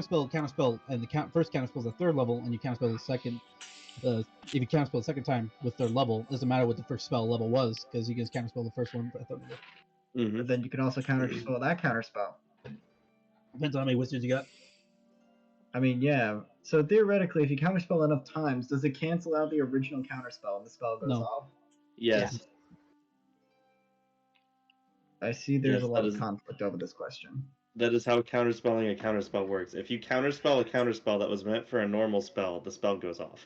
counterspell, and the first counterspell is the third level, and you counterspell the second. If you counterspell the second time with third level, it doesn't matter what the first spell level was, because you can just counterspell the first one at third level. Mm-hmm. But then you can also counterspell that counterspell. Depends on how many wizards you got. I mean, yeah. So theoretically, if you counterspell enough times, does it cancel out the original counterspell and the spell goes No. off? Yes. I see there's Yes, a lot that of is- conflict over this question. That is how counterspelling a counterspell works. If you counterspell a counterspell that was meant for a normal spell, the spell goes off.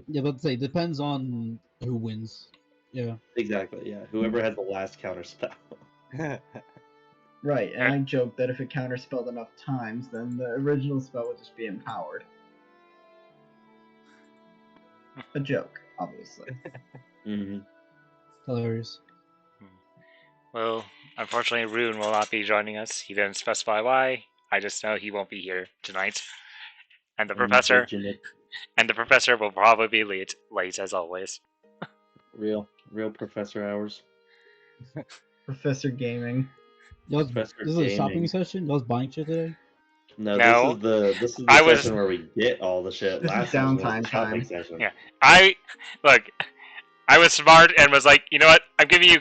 Yeah, but say depends on who wins. Yeah. Exactly, yeah. Whoever has the last counterspell. Right, and I joked that if it counterspelled enough times, then the original spell would just be empowered. A joke, obviously. Mm-hmm. Hilarious. Well, unfortunately, Rune will not be joining us. He didn't specify why. I just know he won't be here tonight. And the professor will probably be late as always. Real professor hours. Professor Gaming. This Professor is a shopping Gaming. session. Y'all's buying shit today. No, this is the session where we get all the shit. This is Last session was downtime the shopping time. session. Yeah. I was smart and was like, you know what? I'm giving you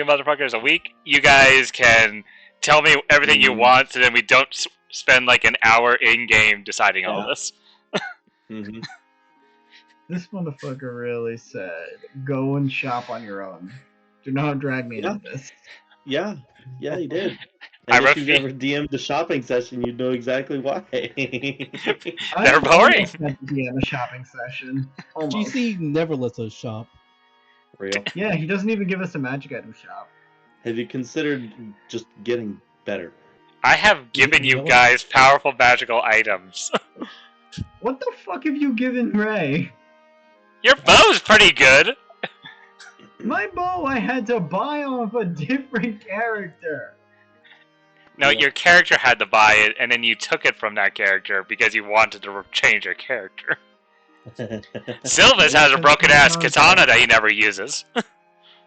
motherfuckers a week. You guys can tell me everything you want, so then we don't spend like an hour in game deciding all this. Mm-hmm. This motherfucker really said, go and shop on your own. Do not drag me into this. Yeah, he did. I And if wrote you've the- ever DM'd a shopping session, you'd know exactly why. They're boring. I had to DM a shopping session. Almost. GC never lets us shop. Real. Yeah, he doesn't even give us a magic item shop. Have you considered just getting better? I have given you guys powerful magical items. What the fuck have you given Ray? Your bow's pretty good. My bow I had to buy off a different character. No, your character had to buy it, and then you took it from that character because you wanted to change your character. Sylvis has a broken-ass katana that he never uses.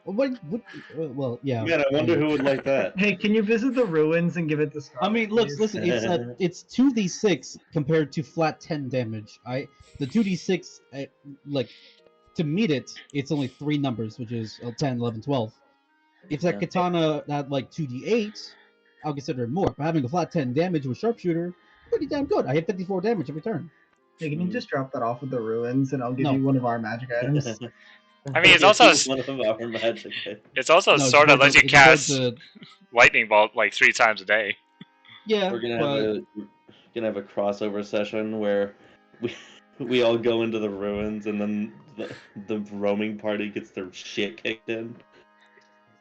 Well, yeah. Man, I wonder who would like that. Hey, can you visit the ruins and give it to Scarlet? I mean, look, please? listen. It's 2d6 compared to flat 10 damage. The 2d6, to meet it, it's only 3 numbers, which is 10, 11, 12. If that katana had like 2d8, I'll consider it more. But having a flat 10 damage with sharpshooter, pretty damn good. I hit 54 damage every turn. Hey, can you just drop that off with the ruins and I'll give No. you one of our magic items? I mean, it's also one of our magic items. It's also No, sort of lets you cast the- lightning bolt like 3 times a day. Yeah, We're gonna have a crossover session where we all go into the ruins and then the roaming party gets their shit kicked in.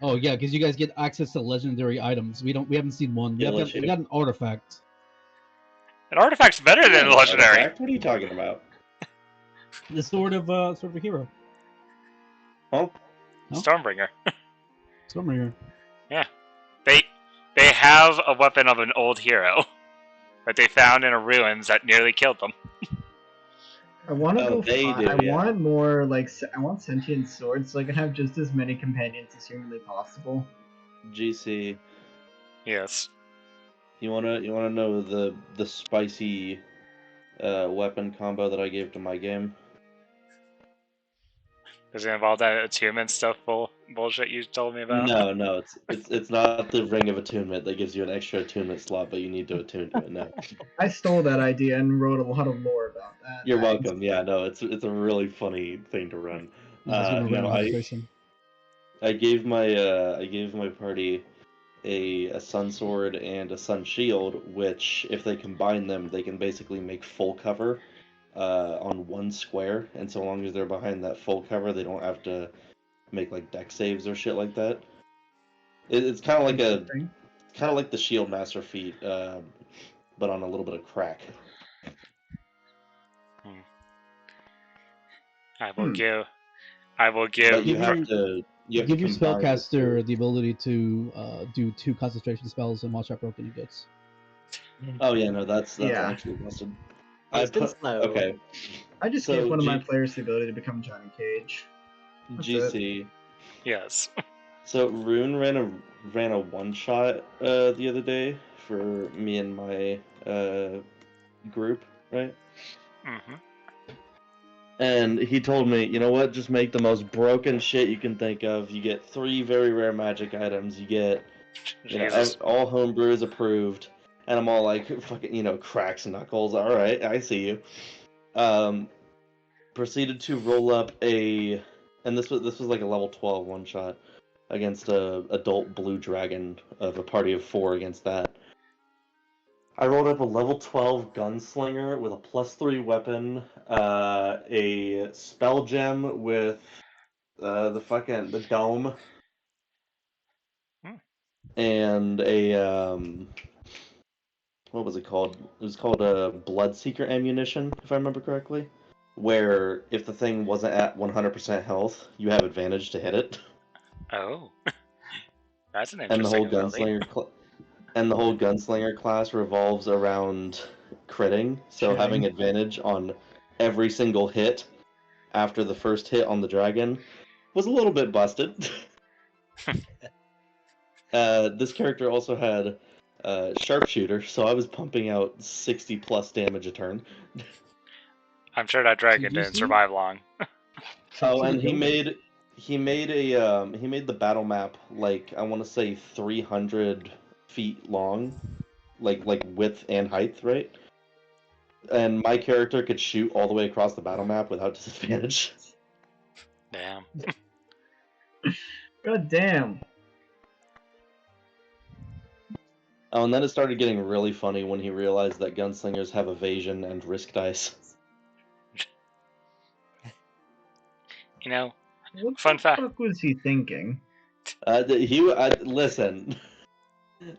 Oh yeah, because you guys get access to legendary items. We haven't seen one. We got an artifact. An artifact's better than a legendary. Artifact? What are you talking about? The sword of a hero. Huh? No? Stormbringer. Stormbringer. Yeah. They have a weapon of an old hero that they found in a ruins that nearly killed them. I want to Oh, go. they do, I yeah. want more I want sentient swords so I can have just as many companions as humanly possible. GC, Yes. you wanna know the spicy weapon combo that I gave to my game? Does it involve that attunement stuff bullshit you told me about? No, it's not the Ring of Attunement that gives you an extra attunement slot, but you need to attune to it. No. I stole that idea and wrote a lot of lore about that. You're Thanks. welcome. Yeah, no, it's a really funny thing to run. No, I gave my party a sun sword and a sun shield, which if they combine them, they can basically make full cover on one square, and so long as they're behind that full cover, they don't have to make like deck saves or shit like that. It's kind of like the Shield Master feat, but on a little bit of crack. I will give. But you have to give your combine spellcaster the ability to do 2 concentration spells and watch how broken he gets. Oh yeah, no, that's Yeah. actually busted. It's been slow. Okay, I just So, gave one of my G- players the ability to become Johnny Cage. That's GC. Yes. So Rune ran a one shot the other day for me and my group, right? Mm-hmm. And he told me, you know what? Just make the most broken shit you can think of. You get 3 very rare magic items. You get, Jesus. all homebrews approved. And I'm all like, fucking, cracks knuckles. All right, I see you. Proceeded to roll up and this was like a level 12 one shot against a adult blue dragon of a party of 4 against that. I rolled up a level 12 gunslinger with a +3 weapon, a spell gem with the dome, Hmm. and a what was it called? It was called a Bloodseeker ammunition, if I remember correctly, where if the thing wasn't at 100% health, you have advantage to hit it. Oh. That's an And the interesting whole ability. gunslinger class revolves around critting, so Shitting. having advantage on every single hit after the first hit on the dragon was a little bit busted. This character also had sharpshooter, so I was pumping out 60 plus damage a turn. I'm sure that dragon didn't Seriously? survive long. Oh, and Seriously? he made the battle map like I want to say 300 feet long, like width and height, right? And my character could shoot all the way across the battle map without disadvantage. Damn. God damn. Oh, and then it started getting really funny when he realized that gunslingers have evasion and risk dice. You know, What Fun the fact. fuck was he thinking? Listen.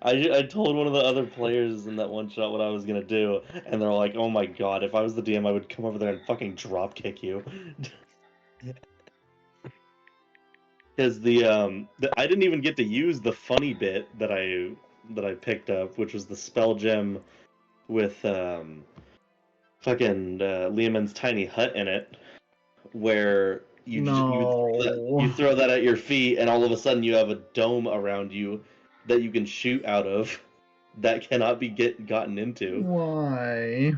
I told one of the other players in that one shot what I was gonna do, and they're all like, "Oh my god! If I was the DM, I would come over there and fucking drop kick you." Because I didn't even get to use the funny bit that I picked up, which was the spell gem with fucking Leomund's tiny hut in it, where you throw that at your feet, and all of a sudden you have a dome around you that you can shoot out of that cannot be gotten into. Why?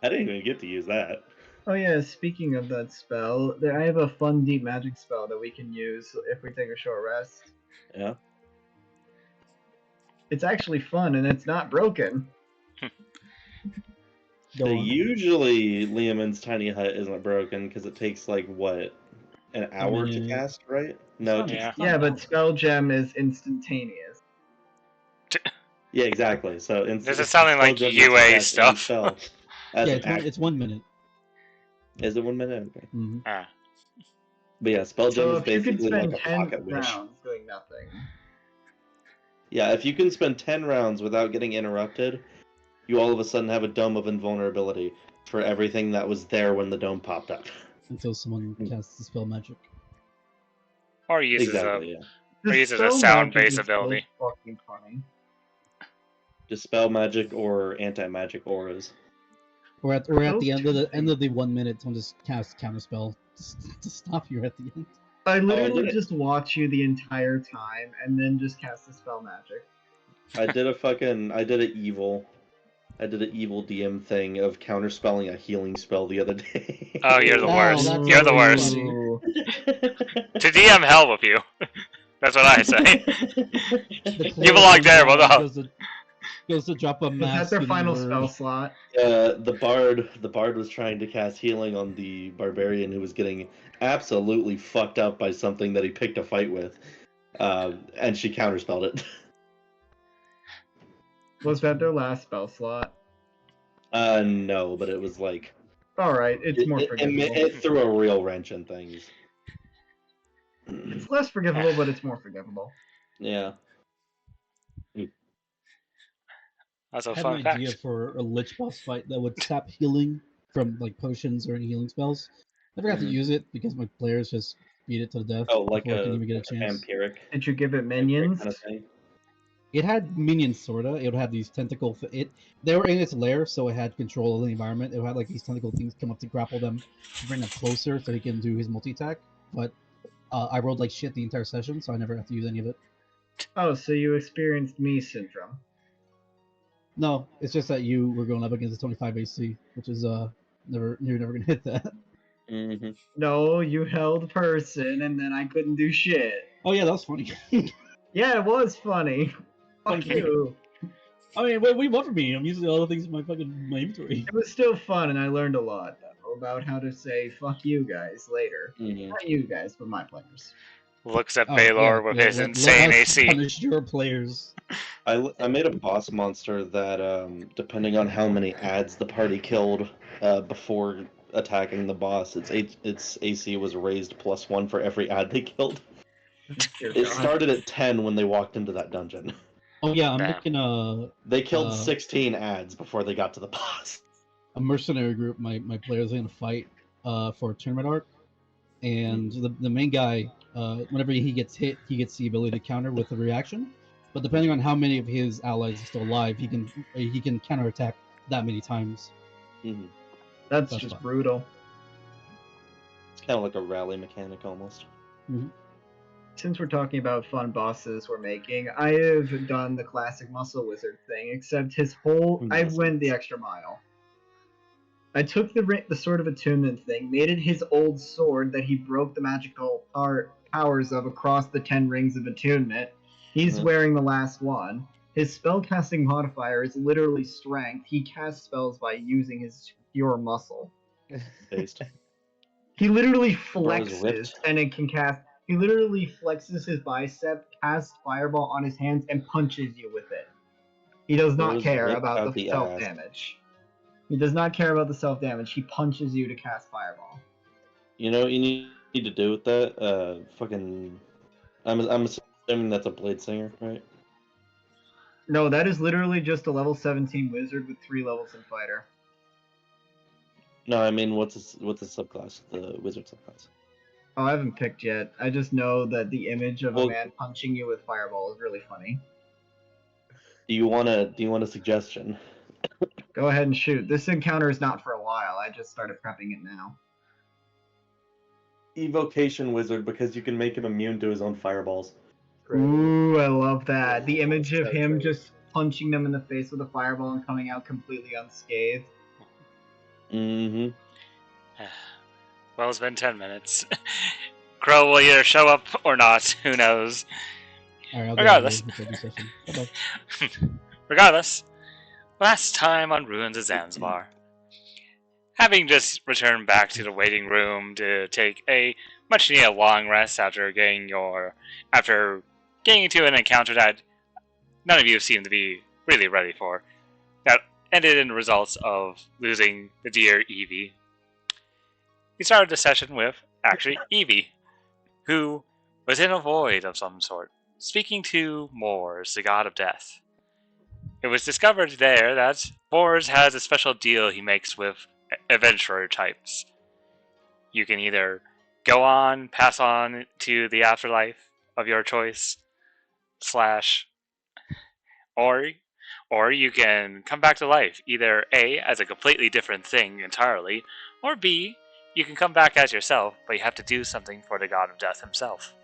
I didn't even get to use that. Oh yeah, speaking of that spell, I have a fun deep magic spell that we can use if we take a short rest. Yeah. It's actually fun and it's not broken. Go on. Usually Leomund's tiny hut isn't broken because it takes like what, an hour to minute. cast, right? No, It's not- Yeah. it's not Yeah, but bad. spell gem is instantaneous. yeah, exactly. So This is sounding like UA stuff. Spell as Yeah, an it's 1 minute. Is it 1 minute? Okay. Mm-hmm. Ah. But yeah, spell gem So is if you could basically spend like a 10 pocket wish. rounds doing nothing. Yeah, if you can spend 10 rounds without getting interrupted, you all of a sudden have a dome of invulnerability for everything that was there when the dome popped up. Until someone casts the spell magic. Or uses Exactly, yeah. The Or uses a spell sound magic base is so ability. fucking funny. Dispel magic or anti-magic auras. Or at Those the end two of the things. 1 minute, someone just casts counterspell to stop you at the end. I literally did it. just watch you the entire time and then just cast the spell magic. I did an evil DM thing of counterspelling a healing spell the other day. Oh, you're the Oh, worst. that's You're the so worst. funny. Ooh. To DM hell with you. That's what I say. The You belong there, well, no. Goes to drop a Was mask. that their in final word. spell slot? The bard was trying to cast healing on the barbarian who was getting absolutely fucked up by something that he picked a fight with, and she counterspelled it. Was that their last spell slot? No, but it was like Alright, it's more forgivable. it threw a real wrench in things. It's less forgivable, but it's more forgivable. Yeah. That's I a had an fun idea fact. for a lich boss fight that would sap healing from like potions or any healing spells. I forgot to Mhm. use it because my players just beat it to the death Oh, like before I can a even get a chance. vampiric Did you give it minions? kind of thing. It had minions, sorta. It would have these tentacle. They were in its lair, so it had control of the environment. It would have like these tentacle things come up to grapple them, to bring them closer, so he can do his multi attack. But I rolled like shit the entire session, so I never have to use any of it. Oh, so you experienced me syndrome. No, it's just that you were going up against a 25 AC, which is you're never gonna hit that. Mm-hmm. No, you held person, and then I couldn't do shit. Oh yeah, that was funny. Yeah, it was funny. Fuck Okay. you. I mean, what do you want from me? I'm using all the things in my inventory. It was still fun, and I learned a lot though, about how to say "fuck you guys" later. Mm-hmm. Not you guys, but my players. Looks at Oh, Baylor yeah, with yeah, his let insane us AC. Punish your players. I made a boss monster that, depending on how many ads the party killed before attacking the boss, its AC was raised +1 for every ad they killed. Dear It God. started at 10 when they walked into that dungeon. Oh yeah, I'm Damn. making They killed Uh, 16 ads before they got to the boss. a mercenary group. My players are gonna fight for a tournament arc, and the main guy, whenever he gets hit, he gets the ability to counter with a reaction. But depending on how many of his allies are still alive, he can counterattack that many times. Mm-hmm. That's That's just fun. brutal. It's kind of like a rally mechanic almost. Since we're talking about fun bosses we're making, I have done the classic muscle wizard thing, except I went the extra mile. I took the sword of attunement thing, made it his old sword that he broke the magical powers of across the 10 rings of attunement. He's wearing the last one. His spellcasting modifier is literally strength. He casts spells by using his pure muscle. Based. He literally Bro is flexes ripped. and it can cast. He literally flexes his bicep, casts fireball on his hands, and punches you with it. He does not Bro's care ripped about out the the self ass. damage. He does not care about the self damage. He punches you to cast fireball. You know what you need to do with that? Fucking. I'm assuming that's a blade singer, right? No, that is literally just a level 17 wizard with 3 levels in fighter. No, I mean, what's the subclass? The wizard subclass. Oh, I haven't picked yet. I just know that the image of a Well- man punching you with fireball is really funny. Do you want a suggestion? Go ahead and shoot. This encounter is not for a while. I just started prepping it now. Evocation wizard, because you can make him immune to his own fireballs. Ooh, I love that. The image of So him true. just punching them in the face with a fireball and coming out completely unscathed. Mm-hmm. Well, it's been 10 minutes. Crow will either show up or not. Who knows? Alright, I'll Regardless. go to the session. Bye-bye. Regardless, last time on Ruins of Zanzibar. Having just returned back to the waiting room to take a much needed long rest after getting into an encounter that none of you seem to be really ready for, that ended in the results of losing the dear Evie. We started the session with, actually, Evie, who was in a void of some sort, speaking to Mors, the god of death. It was discovered there that Mors has a special deal he makes with adventurer types. You can either pass on to the afterlife of your choice, or you can come back to life, either A, as a completely different thing entirely, or B, you can come back as yourself, but you have to do something for the god of death himself.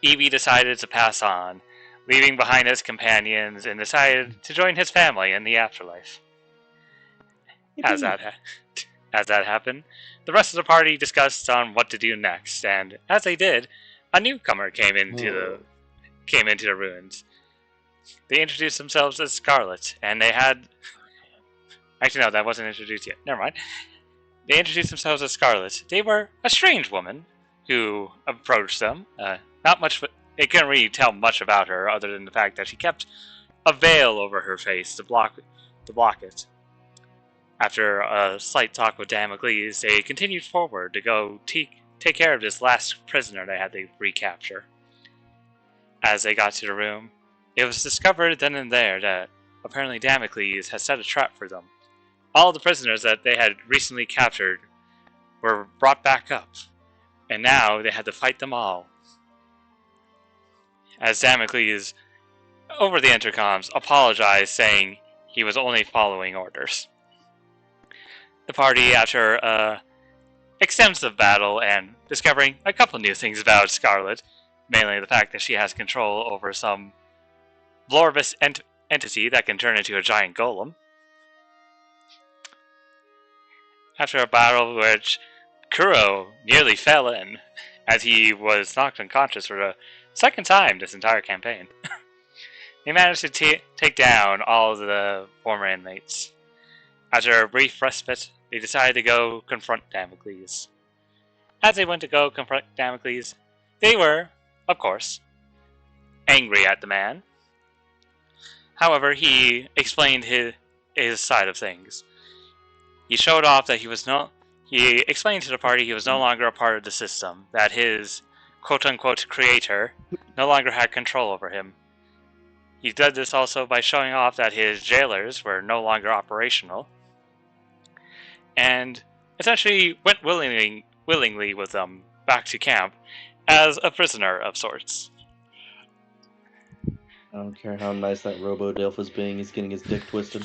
Evie decided to pass on, leaving behind his companions, and decided to join his family in the afterlife. As that happened, the rest of the party discussed on what to do next, and as they did, a newcomer came into the ruins. They introduced themselves as Scarlet, and they had... Actually, no, that wasn't introduced yet. Never mind. They introduced themselves as Scarlet. They were a strange woman who approached them. They couldn't really tell much about her, other than the fact that she kept a veil over her face to block it. After a slight talk with Damocles, they continued forward to go take care of this last prisoner they had to recapture. As they got to the room, it was discovered then and there that apparently Damocles had set a trap for them. All the prisoners that they had recently captured were brought back up, and now they had to fight them all. As Damocles, over the intercoms, apologized, saying he was only following orders. The party, after extensive battle and discovering a couple new things about Scarlet, mainly the fact that she has control over some Blorbus entity that can turn into a giant golem. After a battle which Kuro nearly fell in, as he was knocked unconscious for the second time this entire campaign. They managed to take down all of the former inmates. After a brief respite, they decided to go confront Damocles. As they went to go confront Damocles, they were, of course, angry at the man. However, he explained his side of things. He showed off that he explained to the party he was no longer a part of the system, that his quote-unquote creator no longer had control over him. He did this also by showing off that his jailers were no longer operational, and essentially went willingly with them back to camp as a prisoner of sorts. I don't care how nice that Robo-Dilf is being, he's getting his dick twisted.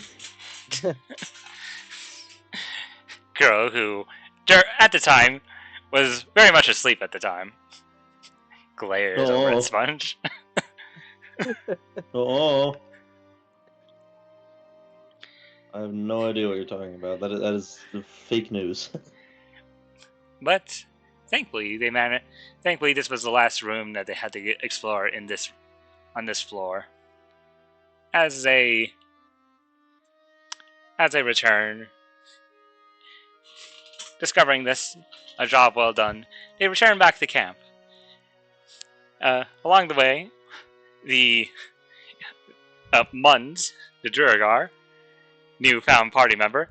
Kuro, who at the time was very much asleep at the time, glares over at Sponge. Oh, I have no idea what you're talking about. That is fake news. But thankfully, Thankfully, this was the last room that they had to explore on this floor. As they return, discovering this, a job well done, they return back to camp. Along the way, the Mund, the Duragar, newfound party member,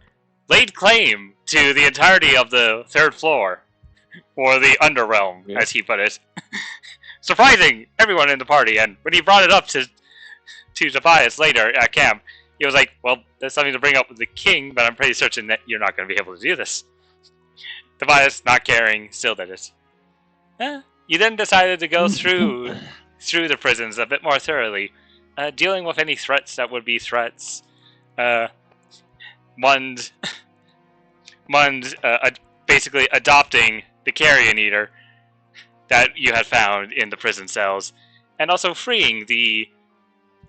laid claim to the entirety of the third floor, or the Underrealm, as he put it. Surprising everyone in the party, and when he brought it up to Tobias later at camp, he was like, well, there's something to bring up with the king, but I'm pretty certain that you're not going to be able to do this. Tobias, not caring, still did it. You then decided to go through the prisons a bit more thoroughly, dealing with any threats that would be threats. Mund basically adopting the Carrion Eater that you had found in the prison cells, and also freeing the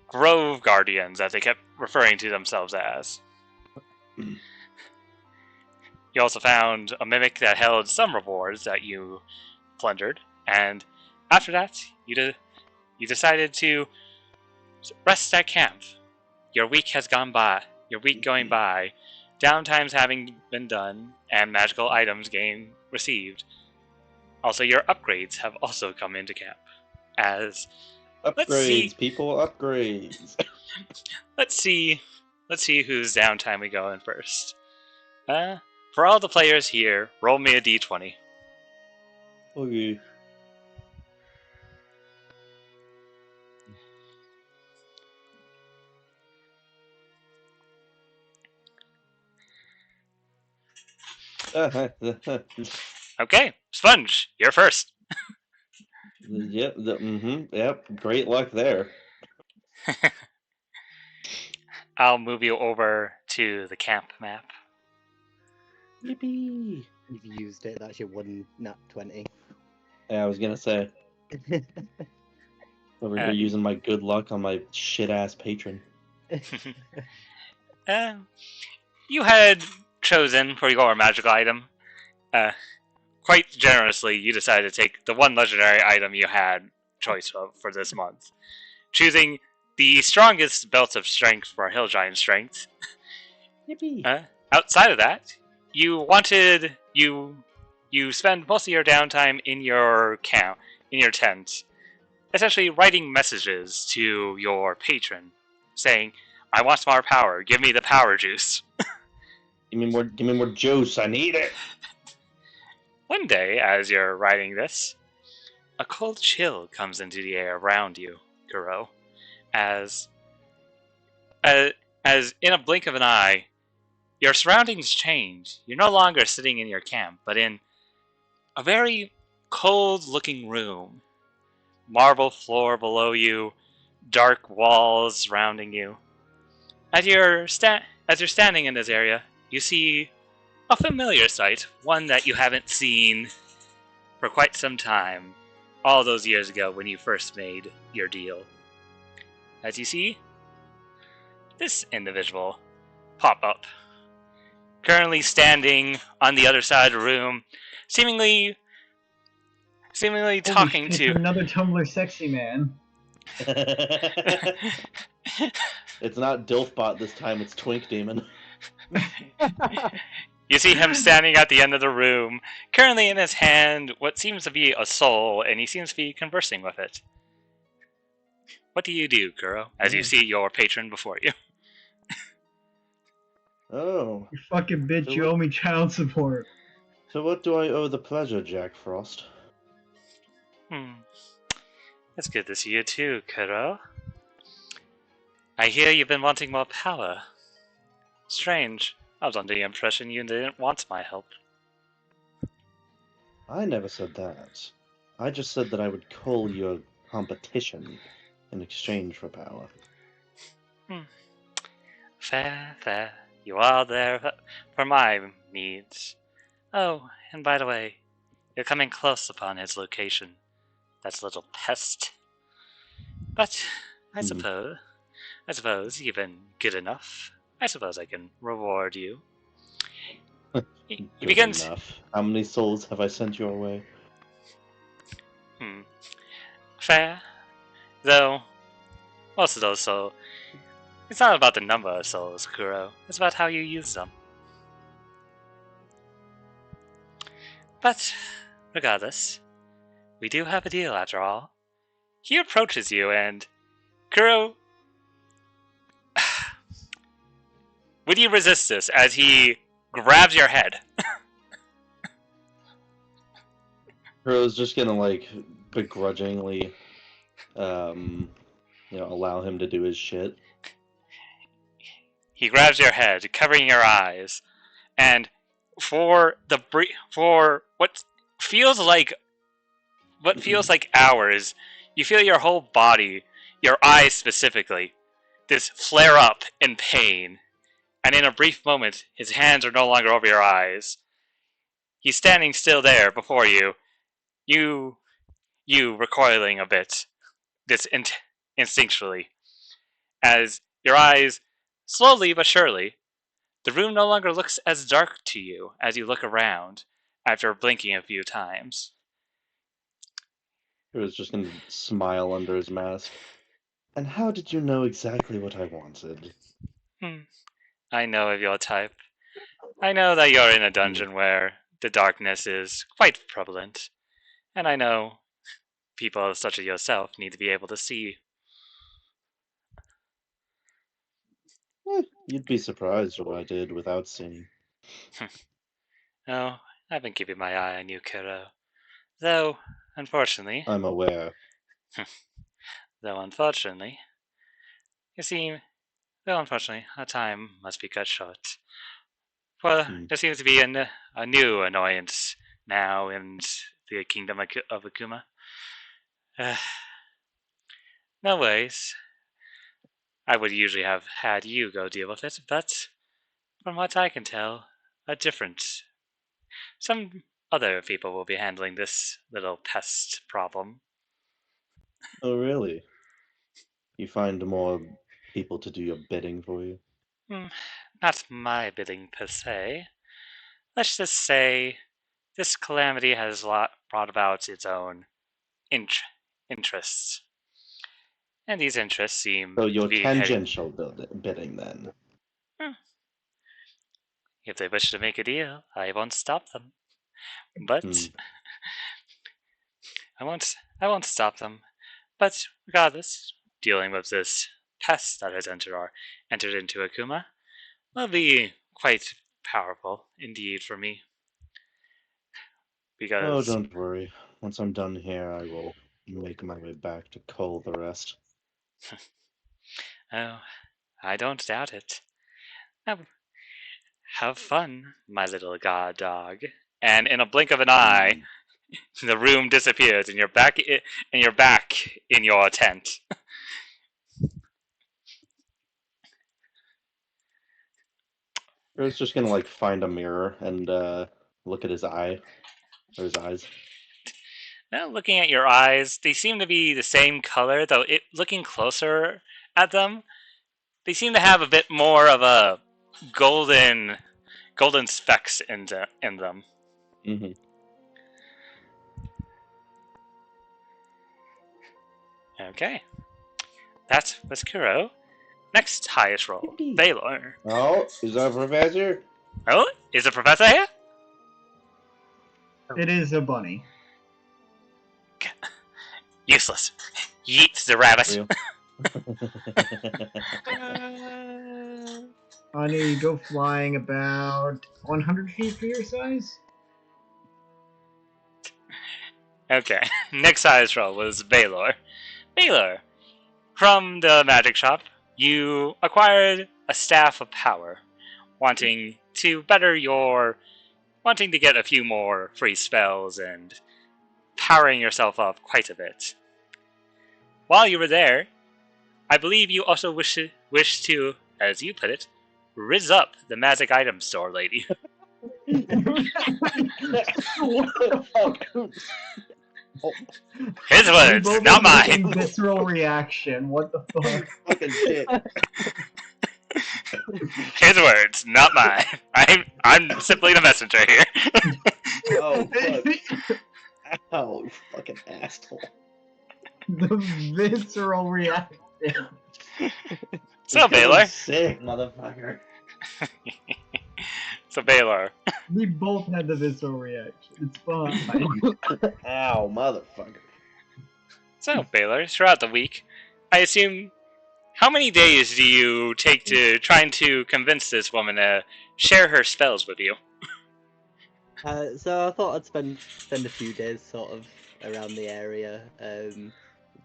Grove Guardians, as they kept referring to themselves as. You also found a mimic that held some rewards that you plundered, and after that, you decided to rest at camp. Your week has gone by. Your week going by, downtimes having been done, and magical items received. Also, your upgrades have also come into camp. As upgrades, people, upgrades. Let's see whose downtime we go in first. For all the players here, roll me a d20. Okay. Okay, Sponge, you're first. Yep. Yep. Great luck there. I'll move you over to the camp map. Yippee! You've used it. That's your one nat 20. Yeah, I was gonna say. Over here using my good luck on my shit ass patron. You had chosen for your magical item. Quite generously, you decided to take the one legendary item you had choice of for this month, choosing the strongest belt of strength for Hill Giant strength. Yippee! Outside of that, you spend most of your downtime in your tent, essentially writing messages to your patron, saying, "I want more power. Give me the power juice." Give me more juice. I need it. One day, as you're writing this, a cold chill comes into the air around you, Kuro, as in a blink of an eye, your surroundings change. You're no longer sitting in your camp, but in a very cold-looking room. Marble floor below you, dark walls surrounding you. As you're standing in this area, you see a familiar sight, one that you haven't seen for quite some time. all those years ago when you first made your deal. As you see, this individual pop up, currently standing on the other side of the room, seemingly Holy talking shit, to another Tumblr sexy man. It's not Dilfbot this time, it's Twink Demon. You see him standing at the end of the room, currently in his hand what seems to be a soul, and he seems to be conversing with it. What do you do, Kuro, as you see your patron before you? Oh. You fucking bitch, So you what- owe me child support. So what do I owe the pleasure, Jack Frost? It's good to see you too, Kuro. I hear you've been wanting more power. Strange. I was under the impression you didn't want my help. I never said that. I just said that I would call your competition in exchange for power. Fair, fair. You are there for my needs. Oh, and by the way, you're coming close upon his location. That little pest. But I suppose you've been good enough. I suppose I can reward you. He Good begins. enough. How many souls have I sent your way? Fair. Though, most of those souls. It's not about the number of souls, Kuro. It's about how you use them. But, regardless, we do have a deal after all. He approaches you and, Kuro, would you resist this as he grabs your head? Kuro's just gonna, like, begrudgingly, allow him to do his shit. He grabs your head, covering your eyes, and for what feels like hours, you feel your whole body, your eyes specifically, this flare up in pain. And in a brief moment, his hands are no longer over your eyes. He's standing still there before you. You recoiling a bit, instinctually, as your eyes, slowly but surely, the room no longer looks as dark to you as you look around after blinking a few times. Kuro's just gonna smile under his mask. And how did you know exactly what I wanted? I know of your type. I know that you're in a dungeon where the darkness is quite prevalent, and I know people such as yourself need to be able to see. You'd be surprised what I did without seeing. Oh, I've been keeping my eye on you, Kuro. Though, unfortunately, I'm aware. you see, our time must be cut short. Well, there seems to be a new annoyance now in the kingdom of Akuma. No worries. I would usually have had you go deal with it, but from what I can tell, some other people will be handling this little pest problem. Oh, really? You find more people to do your bidding for you? Not my bidding per se. Let's just say this calamity has brought about its own interests. And these interests seem So you're to be tangential bidding then? If they wish to make a deal, I won't stop them. But I won't stop them. But regardless, dealing with this pest that has entered into Akuma will be quite powerful indeed for me. Oh, Because don't worry. Once I'm done here, I will make my way back to cull the rest. oh, I don't doubt it. Now, have fun, my little god dog. And in a blink of an eye, the room disappears, and you're back in your tent. Kuro's just gonna, like, find a mirror and look at his eye. Or his eyes. Now, looking at your eyes, they seem to be the same color, though looking closer at them, they seem to have a bit more of a golden specks in them. Mm-hmm. Okay. That was Kuro. Next highest roll, Baylor. Oh, is that a professor? Oh, is the professor here? It is a bunny. Useless. Yeet the rabbit. Real? Bunny, you go flying about 100 feet for your size? Okay. Next highest roll was Baylor. Baylor, from the magic shop, you acquired a staff of power, wanting to get a few more free spells and powering yourself up quite a bit. While you were there, I believe you also wish to, as you put it, rizz up the magic item store lady. What the fuck? Oh, His words, Both not have the mine. visceral reaction. What the fuck? fucking shit. His words, not mine. I'm simply the messenger here. Oh, fuck. Ow, you fucking asshole. The visceral reaction. So, Baylor. Sick, motherfucker. So, Baylor. We both had the visceral reaction. It's fine. Ow, motherfucker. So, Baylor, throughout the week, I assume, how many days do you take to trying to convince this woman to share her spells with you? So I thought I'd spend a few days sort of around the area,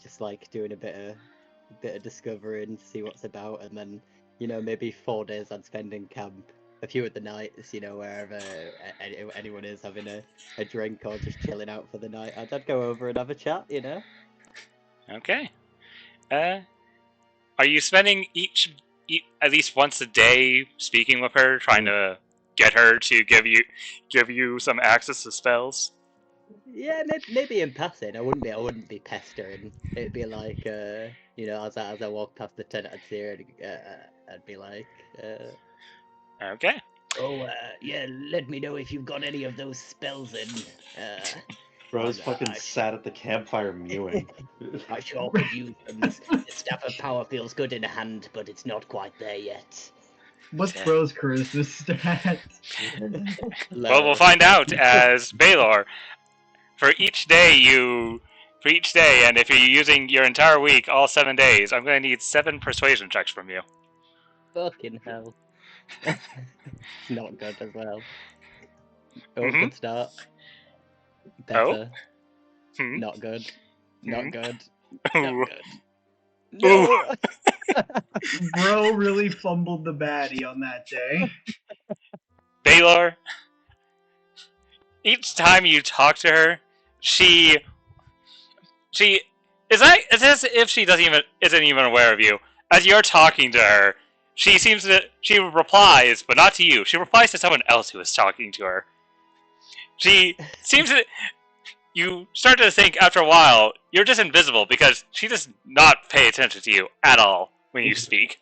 just like doing a bit of discovering to see what's about, and then maybe 4 days I'd spend in camp. A few of the nights, wherever anyone is having a drink or just chilling out for the night, I'd go over and have a chat, Okay. Are you spending at least once a day speaking with her, trying to get her to give you some access to spells? Yeah, maybe in passing. I wouldn't be pestering. It'd be like, as I walk past the tent, I'd see her, I'd be like, Okay. oh, yeah, let me know if you've got any of those spells in. Bro's fucking sat at the campfire mewing. I sure could use them. The staff of power feels good in hand, but it's not quite there yet. What's Bro's charisma stat? Well, we'll find out as Baylor. For each day, and if you're using your entire week, all 7 days, I'm going to need 7 persuasion checks from you. Fucking hell. Not good as well. Oh, Mhm. good start. Better. Hmm. Not good. Not Mhm. good. Ooh. Not good. No! Bro really fumbled the baddie on that day. Baylor, each time you talk to her, she is as if she isn't even aware of you. As you're talking to her, she replies, but not to you. She replies to someone else who is talking to her. She seems to. You start to think after a while you're just invisible because she does not pay attention to you at all when you speak.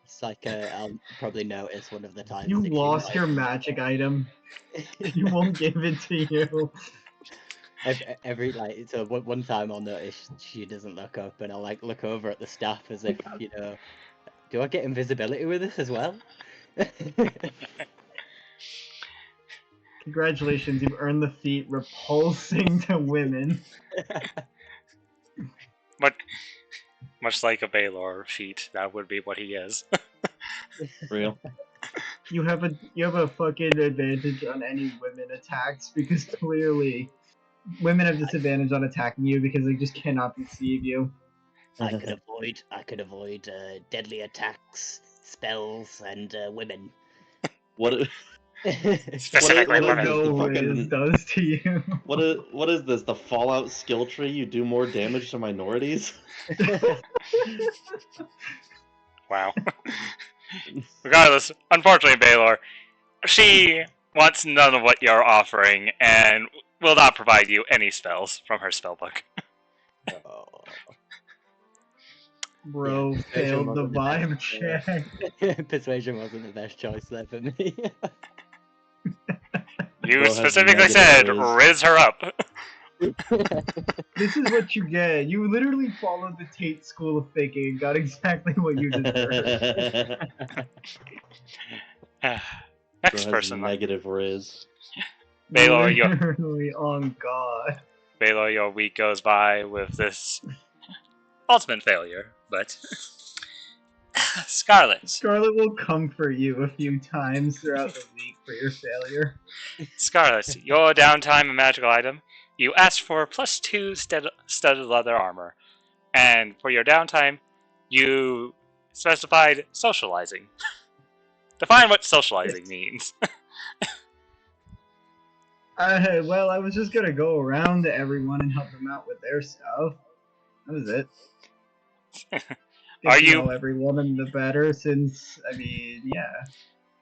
It's like, I'll probably notice one of the times. You that she lost might- your magic item. He won't give it to you. Every so one time I'll notice she doesn't look up, and I'll look over at the staff as if do I get invisibility with this as well? Congratulations, you've earned the feat repulsing to women. But much like a Baylor feat, that would be what he is. Real? You have a fucking advantage on any women attacks because clearly women have disadvantage on attacking you because they just cannot deceive you. I could avoid deadly attacks, spells, and women. What? Specifically What What is women. this, the no fucking- Wiz does to you. What is this? The Fallout skill tree? You do more damage to minorities? Wow. Regardless, unfortunately, Baylor, she wants none of what you're offering and will not provide you any spells from her spellbook. Oh. Bro, Yeah, failed the persuasion wasn't vibe best, check. Persuasion wasn't the best choice there for me. You Bro has specifically negative said, riz. riz her up. This is what you get. You literally followed the Tate school of thinking and got exactly what you deserved. Next Bro has person. negative riz. Baylor, Literally, on God. Baylor, your week goes by with this ultimate failure, but Scarlet. Scarlet will comfort you a few times throughout the week for your failure. Scarlet, your downtime and magical item. You asked for +2 studded leather armor, and for your downtime, you specified socializing. Define what socializing means. Well, I was just gonna go around to everyone and help them out with their stuff. That was it. Are Get to you- know everyone and the better, since I mean, yeah.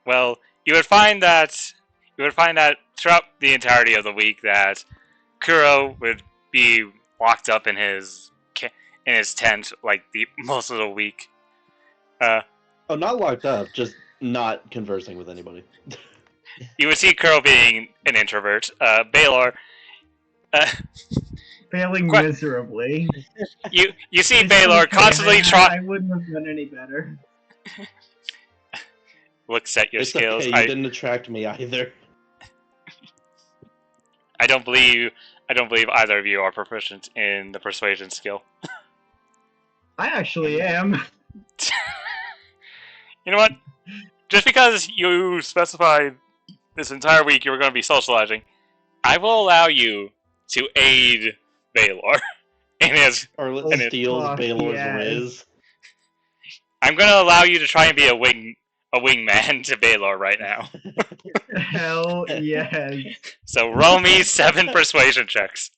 Well, you would find that throughout the entirety of the week that Kuro would be locked up in his tent like the most of the week. Oh, not locked up, just not conversing with anybody. You would see Kuro being an introvert. Baylor, Failing Qu- miserably. you see It's Baylor okay, constantly try I wouldn't have done any better. looks at your It's skills. okay, you didn't attract me either. I don't believe either of you are proficient in the persuasion skill. I actually am. You know what? Just because you specified this entire week you were going to be socializing, I will allow you to aid Baylor in his. Or Oh, let's steal fuck, Baylor's yes. riz. I'm going to allow you to try and be a wingman to Baylor right now. Hell yes. So roll me 7 persuasion checks.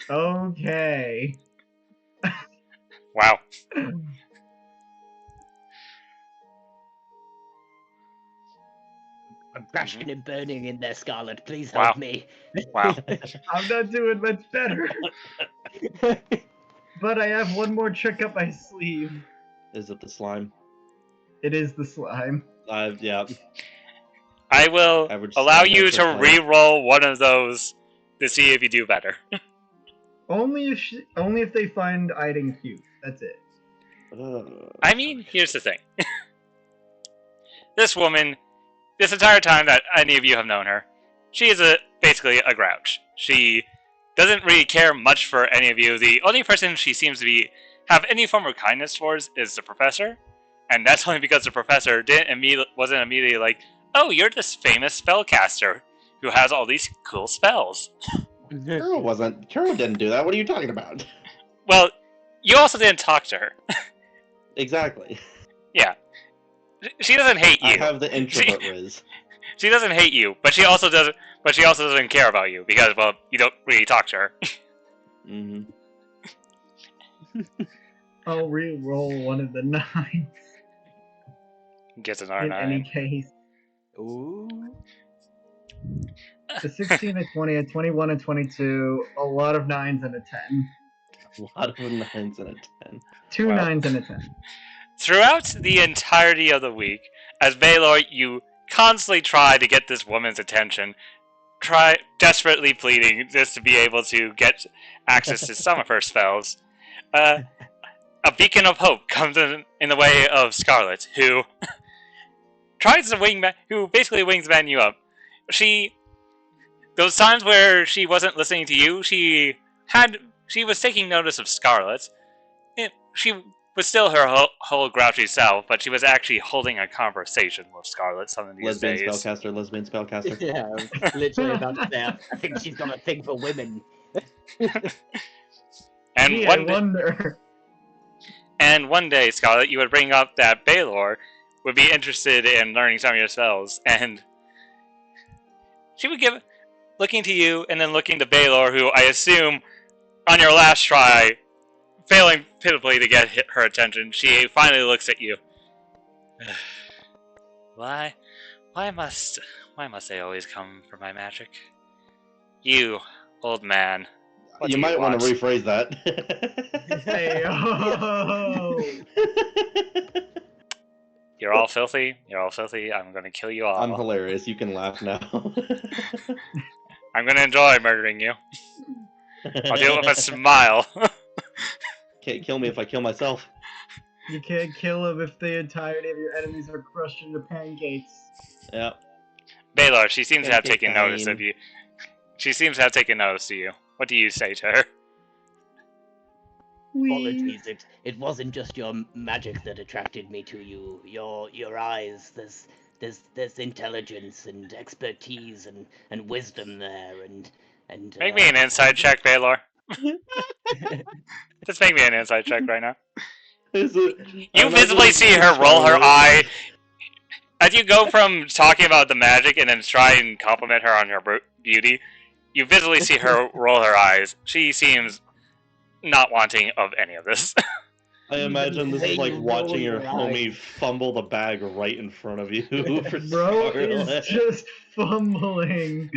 Okay. Wow. I'm crashing and burning in there, Scarlet. Please Wow. help me. Wow. I'm not doing much better. But I have one more trick up my sleeve. Is it the slime? It is the slime. Yeah. I will Average allow slime you hits to are played. re-roll one of those to see if you do better. Only if they find Aiden cute. That's it. I mean, here's the thing. This woman, this entire time that any of you have known her, she is basically a grouch. She doesn't really care much for any of you. The only person she seems to have any form of kindness towards is the professor, and that's only because the professor wasn't immediately like, "Oh, you're this famous spellcaster who has all these cool spells." Carol didn't do that. What are you talking about? Well, you also didn't talk to her. Exactly. Yeah. She doesn't hate you. I have the introvert riz. She doesn't hate you, but she also doesn't care about you because, well, you don't really talk to her. Mm-hmm. I'll re-roll one of the 9s. Gets an In any R9. case. Ooh. A 16, a 20, a 21, a 22, a lot of 9s and a 10. A lot of 9s and a 10. Two Wow. 9s and a 10. Throughout the entirety of the week, as Baylor, you constantly try to get this woman's attention, desperately pleading just to be able to get access to some of her spells. A beacon of hope comes in the way of Scarlet, who who basically wingsman you up. Those times where she wasn't listening to you, she was taking notice of Scarlet. She was still her whole grouchy self, but she was actually holding a conversation with Scarlet some of these Lesbian days. spellcaster. Yeah, I was literally about to say, I think she's got a thing for women. And Gee, one I day, wonder. and one day, Scarlet, you would bring up that Baylor would be interested in learning some of your spells, and she would looking to you and then looking to Baylor, who I assume on your last try, failing pitifully to get her attention, she finally looks at you. Why must they always come for my magic? You, old man. What You do might want want? to rephrase that. Hey, oh! You're all filthy. You're all filthy. I'm gonna kill you all. I'm hilarious. You can laugh now. I'm gonna enjoy murdering you. I'll do it with a smile. Can't kill me if I kill myself. You can't kill him if the entirety of your enemies are crushed into pancakes. Yeah. Baylor, she seems to have Pancake taken notice time. of you. She seems to have taken notice of you. What do you say to her? Apologies, it wasn't just your magic that attracted me to you. Your eyes. There's intelligence and expertise and wisdom there and Make me an inside check, Baylor. Just make me an inside check right now. You visibly see her roll her eye. As you go from talking about the magic and then try and compliment her on her beauty, you visibly see her roll her eyes. She seems not wanting of any of this. I imagine this is like watching your homie fumble the bag right in front of you. For Bro Scarlet. is just fumbling.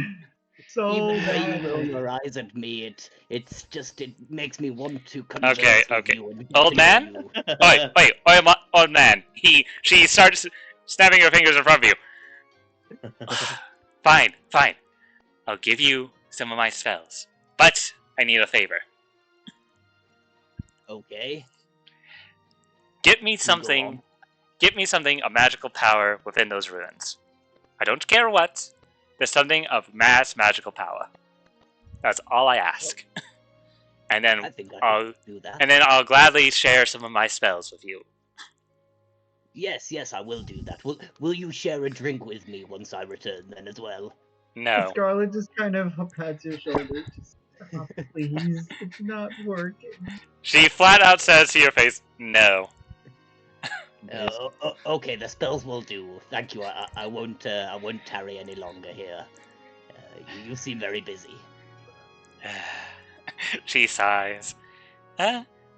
So Even though you bad. roll your eyes at me, it makes me want to Okay, converse with okay. you and Old to know man? you. Wait, old man. She starts snapping her fingers in front of you. Fine. I'll give you some of my spells, but I need a favor. Okay. Get me something of magical power within those ruins. I don't care what. There's something of mass magical power. That's all I ask. And then I think I can do that. And then I'll gladly share some of my spells with you. Yes, I will do that. Will you share a drink with me once I return then as well? No. Scarlet just kind of pats your shoulder. Just stop, please. It's not working. She flat out says to your face, no. Okay, the spells will do. Thank you. I won't tarry any longer here. You seem very busy. She sighs.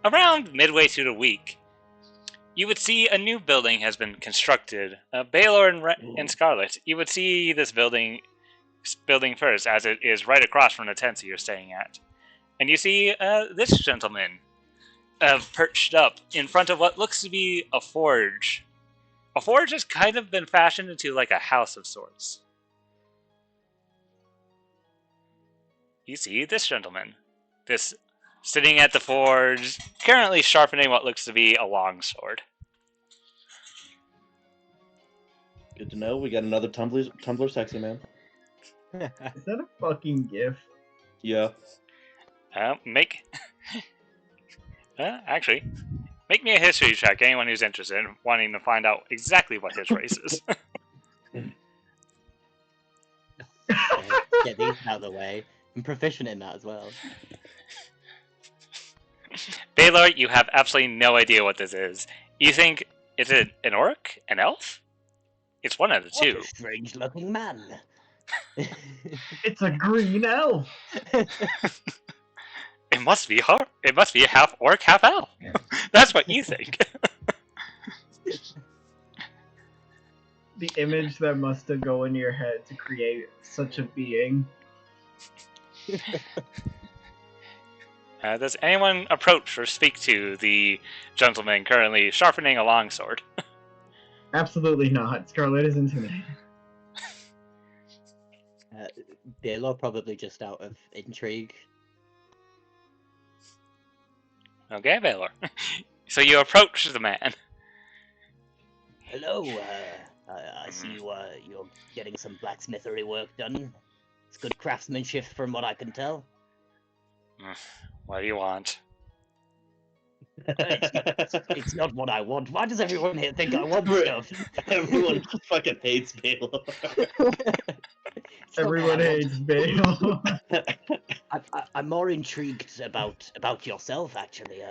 Around midway through the week, you would see a new building has been constructed. Baylor and Scarlet, you would see this building first, as it is right across from the tent that you're staying at. And you see this gentleman perched up in front of what looks to be a forge. A forge has kind of been fashioned into like a house of sorts. You see this gentleman, this sitting at the forge, currently sharpening what looks to be a longsword. Good to know. We got another Tumblr sexy man. Is that a fucking gif? Yeah. Actually, make me a history check. Anyone who's interested in wanting to find out exactly what his race is. Get these out of the way. I'm proficient in that as well. Baylor, you have absolutely no idea what this is. You think, is it an orc? An elf? It's one of the two. What a strange-looking man. It's a green elf. It must be half orc, half elf. That's what you think. The image that must have go in your head to create such a being. Does anyone approach or speak to the gentleman currently sharpening a longsword? Absolutely not. Scarlet is intimidated. Baylor probably just out of intrigue. Okay, Baylor. So you approach the man. Hello, I see you're getting some blacksmithery work done. It's good craftsmanship from what I can tell. What do you want? It's not what I want. Why does everyone here think I want stuff? Everyone fucking hates Baylor. Everyone hates Bale. I'm more intrigued about yourself, actually.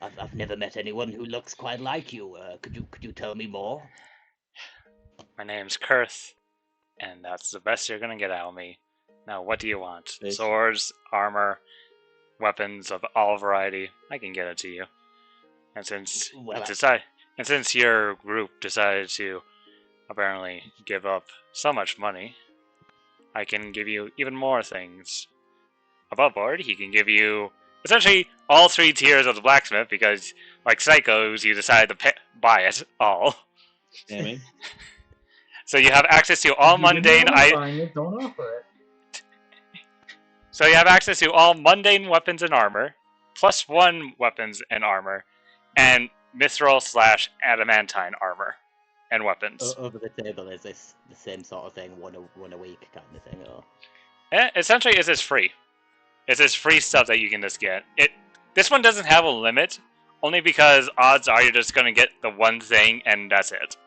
I've never met anyone who looks quite like you. Could you tell me more? My name's Kurth, and that's the best you're gonna get out of me. Now, what do you want? Space. Swords, armor, weapons of all variety. I can get it to you. And since Well, since your group decided to apparently give up so much money, I can give you even more things. Above board, he can give you essentially all 3 tiers of the blacksmith because, like psychos, you decide to buy it all. Damn. So you have access to all mundane items. Don't offer it. So you have access to all mundane weapons and armor, +1 weapons and armor, and mithril/adamantine armor and weapons. Over the table, is this the same sort of thing, one a week kind of thing, or? Essentially, it's just free. It's just free stuff that you can just get. This one doesn't have a limit, only because odds are you're just going to get the one thing and that's it.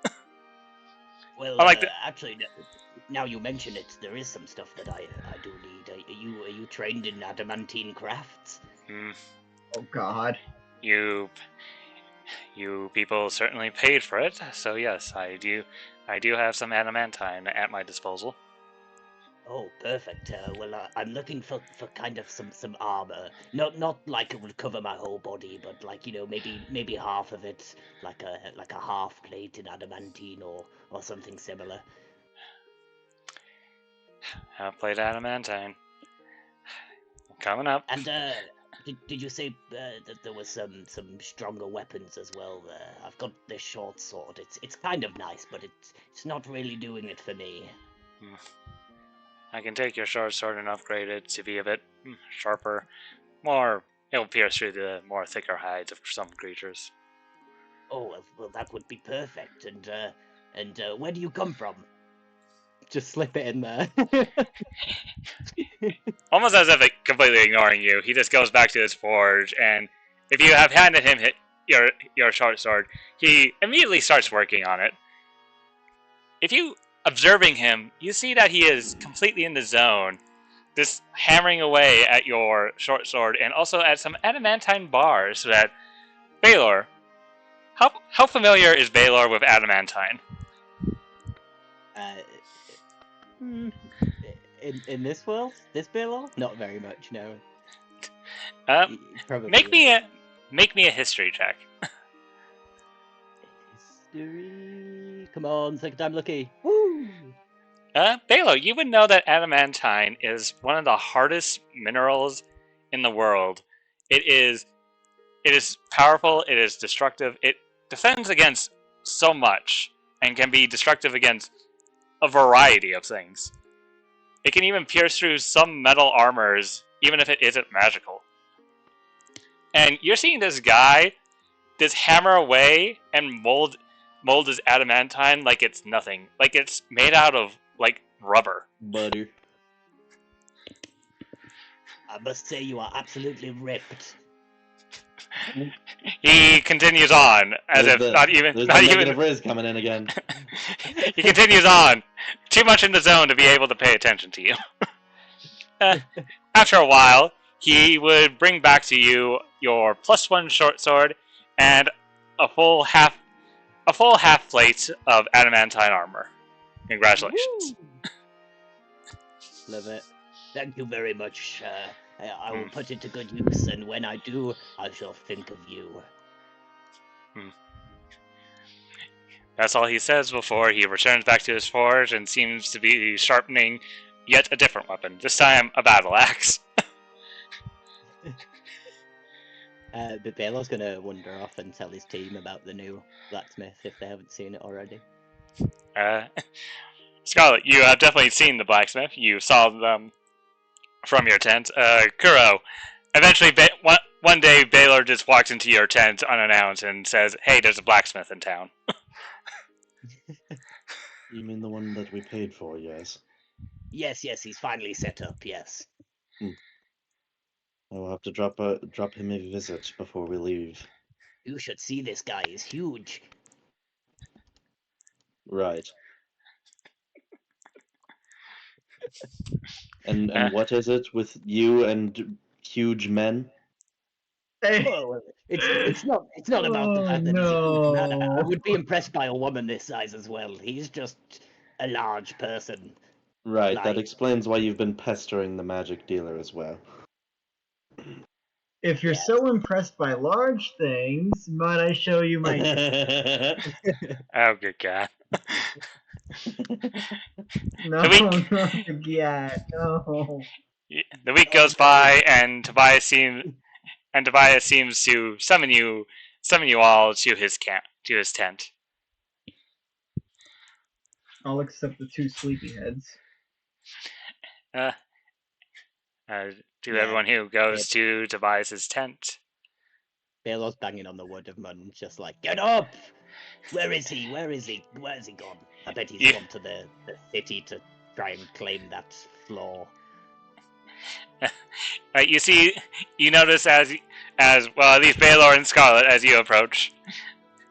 Well, actually, now you mention it, there is some stuff that I do need. Are you trained in adamantine crafts? Oh God. You people certainly paid for it, so yes, I do have some adamantine at my disposal. Oh, perfect. Well, I'm looking for kind of some armor. Not like it would cover my whole body, but like, you know, maybe half of it, like a half plate in adamantine or something similar. Half plate adamantine. Coming up. And did you say that there was some stronger weapons as well there? I've got this short sword. It's kind of nice, but it's not really doing it for me. I can take your short sword and upgrade it to be a bit sharper. It'll pierce through the more thicker hides of some creatures. Oh, well, that would be perfect. And where do you come from? Just slip it in there. Almost as if completely ignoring you, he just goes back to his forge, and if you have handed him your short sword, he immediately starts working on it. If you observing him, you see that he is completely in the zone, just hammering away at your short sword and also at some adamantine bars. So that Baylor, how familiar is Baylor with adamantine? In this world, this Baylor, not very much. No. Make me a history check. History. Come on, second time lucky. Woo! Baylor, you would know that adamantine is one of the hardest minerals in the world. It is powerful, it is destructive, it defends against so much, and can be destructive against a variety of things. It can even pierce through some metal armors, even if it isn't magical. And you're seeing this guy just hammer away and mold his adamantine like it's nothing. Like it's made out of, like, rubber. Butter. I must say you are absolutely ripped. He continues on, as if not even... There's not the even negative riz coming in again. He continues on. Too much in the zone to be able to pay attention to you. After a while, he would bring back to you your +1 short sword and a full half plate of adamantine armor. Congratulations. Woo! Love it. Thank you very much. I will put it to good use, and when I do, I shall think of you. That's all he says before he returns back to his forge and seems to be sharpening yet a different weapon, this time a battle axe. But Baylor's gonna wander off and tell his team about the new blacksmith if they haven't seen it already. Scarlet, you have definitely seen the blacksmith. You saw them from your tent. Kuro, eventually one day Baylor just walks into your tent unannounced and says, "Hey, there's a blacksmith in town." You mean the one that we paid for, yes? Yes, he's finally set up, yes. I will have to drop him a visit before we leave. You should see this guy, he's huge. Right. And what is it with you and huge men? Oh, it's not about the fact that he's a huge man. I would be impressed by a woman this size as well. He's just a large person. Right, Like, that explains why you've been pestering the magic dealer as well. If you're so impressed by large things, might I show you my... Oh, good God. No, week- not yet. No. The week goes by, and Tobias seems to summon you all to his tent. I'll accept the 2 sleepyheads. Uh, to Yeah, everyone who goes to Tobias's tent. Baylor's banging on the wood of Mun, just like, get up! Where is he? Where is he? Where has he gone? I bet he's gone to the city to try and claim that floor. You notice as well, at least Baylor and Scarlet, as you approach,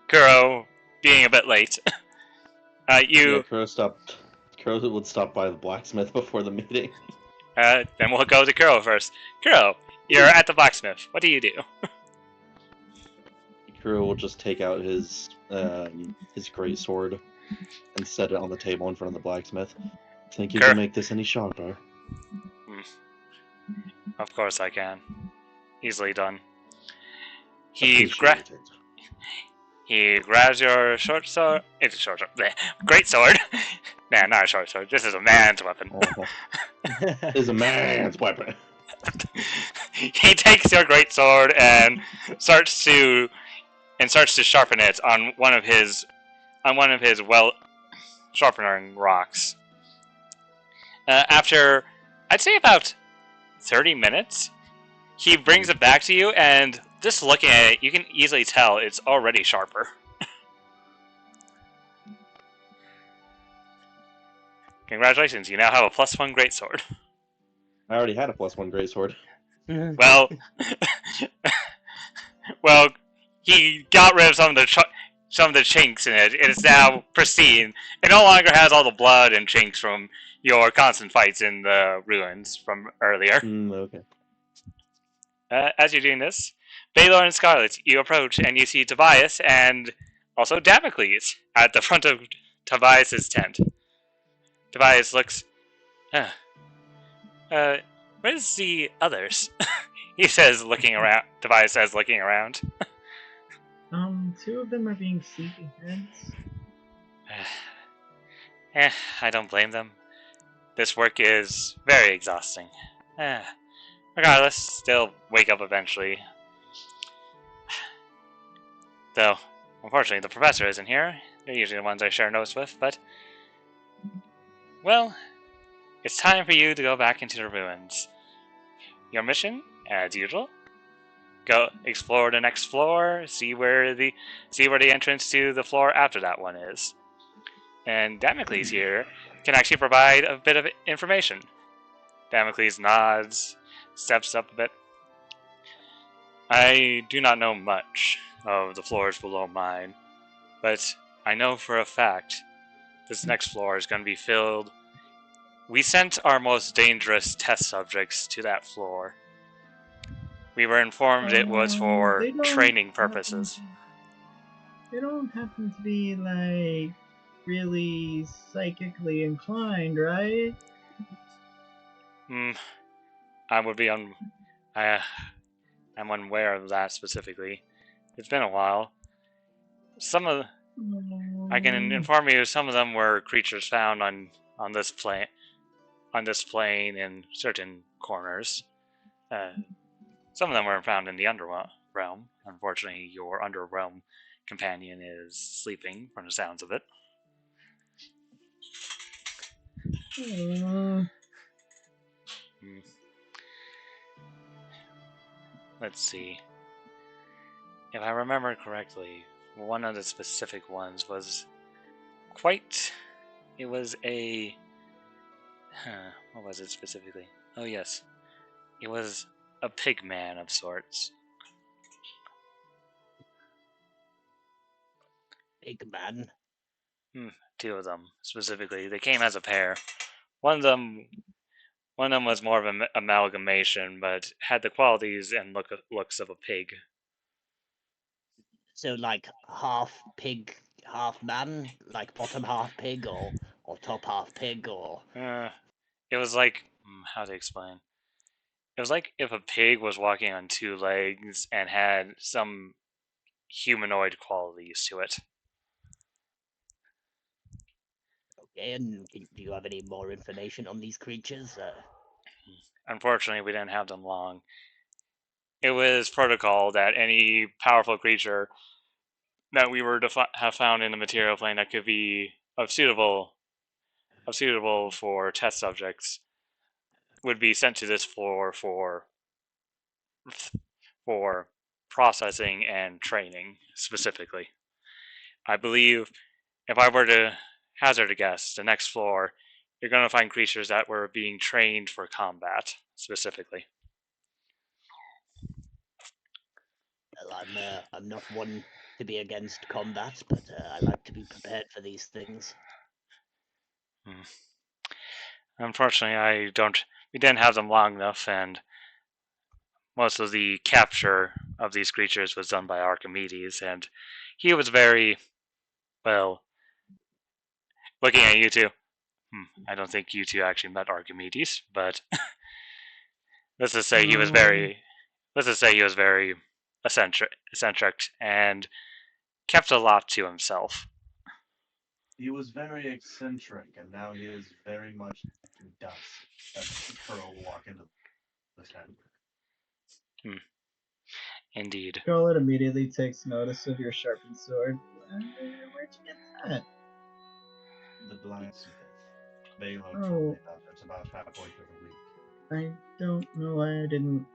Kuro being a bit late. Kuro would stop by the blacksmith before the meeting. Then we'll go to Kuro first. Kuro, you're at the blacksmith. What do you do? Kuro will just take out his great sword and set it on the table in front of the blacksmith. Think you can make this any sharper? Of course I can. Easily done. He grabs your short sword. It's a short sword. Bleh. Great sword. Nah, not a short sword. This is a man's weapon. This is a man's weapon. He takes your great sword and starts to sharpen it on one of his sharpening rocks. After, I'd say about 30 minutes, he brings it back to you, and just looking at it, you can easily tell it's already sharper. Congratulations, you now have a +1 greatsword. I already had a +1 greatsword. Well, he got rid of some of the chinks in it. It is now pristine. It no longer has all the blood and chinks from your constant fights in the ruins from earlier. Okay. As you're doing this, Baylor and Scarlet, you approach and you see Tobias and also Damocles at the front of Tobias's tent. Tobias looks, where's the others? He says, looking around. Tobias says, looking around. 2 of them are being sleepyheads. I don't blame them. This work is very exhausting. Regardless, they'll wake up eventually. Though, unfortunately, the professor isn't here. They're usually the ones I share notes with, but... Well, it's time for you to go back into the ruins. Your mission, as usual, go explore the next floor, see where the entrance to the floor after that one is. And Damocles here can actually provide a bit of information. Damocles nods, steps up a bit. I do not know much of the floors below mine, but I know for a fact this next floor is going to be filled. We sent our most dangerous test subjects to that floor. We were informed it was for training purposes. They don't happen to be, like, really psychically inclined, right? I'm unaware of that specifically. It's been a while. I can inform you, some of them were creatures found on this plane in certain corners. Some of them were found in the underrealm. Unfortunately, your underrealm companion is sleeping, from the sounds of it. Let's see. If I remember correctly, one of the specific ones was it was a... what was it specifically? Oh yes. It was a pig man of sorts. Big man? 2 of them, specifically. They came as a pair. One of them was more of an amalgamation, but had the qualities and looks of a pig. So, like, half pig, half man? Like, bottom half pig, or top half pig, or... It was like... how to explain? It was like if a pig was walking on 2 legs and had some humanoid qualities to it. And do you have any more information on these creatures? Unfortunately, we didn't have them long. It was protocol that any powerful creature that we were to have found in the material plane that could be suitable for test subjects would be sent to this floor for processing and training specifically. I believe if I were to hazard a guess, the next floor, you're going to find creatures that were being trained for combat specifically. Well, I'm not one to be against combat, but I like to be prepared for these things. Unfortunately, we didn't have them long enough, and most of the capture of these creatures was done by Archimedes, and he was very, well, looking at you two. I don't think you two actually met Archimedes, but let's just say he was very eccentric and kept a lot to himself. He was very eccentric, and now he is very much to dust. As Pearl walk into the tent. Indeed. Scarlet immediately takes notice of your sharpened sword. Where'd you get that? The blacksmith. Baylor Oh. told me that it's about halfway through the week. I don't know why I didn't.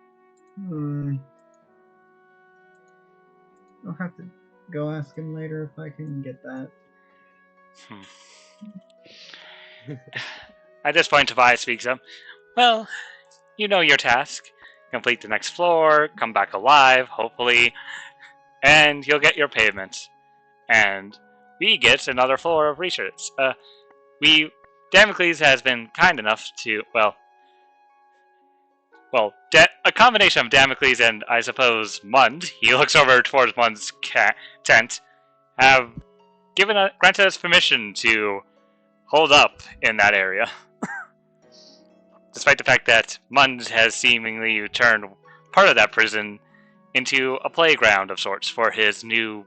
I'll have to go ask him later if I can get that. At this point, Tobias speaks up. Well, you know your task. Complete the next floor, come back alive, hopefully, and you'll get your payment. And we get another floor of research. Damocles has been kind enough to, a combination of Damocles and, I suppose, Mund, he looks over towards Mund's tent, have granted us permission to hold up in that area. Despite the fact that Mund has seemingly turned part of that prison into a playground of sorts for his new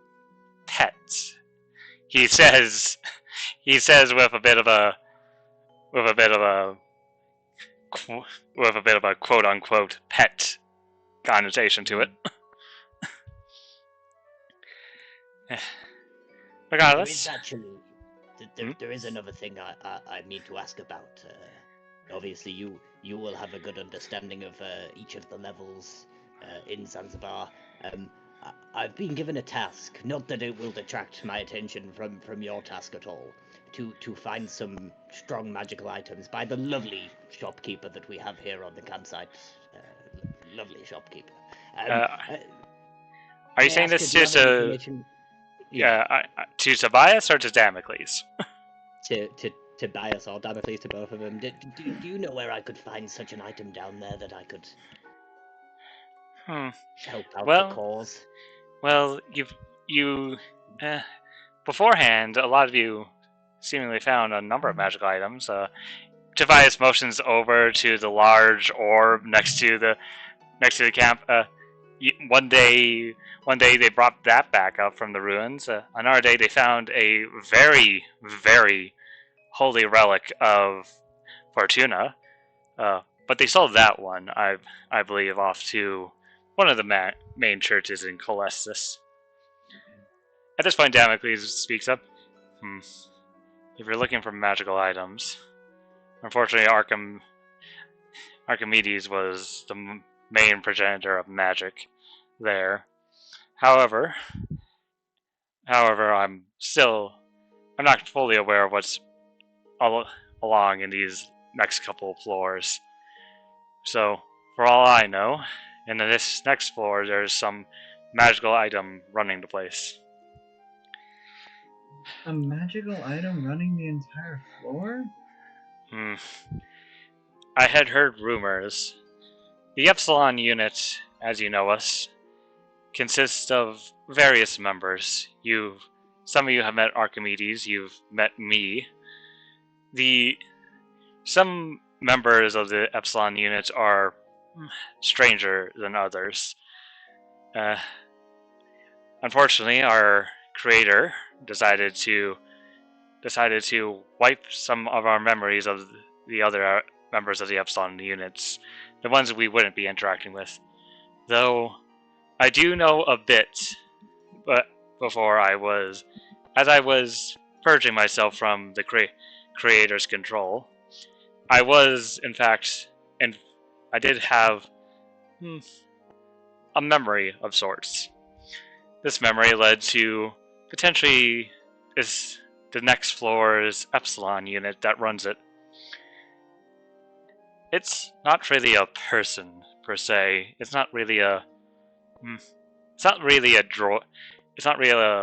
pets. He says with a bit of a quote unquote pet connotation to it. Regardless, there is another thing I need to ask about. Obviously, you will have a good understanding of each of the levels in Zanzibar. I've been given a task, not that it will detract my attention from your task at all, to find some strong magical items by the lovely shopkeeper that we have here on the campsite. Lovely shopkeeper. Are you saying this to Tobias or to Damocles? To Tobias or Damocles, to both of them. Do you know where I could find such an item down there that I could help out the cause? Well, beforehand, a lot of you seemingly found a number of magical items. Tobias motions over to the large orb next to the camp. One day they brought that back up from the ruins. Another day they found a very, very holy relic of Fortuna. But they sold that one, I believe, off to one of the main churches in Colestus. At this point, Damocles speaks up. If you're looking for magical items, unfortunately, Archimedes was the main progenitor of magic there. However, I'm not fully aware of what's all along in these next couple of floors. So, for all I know, in this next floor, there's some magical item running the place. A magical item running the entire floor? I had heard rumors. The Epsilon unit, as you know us, consists of various members. Some of you have met Archimedes, you've met me. Some members of the Epsilon unit are stranger than others. Unfortunately, our creator decided to decided to wipe some of our memories of the other members of the Epsilon units, the ones we wouldn't be interacting with. Though I do know a bit, but as I was purging myself from the creator's control, I was, in fact, and I did have a memory of sorts. This memory led to potentially the next floor's Epsilon unit that runs it. It's not really a person per se. It's not really a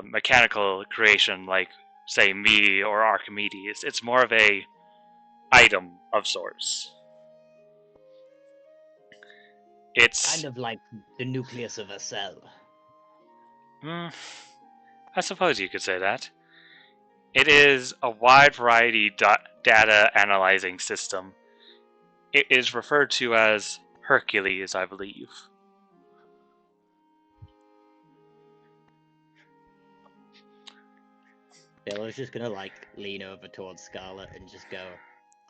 mechanical creation like, say, me or Archimedes. It's more of a item of sorts. It's kind of like the nucleus of a cell. I suppose you could say that. It is a wide variety data analyzing system. It is referred to as Hercules, I believe. Bill was just gonna lean over towards Scarlet and just go,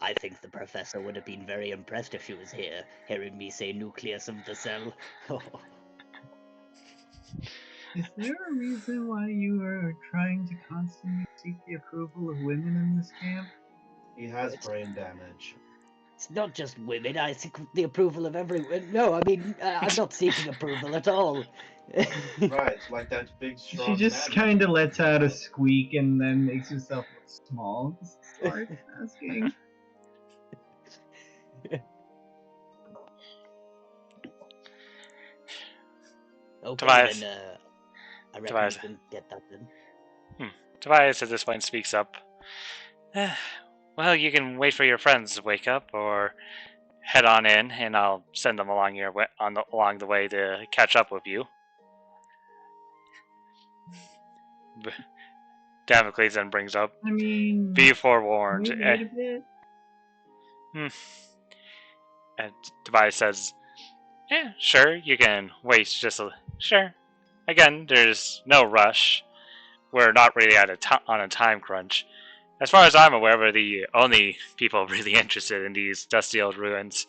I think the professor would have been very impressed if she was here, hearing me say nucleus of the cell. Is there a reason why you are trying to constantly seek the approval of women in this camp? He has brain damage. It's not just women, I seek the approval of everyone. No, I mean, I'm not seeking approval at all. Right, like that big strong She just man kind of that lets out a squeak and then makes herself look small. Start asking. Okay, Tobias. then, I reckon Tobias. you can get that then. Tobias at this point speaks up. Well, you can wait for your friends to wake up, or head on in, and I'll send them along along the way to catch up with you. Damocles then brings up, I mean, be forewarned. can we wait a bit? And Tobias says, yeah, sure, you can wait sure. Again, there's no rush. We're not really on a time crunch. As far as I'm aware, we're the only people really interested in these dusty old ruins.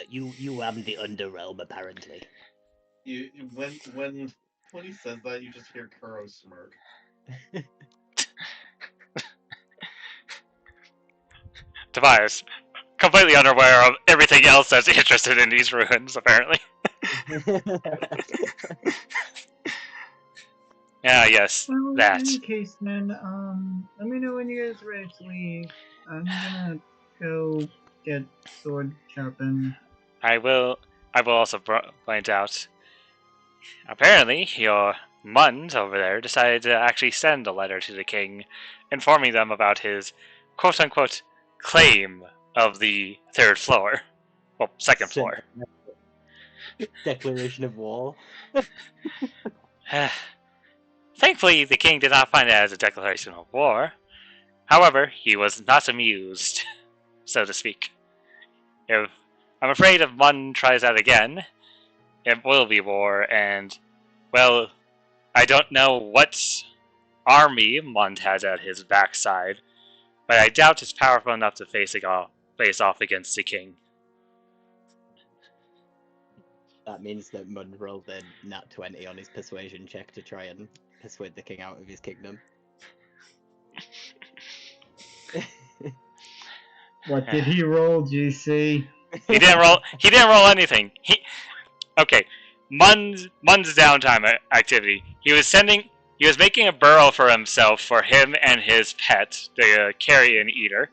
You am the Underrealm, apparently. when he says that, you just hear Kuro smirk. Tobias, completely unaware of everything else that's interested in these ruins, apparently. Yes, Well, that. in any case, then, let me know when you guys are ready to leave. I'm gonna go get sword sharpened. I will also point out, apparently, your Mund over there decided to actually send a letter to the king, informing them about his quote-unquote claim of the third floor. Well, second floor. Declaration of war. Thankfully, the king did not find it as a declaration of war. However, he was not amused, so to speak. I'm afraid if Mund tries that again, it will be war, and, well, I don't know what army Mund has at his backside, but I doubt it's powerful enough to face off against the king. That means that Mund rolled a nat 20 on his persuasion check to try and persuade the king out of his kingdom. What did he roll, GC? He didn't roll anything. Okay. Mund's downtime activity. He was making a burrow for himself for him and his pet, the carrion eater.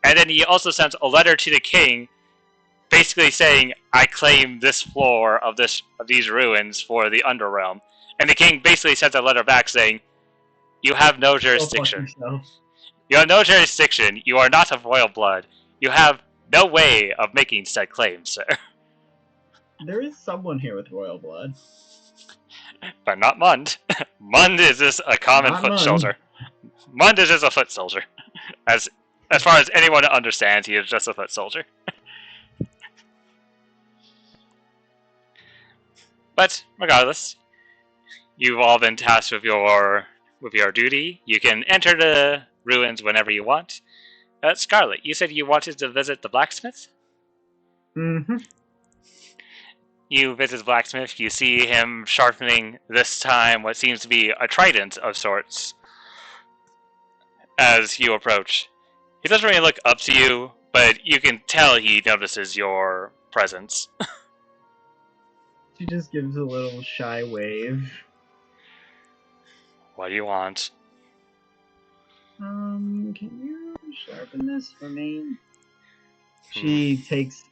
And then he also sent a letter to the king basically saying, I claim this floor of these ruins for the Underrealm. And the king basically sent a letter back saying, you have no jurisdiction. You have no jurisdiction. You are not of royal blood. You have no way of making said claims, sir. There is someone here with royal blood. But not Mund. Mund is just a common Not foot Mund. soldier. Mund is just a foot soldier. As far as anyone understands, he is just a foot soldier. But regardless, you've all been tasked with your with your duty. You can enter the ruins whenever you want. Scarlet, you said you wanted to visit the blacksmith? Mm-hmm. You visit the blacksmith, you see him sharpening, this time, what seems to be a trident of sorts. As you approach, he doesn't really look up to you, but you can tell he notices your presence. She just gives a little shy wave. What do you want? Can you sharpen this for me? She takes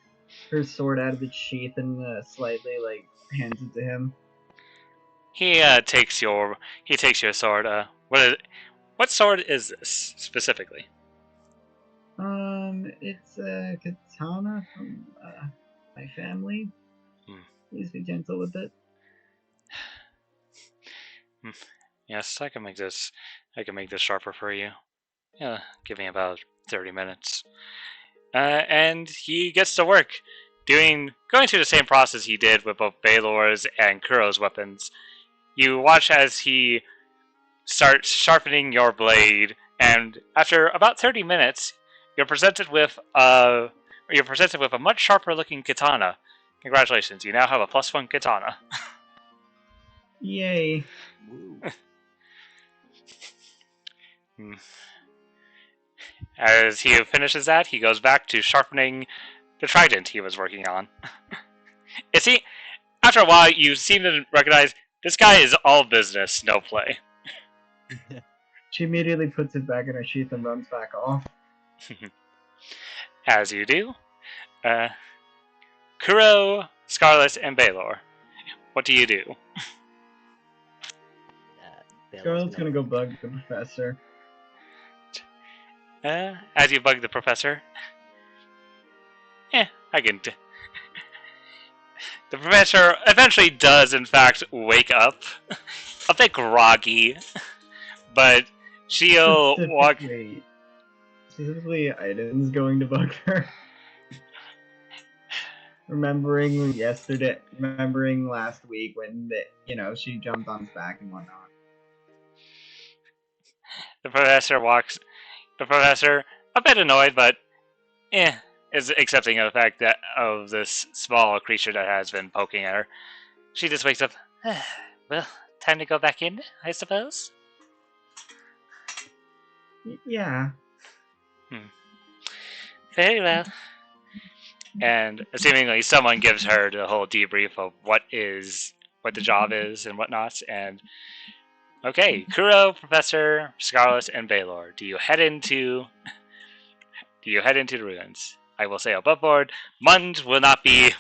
her sword out of its sheath and slightly hands it to him. He takes your sword. What sword is this specifically? It's a katana from my family. Please be gentle with it. Yes, I can make this. I can make this sharper for you. Yeah, give me about 30 minutes. And he gets to work, going through the same process he did with both Baylor's and Kuro's weapons. You watch as he starts sharpening your blade, and after about 30 minutes, you're presented with a much sharper looking katana. Congratulations, you now have a +1 katana. Yay. As he finishes that, he goes back to sharpening the trident he was working on. After a while, you seem to recognize this guy is all business, no play. She immediately puts it back in her sheath and runs back off. As you do. Kuro, Scarlet, and Baylor. What do you do? Scarlet's gonna go bug the professor. As you bug the professor. I can... The professor eventually does, in fact, wake up. A bit groggy. But she'll walk... Specifically, Aiden's going to bug her. Remembering last week when she jumped on his back and whatnot. The professor, a bit annoyed, but is accepting of the fact that of this small creature that has been poking at her. She just wakes up. Well, time to go back in, I suppose. Yeah. Very well. And assumingly someone gives her the whole debrief of what the job is and whatnot, and okay, Kuro, Professor, Scarlet, and Baylor, do you head into the ruins? I will say above board, Mund will not be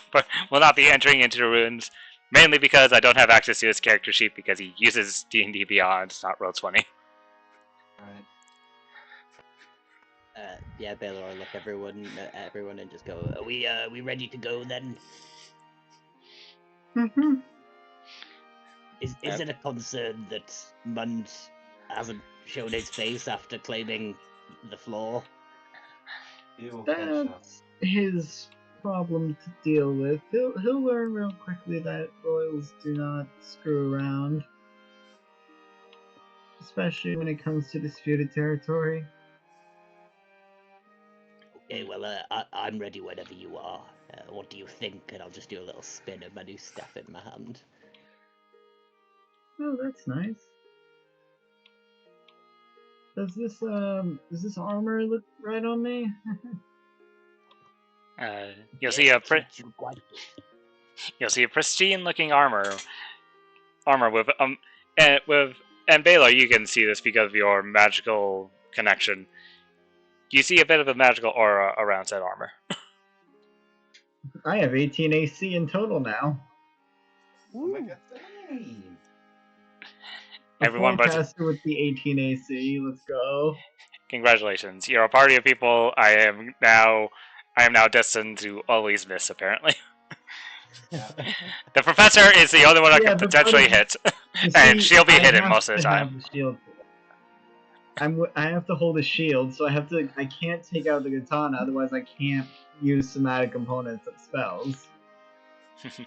entering into the ruins, mainly because I don't have access to his character sheet because he uses D&D Beyond, not Roll20. Right. Yeah, Baylor will look everyone and just go, are we ready to go then? Mm-hmm. Is it a concern that Mund hasn't shown his face after claiming the floor? That's his problem to deal with. He'll learn real quickly that royals do not screw around. Especially when it comes to disputed territory. Okay, well, I'm ready whenever you are. What do you think? And I'll just do a little spin of my new staff in my hand. Oh, that's nice. Does this armor look right on me? You'll see a pristine-looking armor with and Baylor, you can see this because of your magical connection. You see a bit of a magical aura around said armor. I have 18 AC in total now. Oh my god, dang. Everyone but caster with the 18 AC. Let's go. Congratulations. You're a party of people I am now destined to always miss, apparently. Yeah. The professor is the only one I can potentially hit. And she'll be hidden most of the time. I have to hold a shield, so I can't take out the katana, otherwise I can't use somatic components of spells. You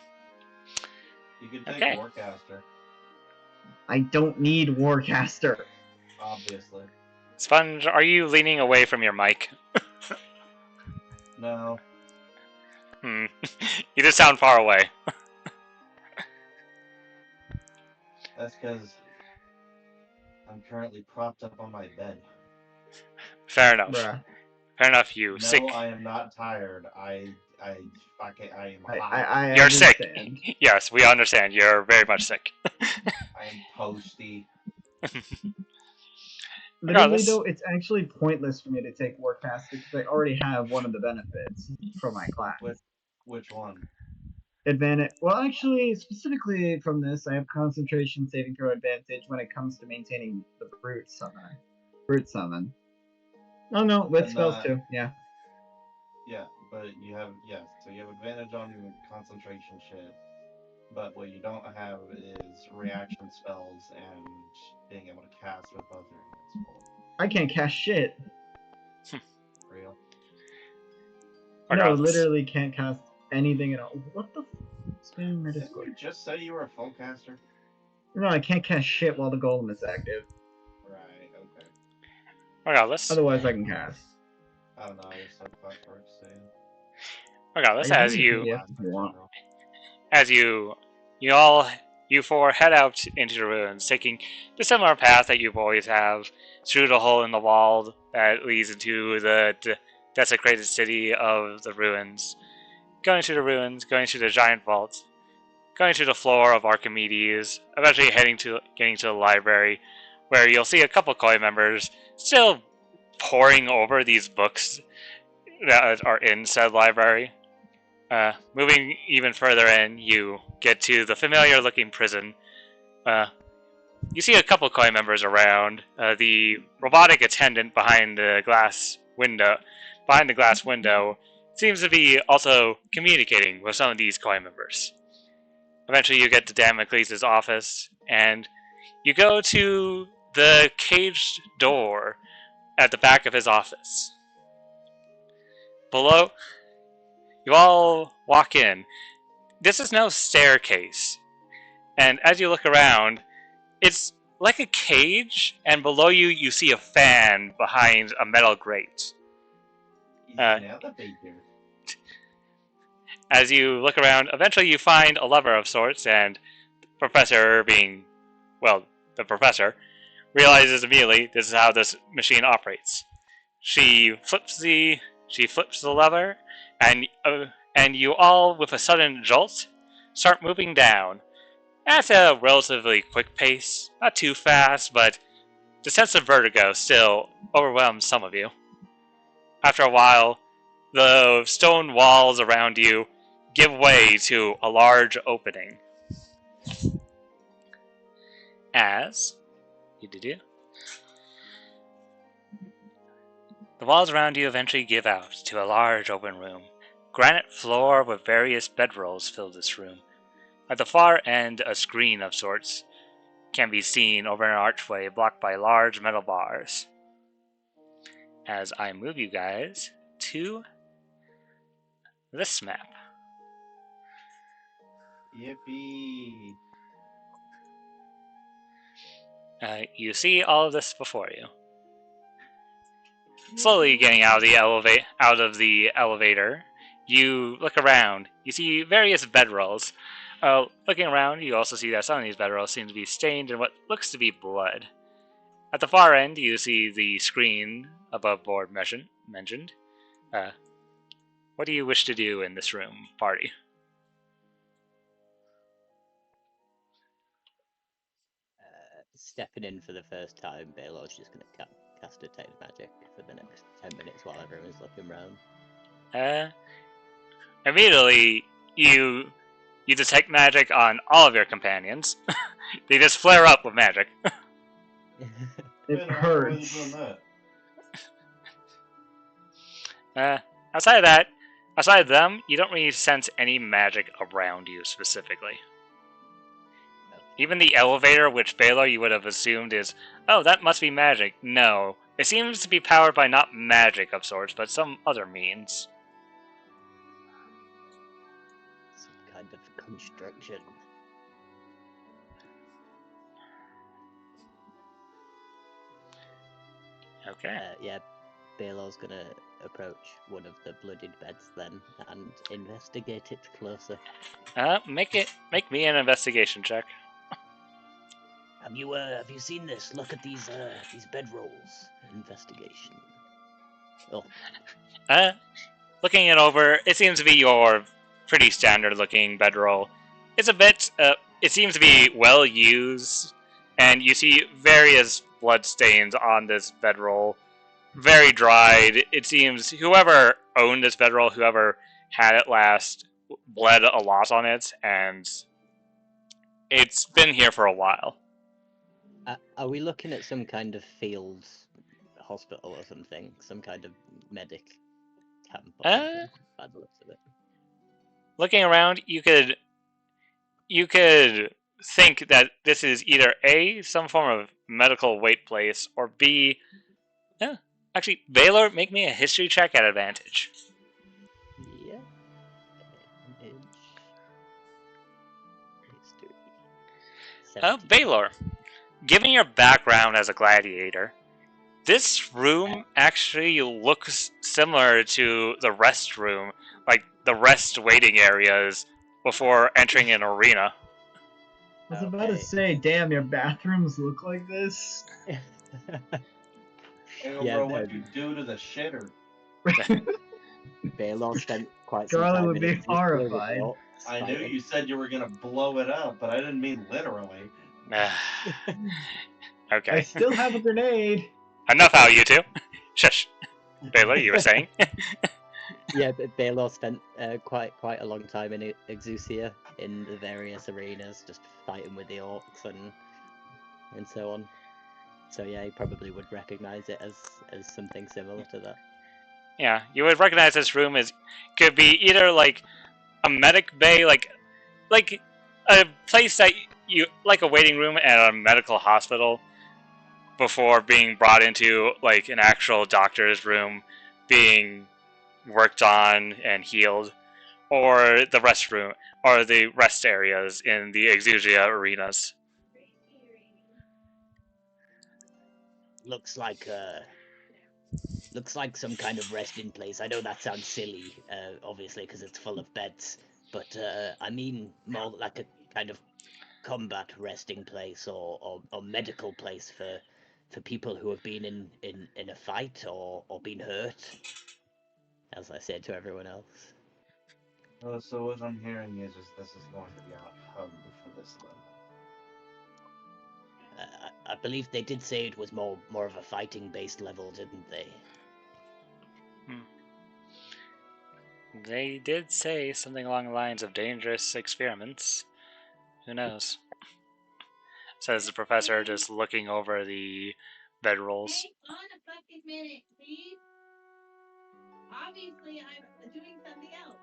can take Okay. Warcaster. I don't need Warcaster. Obviously. Sponge, are you leaning away from your mic? No. You just sound far away. That's because I'm currently propped up on my bed. Fair enough. Bruh. Fair enough, you No, sick. I am not tired. I am hot. I You're understand. sick. Yes, we understand. You're very much sick. I am toasty. Literally, Regardless. though, it's actually pointless for me to take Warcaster because I already have one of the benefits from my class. Which one? Advantage. Well, actually, specifically from this, I have concentration saving throw advantage when it comes to maintaining the brute summon. Oh no, with And, spells too. Yeah. Yeah, but you have so you have advantage on your concentration shit. But what you don't have is reaction spells and being able to cast with both your hands full. I can't cast shit. Real. No, Regardless. literally can't cast anything at all. What the? Spam my Didn't Discord. you just say you were a full caster? No, I can't cast shit while the golem is active. Right. Okay. Regardless. Otherwise, I can cast. I don't know. I just thought Clockwork saying. Regardless, I as can you PDF if you want. you four head out into the ruins, taking the similar path that you always have through the hole in the wall that leads into the desecrated city of the ruins. Going to the ruins, going to the giant vault, going to the floor of Archimedes, eventually getting to the library, where you'll see a couple Koi members still poring over these books that are in said library. Moving even further in, you get to the familiar-looking prison. You see a couple Koi members around. The robotic attendant behind the glass window seems to be also communicating with some of these Koi members. Eventually, you get to Damocles' office, and you go to the caged door at the back of his office. Below, you all walk in. This is no staircase, and as you look around, it's like a cage, and below you, you see a fan behind a metal grate. Now the figure. As you look around, eventually you find a lever of sorts, and the professor realizes immediately this is how this machine operates. She flips the lever, and you all, with a sudden jolt, start moving down. At a relatively quick pace, not too fast, but the sense of vertigo still overwhelms some of you. After a while, the stone walls around you give way to a large opening. As the walls around you eventually give out to a large open room. Granite floor with various bedrolls fill this room. At the far end, a screen of sorts can be seen over an archway blocked by large metal bars. As I move you guys to this map. Yippee! You see all of this before you. Slowly getting out of the elevator, you look around. You see various bedrolls. Looking around, you also see that some of these bedrolls seem to be stained in what looks to be blood. At the far end, you see the screen above board mentioned. What do you wish to do in this room, party? Stepping in for the first time, Baylor's just going to cast Detect Magic for the next 10 minutes while everyone's looking around. Immediately, you detect magic on all of your companions. They just flare up with magic. It hurts. Outside of them, you don't really sense any magic around you specifically. Even the elevator, which Baylor you would have assumed is, oh, that must be magic. No, it seems to be powered by not magic of sorts, but some other means. Some kind of construction. Okay. Yeah, Baylor's gonna approach one of the bloodied beds then and investigate it closer. Make me an investigation check. Have you seen this? Look at these bedrolls. Investigation. Looking it over, it seems to be your pretty standard looking bedroll. It's a bit, it seems to be well used, and you see various blood stains on this bedroll. Very dried. It seems whoever owned this bedroll, whoever had it last, bled a lot on it, and it's been here for a while. Are we looking at some kind of field hospital or something? Some kind of medic camp or something? By the looks of it. Looking around, you could think that this is either A, some form of medical wait place, or B, actually, Baylor, make me a history check at advantage. Yeah. Advantage. History. 17. Baylor, given your background as a gladiator, this room actually looks similar to the rest room, like the rest waiting areas before entering an arena. I was about to say, damn, your bathrooms look like this. Hey, Yeah, bro, what you do to the shitter? Baylor spent quite some Scarlet time would in be it. horrified. I knew you said you were gonna blow it up, but I didn't mean literally. I Okay. still have a grenade. Enough out, you two. Shush. Baylor, you were saying? Yeah, but Baylor spent quite a long time in Exusia in the various arenas, just fighting with the orcs and so on. So yeah, he probably would recognize it as something similar to that. Yeah, you would recognize this room as could be either like a medic bay, like a place that you like a waiting room at a medical hospital before being brought into like an actual doctor's room, being worked on and healed, or the rest room or the rest areas in the Exusia arenas. Looks like some kind of resting place. I know that sounds silly, obviously, because it's full of beds. But I mean more like a kind of combat resting place or medical place for people who have been in a fight or been hurt. As I said to everyone else. So what I'm hearing is this is going to be a hub for this level. I believe they did say it was more of a fighting based level, didn't they? They did say something along the lines of dangerous experiments. Who knows? Says the professor, just looking over the bedrolls. Hey, on a fucking minute, please. Obviously, I'm doing something else.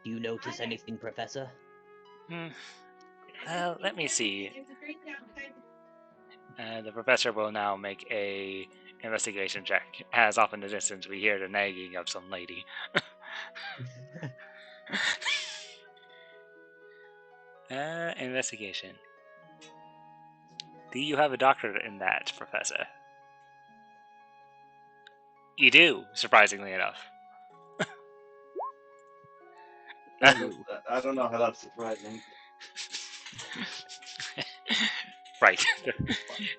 Do you notice anything, Professor? Let me see. The professor will now make a investigation check. As off in the distance, we hear the nagging of some lady. Investigation. Do you have a doctorate in that, Professor? You do, surprisingly enough. I don't know how that's surprising. Right.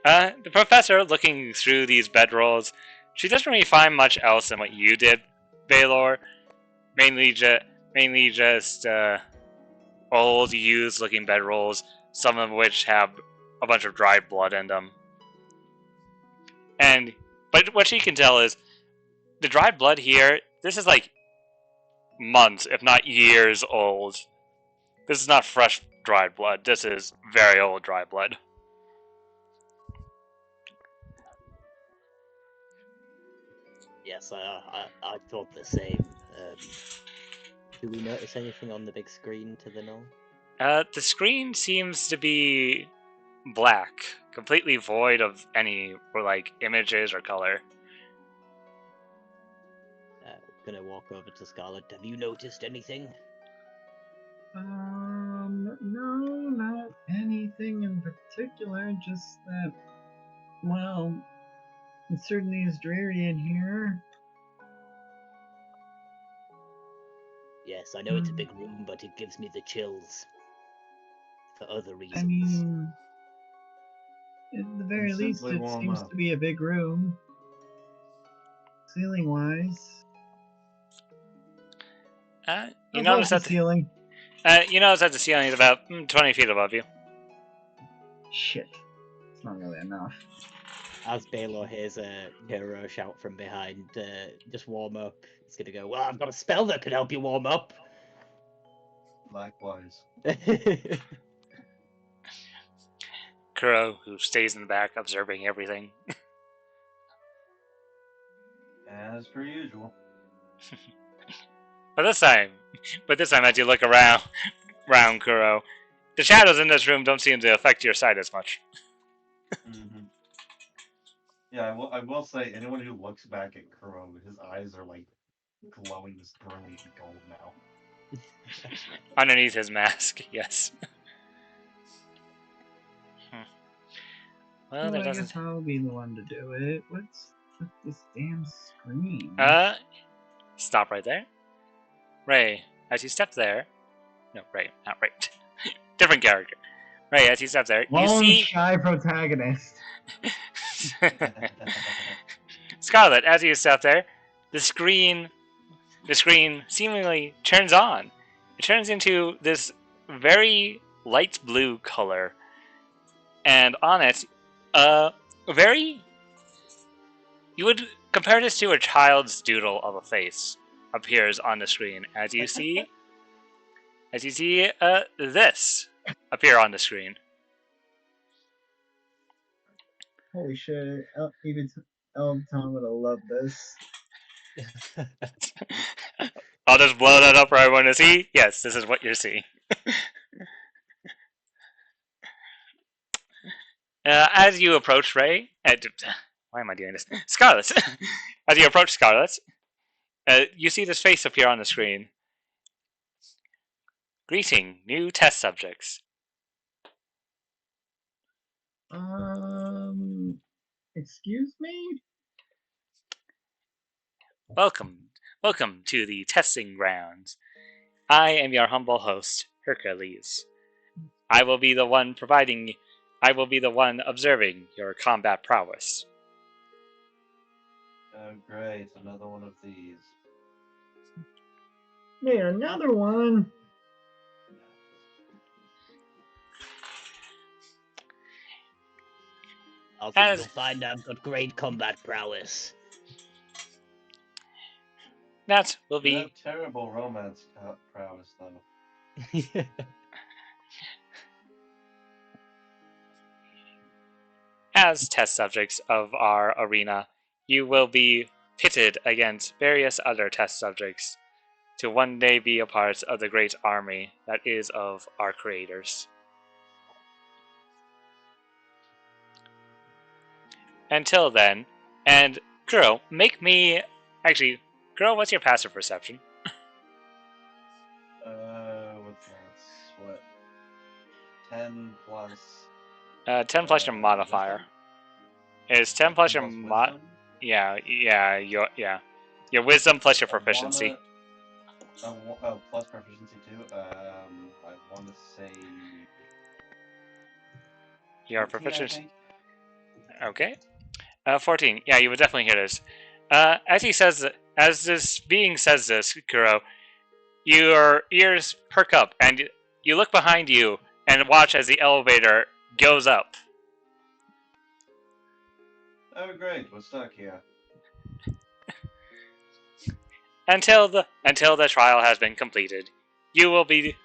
The professor, looking through these bedrolls, she doesn't really find much else than what you did, Baylor. Mainly just old, used-looking bedrolls, some of which have a bunch of dried blood in them. But what she can tell is the dried blood here. This is like months, if not years old. This is not fresh dried blood. This is very old dried blood. Yes, I thought the same. Do we notice anything on the big screen to the north? The screen seems to be black, completely void of any like images or color. Gonna walk over to Scarlet. Have you noticed anything? No, not anything in particular. Just that Well, it certainly is dreary in here. Yes, I know it's a big room, but it gives me the chills. For other reasons. I mean, at the very And least, simply it warm seems up. to be a big room. Ceiling-wise. You Above notice the that ceiling. you notice that the ceiling is about 20 feet above you. Shit. It's not really enough. As Baylor hears a hero shout from behind, just warm up. He's gonna go, well, I've got a spell that could help you warm up. Likewise. Kuro, who stays in the back observing everything. As per usual. But this time, as you look around Kuro, the shadows in this room don't seem to affect your sight as much. Mm-hmm. Yeah, I will say, anyone who looks back at Kuro, his eyes are like glowing this brilliant gold now. Underneath his mask, yes. Well, there I doesn't. guess I'll be the one to do it. What's with this damn screen? Stop right there. Ray, as you step there. No, Ray, not Ray. Different character. Ray, as you step there, you Lone see. shy protagonist. Scarlet, as you step there, the screen seemingly turns on. It turns into this very light blue color, and on it, very. You would compare this to a child's doodle of a face appears on the screen as you see this appear on the screen. Holy shit! Even Elton would have loved this. I'll just blow that up for everyone to see. Yes, this is what you're seeing. As you approach Ray, why am I doing this? Scarlet. As you approach Scarlet, you see this face appear on the screen. Greeting, new test subjects. Excuse me? Welcome to the testing grounds. I am your humble host, Hercules. I will be the one observing your combat prowess. Oh, great. Another one of these. Hey, another one! I think you'll find I've got great combat prowess. That will You be have terrible romance prowess, though. As test subjects of our arena, you will be pitted against various other test subjects to one day be a part of the great army that is of our creators. Until then, and Kuro, Kuro, what's your passive perception? What's that? What? 10 plus. 10 plus your modifier. Is 10 plus your wisdom? Yeah. Your wisdom plus your proficiency. Plus proficiency too. I want to say. Your 14, proficiency. Okay. 14. Yeah, you would definitely hear this. As this being says this, Kuro, your ears perk up and you look behind you and watch as the elevator goes up. Oh, great. We're stuck here. Until the trial has been completed, you will be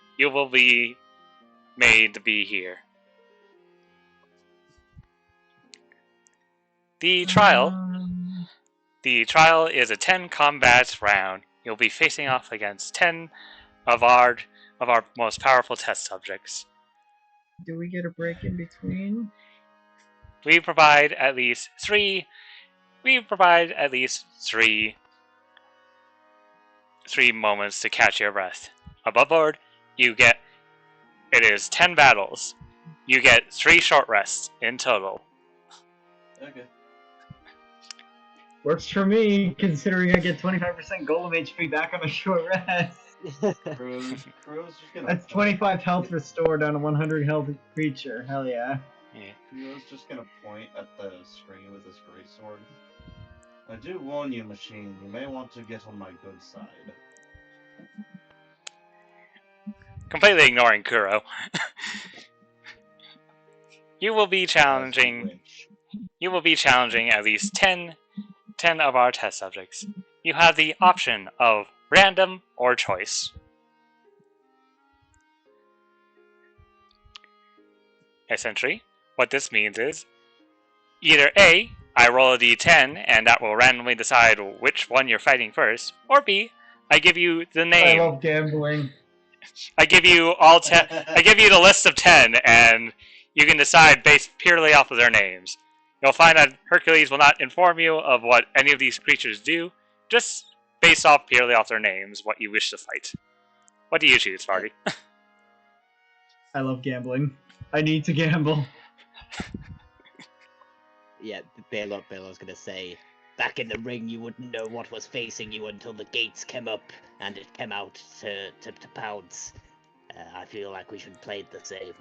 made to be here. The trial is a 10 combat round. You'll be facing off against 10 of our most powerful test subjects. Do we get a break in between? We provide at least three moments to catch your breath. Above board, it is 10 battles. You get 3 short rests in total. Okay. Works for me, considering I get 25% golem HP back on a short rest. Crow's just gonna. That's 25 health restored on a 100 health creature. Hell yeah. Crow's just gonna point at the screen with his greatsword. I do warn you, machine. You may want to get on my good side. Completely ignoring Kuro. You will be As challenging. which, You will be challenging at least 10 of our test subjects. You have the option of random or choice. Essentially, what this means is either A, I roll a d10 and that will randomly decide which one you're fighting first, or B, I give you the I name. love gambling. I give you all 10. I give you the list of 10, and you can decide based purely off of their names. You'll find that Hercules will not inform you of what any of these creatures do, just based off purely off their names, what you wish to fight. What do you choose, Farty? I love gambling. I need to gamble. Yeah, Baylor's gonna say, back in the ring you wouldn't know what was facing you until the gates came up and it came out to pounce. I feel like we should play it the same.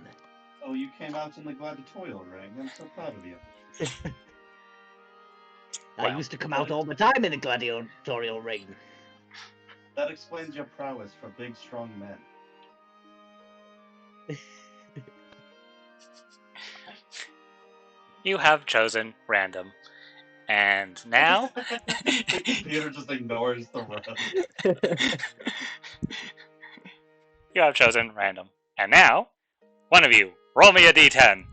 oh, you came out in the gladiatorial ring. I'm so proud of you. I Wow. used to come out all the time in the gladiatorial ring. That explains your prowess for big, strong men. You have chosen random. And now, The computer just ignores the rest. you have chosen random. And now, one of you, roll me a d10.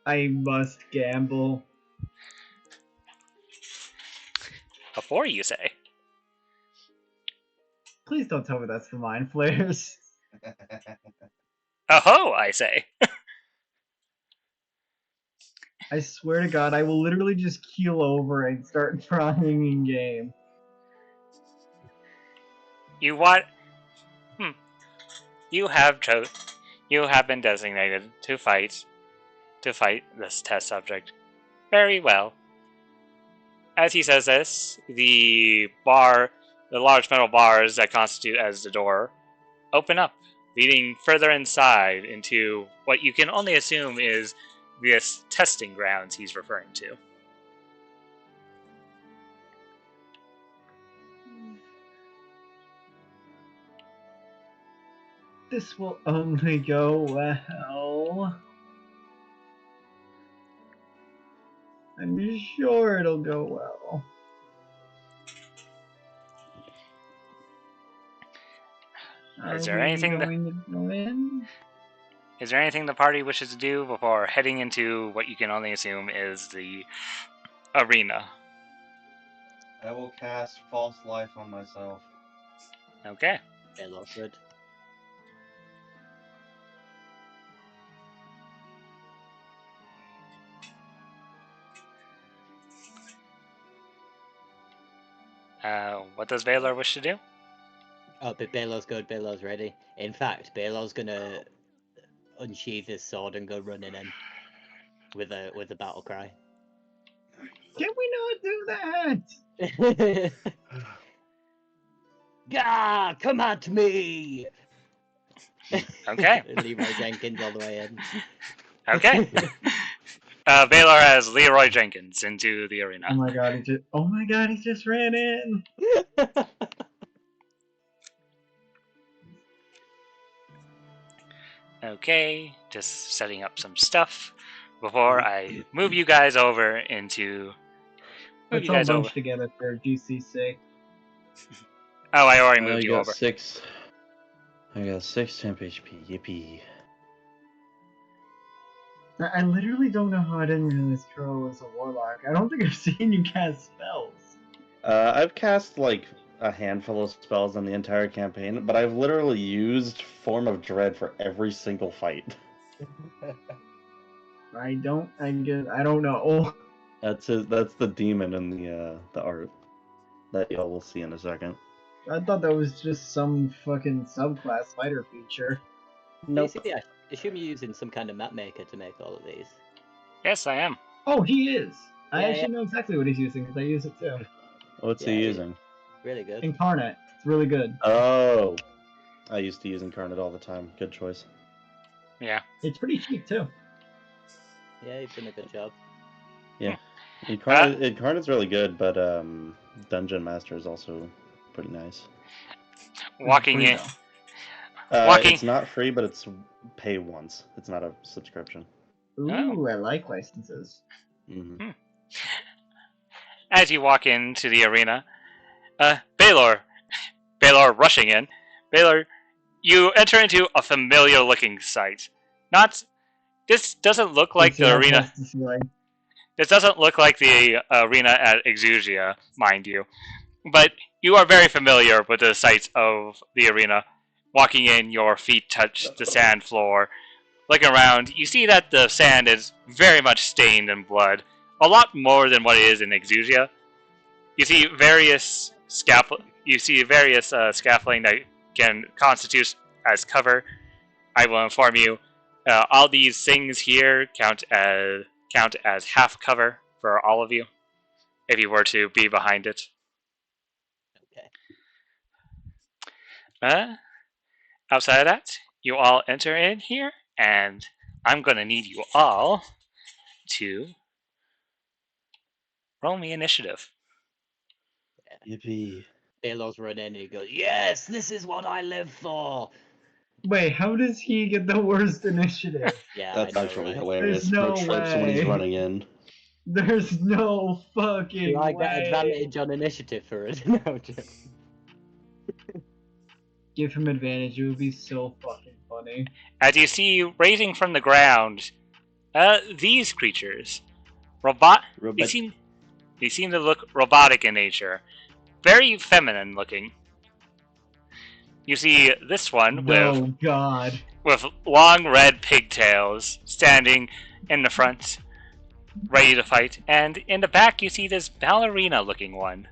I must gamble. Before you say. Please don't tell me that's the mind flares. Oh-ho, I say. I swear to God, I will literally just keel over and start crying in game. You what? You have been designated to fight this test subject. Very well. As he says this, the large metal bars that constitute as the door, open up, leading further inside into what you can only assume is this testing grounds he's referring to. This will only go well. I'm sure it'll go well. Is Are there we anything going to go in? Is there anything the party wishes to do before heading into what you can only assume is the arena? I will cast false life on myself. Okay. Baylor should. What does Baylor wish to do? Oh, but Baylor's good. Baylor's ready. In fact, Baylor's gonna unsheath his sword and go running in with a battle cry. Can we not do that? Gah! Come at me! Okay. Leroy Jenkins all the way in. Okay. Baylor has Leroy Jenkins into the arena. Oh my God! He just ran in. Okay, just setting up some stuff before I move you guys over into. Let's all bunch together for GCC. Oh, I already moved you got over. 6. I got 6 temp HP. Yippee. I literally don't know how I didn't realize Kuro was a warlock. I don't think I've seen you cast spells. I've cast like a handful of spells in the entire campaign, but I've literally used Form of Dread for every single fight. I don't know. That's the demon in the art that y'all will see in a second. I thought that was just some fucking subclass fighter feature. Nope. Basically, I assume you're using some kind of map maker to make all of these. Yes, I am. Oh, he is. I Yeah, actually know exactly what he's using because I use it too. What's Yeah, he he- using? Really good. Incarnate. It's really good. Oh, I used to use Incarnate all the time. Good choice. Yeah. It's pretty cheap too. Yeah, you've done a good job. Incarnate's really good, but Dungeon Master is also pretty nice. Walking Free, in. though. Walking. It's not free, but it's pay once. It's not a subscription. Ooh, I like licenses. Mm-hmm. As you walk into the arena, Baylor rushing in. Baylor, you enter into a familiar-looking sight. This doesn't look like the arena. This doesn't look like the arena at Exusia, mind you. But you are very familiar with the sights of the arena. Walking in, your feet touch the sand floor. Looking around, you see that the sand is very much stained in blood. A lot more than what it is in Exusia. You see various scaffolding that can constitute as cover. I will inform you, all these things here count as half cover for all of you, if you were to be behind it. Okay. Outside of that, you all enter in here, and I'm gonna need you all to roll me initiative. Yippee. Baylor's run in and he goes, "Yes, this is what I live for." Wait, how does he get the worst initiative? Yeah, That's I know, actually right? hilarious. There's no Trips when he's way. running in. There's no fucking Do I way. get advantage on initiative for it? No, I'm joking. Give him advantage. It would be so fucking funny. As you see raising from the ground, these creatures, they seem to look robotic in nature, very feminine looking. You see this one Oh god. with long red pigtails standing in the front, ready to fight, and in the back you see this ballerina-looking one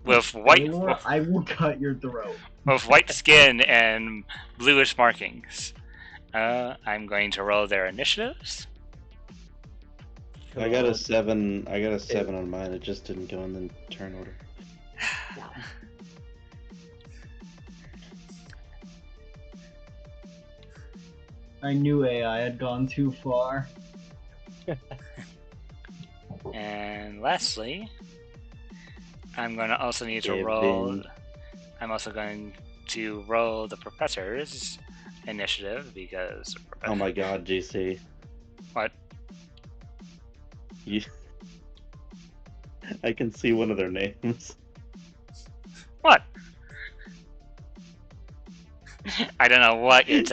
with Baylor, I will cut your throat. with white skin and bluish markings. I'm going to roll their initiatives. I got a 7. I got a 7 on mine. It just didn't go in the turn order. I knew AI had gone too far. And lastly, I'm going to also need to Give roll. in. I'm also going to roll the professor's initiative because. Oh my god, GC. What? You... I can see one of their names. What? I don't know what you're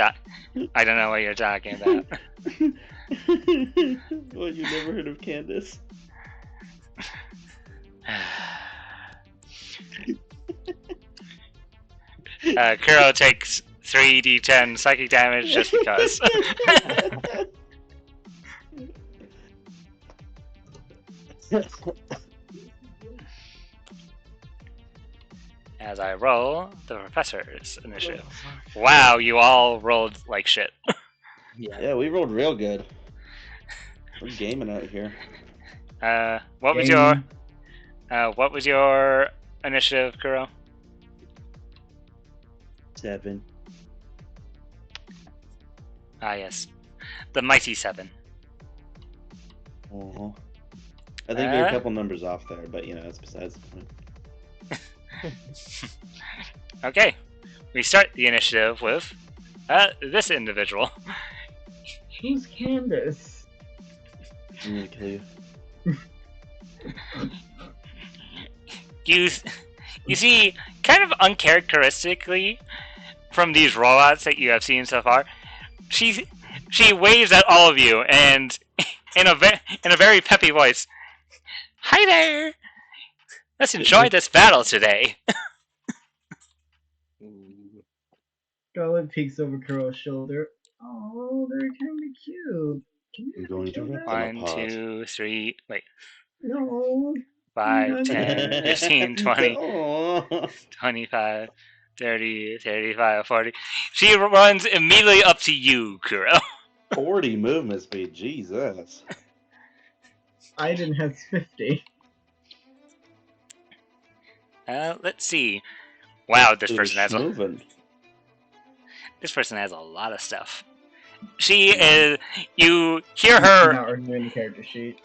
I don't know what you're talking about. What, you never heard of Candace? Kuro takes 3d10 psychic damage just because. As I roll the professor's initiative. Wow, you all rolled like shit. Yeah, we rolled real good. We're gaming out here. What was your initiative, Kuro? 7. Ah, yes, the mighty 7. Oh. I think you're a couple numbers off there, but you know, that's besides the point. Okay, we start the initiative with this individual. Who's Candace? I'm gonna kill you. You see, kind of uncharacteristically from these robots that you have seen so far, she waves at all of you and in a very peppy voice. Hi there. Let's enjoy this battle today. Scarlet peeks over Kuro's shoulder. Oh, they're kind of cute. Can I'm you going to kill rip them? them 1, apart. 2, 3, wait. No. 5, 10, 15, 20, Aw. 25, 30, 35, 40. She runs immediately up to you, Kuro. 40 movement speed, Jesus. Aiden has 50. Let's see. Wow, this Ooh, person has moving. a lot of stuff. She is. You hear her. Not reviewing the character sheet.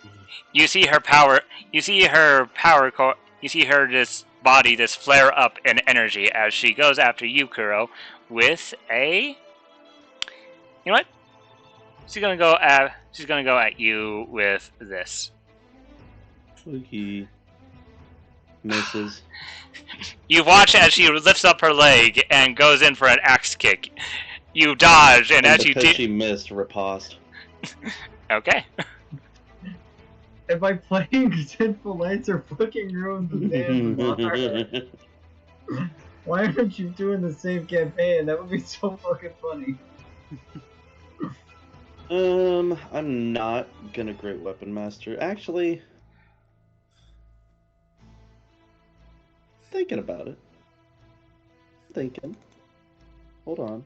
You see her power. You see her power core. You see her this body just flare up in energy as she goes after you, Kuro, with a. You know what? She's gonna go at you with this. He misses. You watch as she lifts up her leg and goes in for an axe kick. You dodge, and as you because do, she missed, riposte. okay. Am I playing Sinful Lights or fucking ruins the Zanzibar? Why aren't you doing the same campaign? That would be so fucking funny. I'm not gonna Great Weapon Master. Actually, thinking about it. Hold on.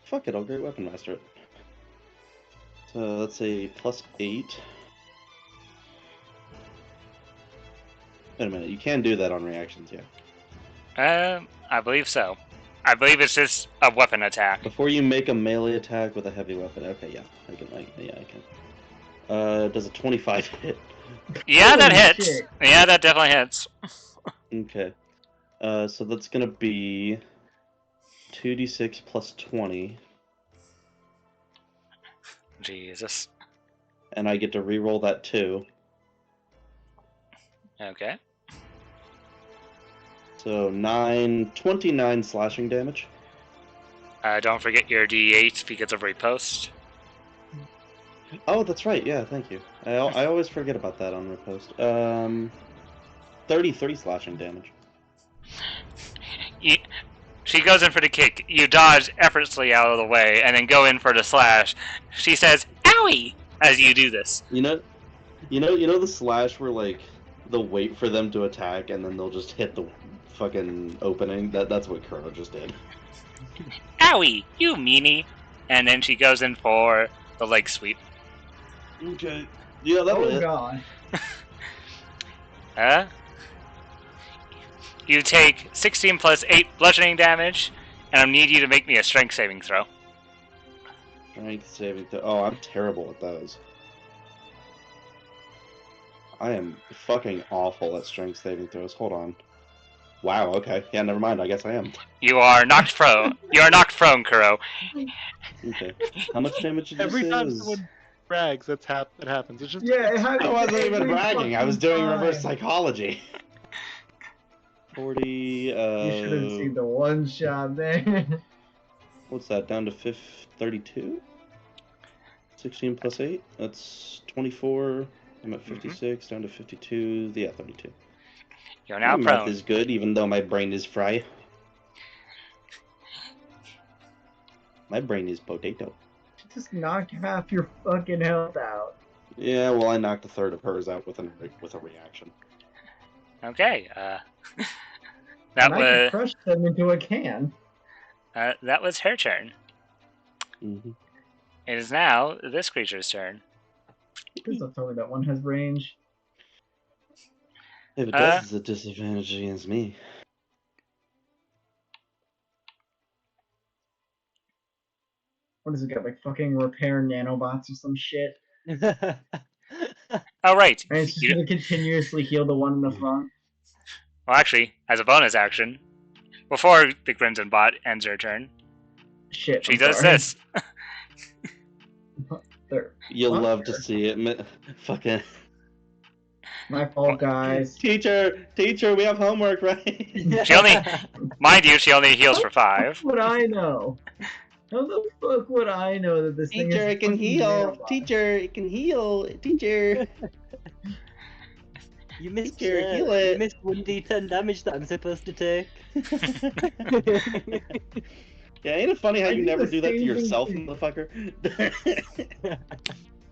Fuck it, I'll Great Weapon Master it. So let's say +8. Wait a minute, you can do that on reactions, yeah. I believe so. I believe it's just a weapon attack. Before you make a melee attack with a heavy weapon. Okay, yeah, I can. Does a 25 hit? Yeah, that Holy hits. shit. Yeah, that definitely hits. Okay. So that's gonna be 2d6 plus 20, Jesus. and I get to reroll that too. Okay. So 29 slashing damage. Don't forget your D8 because of repost. Oh, that's right. Yeah, thank you. I always forget about that on repost. 33 slashing damage. She goes in for the kick. You dodge effortlessly out of the way, and then go in for the slash. She says, "Owie!" as you do this. You know the slash where like they'll wait for them to attack and then they'll just hit the fucking opening. That's what Kuro just did. "Owie, you meanie!" And then she goes in for the leg sweep. Okay. Yeah, that was Oh it. god. You take 16 plus 8 bludgeoning damage, and I need you to make me a strength saving throw. Strength saving throw. Oh, I'm terrible at those. I am fucking awful at strength saving throws. Hold on. Wow, okay. Yeah, never mind. I guess I am. You are knocked prone. You are knocked prone, Kuro. Okay. How much damage did you Every say time was... someone brags, it happens. It's just Yeah, it happens I wasn't even every bragging. I was fucking doing reverse time. psychology. 40, You should have seen the one shot there. what's that, down to 32? 16 plus 8? That's 24. I'm at 56, down to 52. Yeah, 32. You're now My math prone. is good, even though my brain is fry. My brain is potato. Just knock half your fucking health out. Yeah, well, I knocked a third of hers out with a reaction. Okay. And I can crush them into a can. That was her turn. Mm-hmm. It is now this creature's turn. Please don't tell me that one has range. If it does, it's a disadvantage against me. What does it got? Like fucking repair nanobots or some shit? Oh, right. And it's just gonna continuously heal the one in the front. Well, actually, as a bonus action, before the Crimson Bot ends her turn, Shit. she I'm does sorry. this. There. You'll What? love to see it. Fucking... My fault, guys. Teacher, we have homework, right? She only, mind you, she only heals for 5. What would I know? How the fuck would I know that this thing is Teacher, it can fucking heal. nanobot? Teacher, it can heal. Teacher. You missed, Teacher, heal it. you missed 1d10 damage that I'm supposed to take. Yeah, ain't it funny how I you do never the do that to same yourself, thing. motherfucker?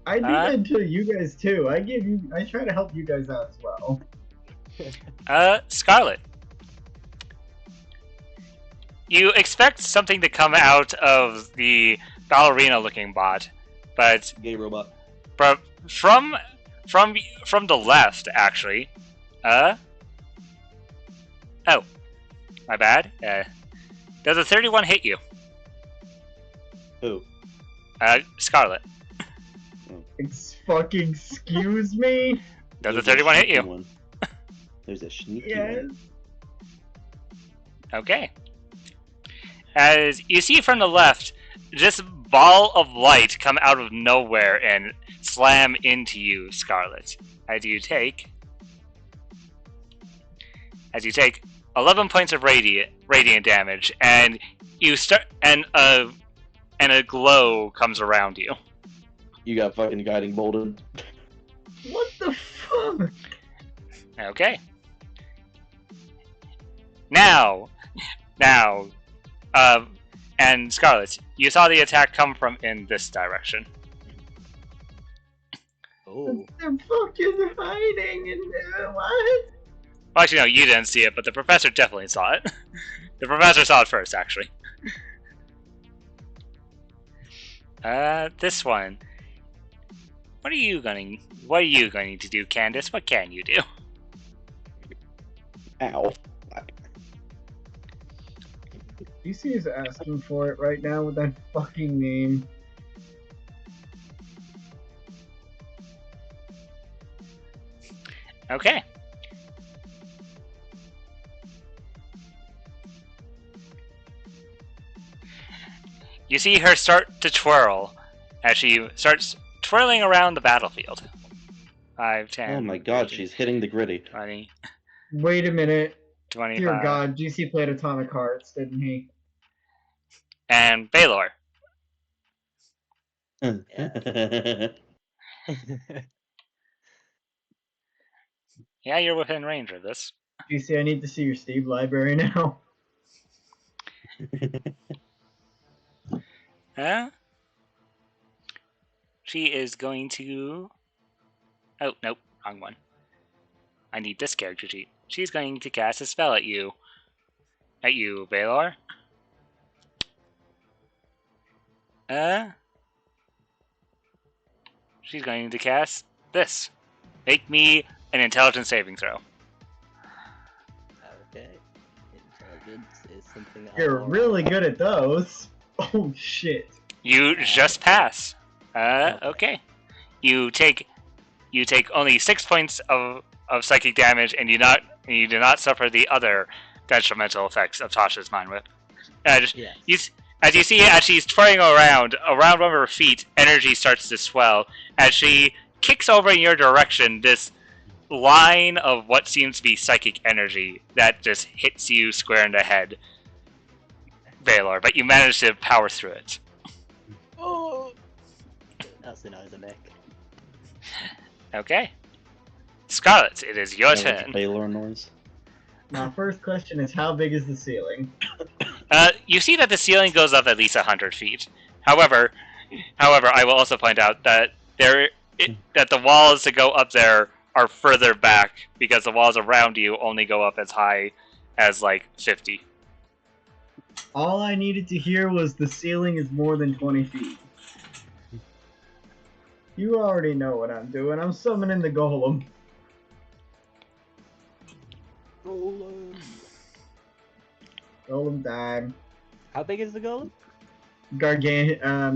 I do that to you guys too. I try to help you guys out as well. Scarlet. You expect something to come out of the ballerina-looking bot, but Gay robot. from the left, actually. Oh, my bad. Does a 31 hit you? Who? Scarlet. Fucking excuse me. Does a There's 31 hit sneaky you? one. There's a sneaky Yes. one. Okay. As you see from the left, this ball of light come out of nowhere and slam into you, Scarlet. As you take 11 points of radiant damage, and you start and a glow comes around you. You got fucking guiding bolted. What the fuck? Okay. Now, and Scarlet, you saw the attack come from in this direction. Oh. They're fucking hiding in there. What? Well, actually, no, you didn't see it, but the professor definitely saw it. The professor saw it first, actually. This one. What are you going to do, Candace? What can you do? Ow. DC is asking for it right now with that fucking name. Okay. You see her start to twirl as she starts twirling around the battlefield. 5, 10. Oh my god, 15, she's hitting the gritty. 20, Wait a minute. 25. Dear God, DC played Atomic Hearts, didn't he? And Baylor. Yeah, you're within range of this. DC, I need to see your Steve library now. Huh? She is going to... Oh, nope, wrong one. I need this character sheet. She's going to cast a spell at you. At you, Baylor. She's going to cast this. Make me an intelligence saving throw. Okay. Intelligence is something that You're really good at those. Oh shit. You just pass. Okay. You take only 6 points of psychic damage, and you do not suffer the other detrimental effects of Tasha's mind whip. As you see, as she's twirling around one of her feet, energy starts to swell. As she kicks over in your direction, this line of what seems to be psychic energy that just hits you square in the head, Baylor. But you manage to power through it. Oh! That's the noise I make. Okay. Scarlet, it is your That was turn. Baylor noise. My first question is, how big is the ceiling? You see that the ceiling goes up at least 100 feet. However, I will also point out that that the walls to go up there are further back because the walls around you only go up as high as like 50. All I needed to hear was the ceiling is more than 20 feet. You already know what I'm doing. I'm summoning the golem. Golem time. How big is the golem?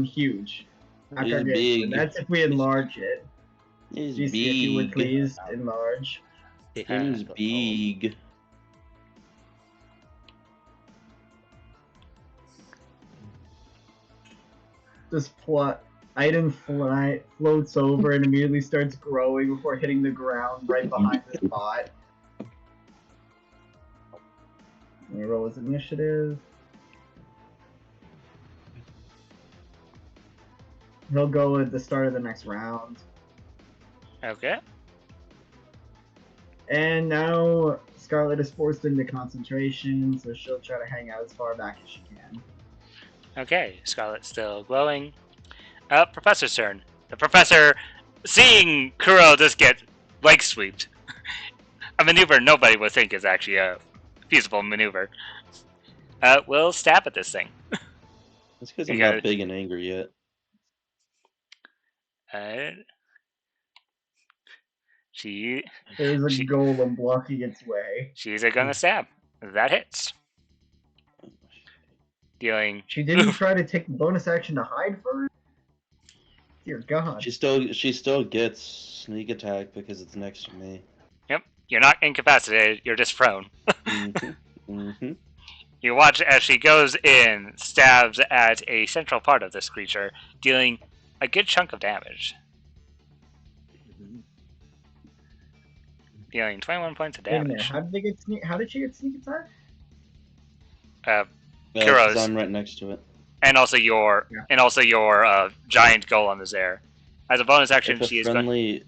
Huge. Not It's gargantuan. big. That's if we enlarge it. It's GC, if you would big. please enlarge. It is big. This plot item floats over and immediately starts growing before hitting the ground right behind the spot. Let me roll his initiative. He'll go at the start of the next round. Okay. And now Scarlet is forced into concentration, so she'll try to hang out as far back as she can. Okay, Scarlet's still glowing. Professor's turn. The professor, seeing Kuro just get leg sweeped, a maneuver nobody would think is actually a feasible maneuver, will stab at this thing. That's because You I'm got not it. big and angry yet. She There's a She- golem blocking its way. she's gonna stab. That hits. Dealing. She didn't Oof. try to take the bonus action to hide first? Dear God. She still gets sneak attack because it's next to me. Yep. You're not incapacitated. You're just prone. You watch as she goes in, stabs at a central part of this creature, dealing a good chunk of damage. Dealing 21 points of Wait a minute, damage. how did they get how did she get sneak attack? Because Kuro's. I'm right next to it. And also your giant golem is there. As a bonus action, If she a is going. friendly,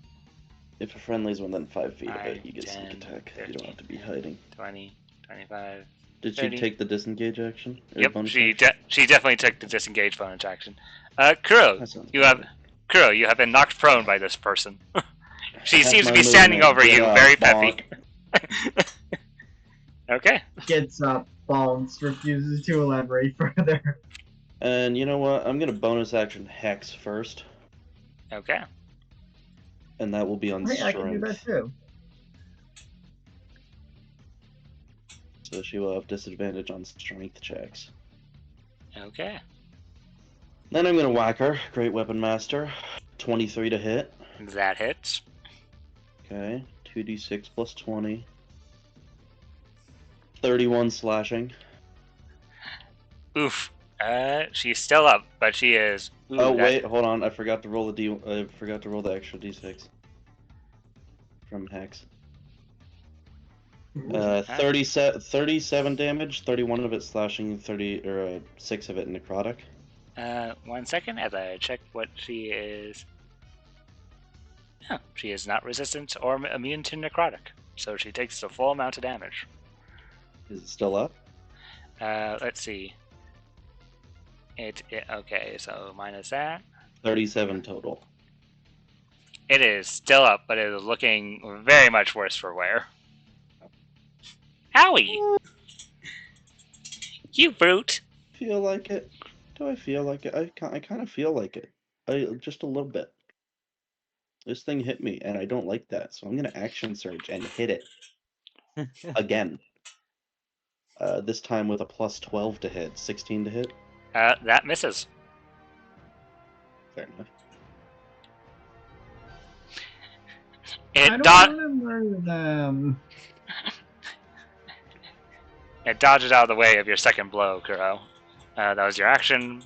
if a friendly's within 5 feet of 5, it, you get 10, sneak attack. You 15, don't have to be hiding. 20, 25. Did 30. she take the disengage action? Or Yep, bonus she action? she definitely took the disengage bonus action. Kuro, That sounds you better. have been knocked prone by this person. She Half seems to my be standing movement, over get you, up, very bonk. peppy. Okay. Gets up, bounce, refuses to elaborate further. And you know what? I'm gonna bonus action hex first, Okay. and that will be on Hey, I can do that strength. too. So she will have disadvantage on strength checks. Okay. Then I'm gonna whack her. Great weapon master. 23 to hit. That hits. Okay. 2d6 plus 20. 31 slashing. Oof. She's still up, but she is. Ooh, Oh that- wait, hold on. I forgot to roll I forgot to roll the extra d6 from hex. 37 damage. 31 of it slashing. 6 of it necrotic. 1 second as I check what she is. Oh, she is not resistant or immune to necrotic, so she takes the full amount of damage. Is it still up? Let's see. Okay, so minus that. 37 total. It is still up, but it is looking very much worse for wear. Owie! You brute! Feel like it? Do I feel like it? I kind of feel like it. Just a little bit. This thing hit me, and I don't like that, so I'm gonna action surge and hit it again. This time with a plus 12 to hit, 16 to hit. That misses. Fair enough. I don't want to murder them. It dodges out of the way of your second blow, Kuro. That was your action.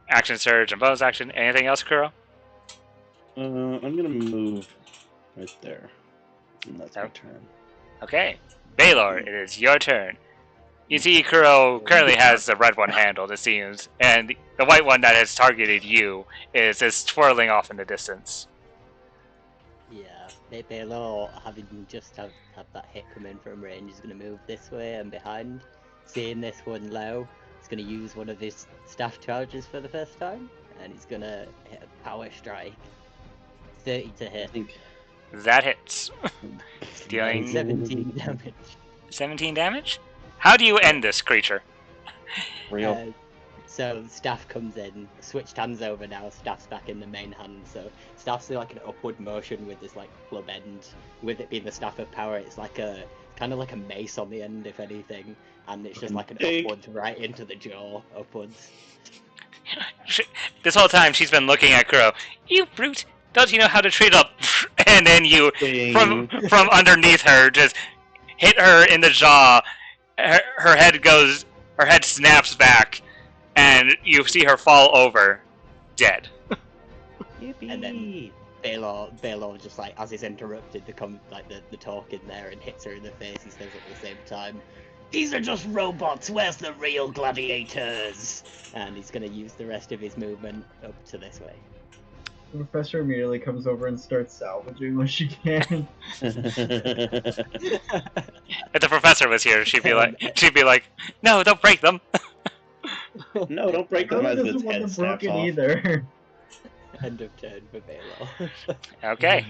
Action surge and bonus action. Anything else, Kuro? I'm gonna move right there. And that's my Nope. turn. Okay. Baylor, it is your turn. You see Kuro currently has the red one handled, it seems, and the white one that has targeted you is just twirling off in the distance. Yeah, Baylor, having just have that hit come in from range, is going to move this way and behind. Seeing this one low, he's going to use one of his staff charges for the first time, and he's going to hit a power strike. 30 to I hit, think That hits. Dealing 17 damage. 17 damage? How do you end this creature? real. So Staff comes in, switched hands over now, Staff's back in the main hand, so Staff's like an upward motion with this like club end. With it being the Staff of Power, it's like a kind of like a mace on the end, if anything, and it's just like an Big. upwards right into the jaw, upwards. This whole time she's been looking at Kuro. You brute! Don't you know how to treat up? And then you, from underneath her, just hit her in the jaw. Her head snaps back, and you see her fall over, dead. And then Baylor just like, as he's interrupted the talk in there and hits her in the face, he says at the same time, These are just robots. Where's the real gladiators? and he's gonna use the rest of his movement up to this way. The professor immediately comes over and starts salvaging what she can. If the professor was here, she'd be like, no, don't break them. No, don't break them Probably as its doesn't want head them snaps broken off. either. End of turn for Baylor. Okay.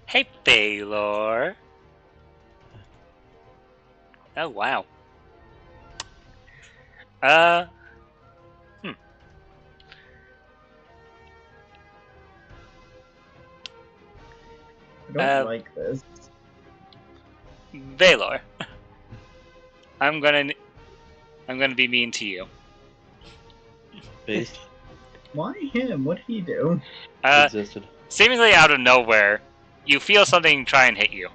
Hey, Baylor. Oh, wow. don't like this. Valor. I'm gonna be mean to you. Based Why him? What did he do? existed. Seemingly out of nowhere, you feel something try and hit you.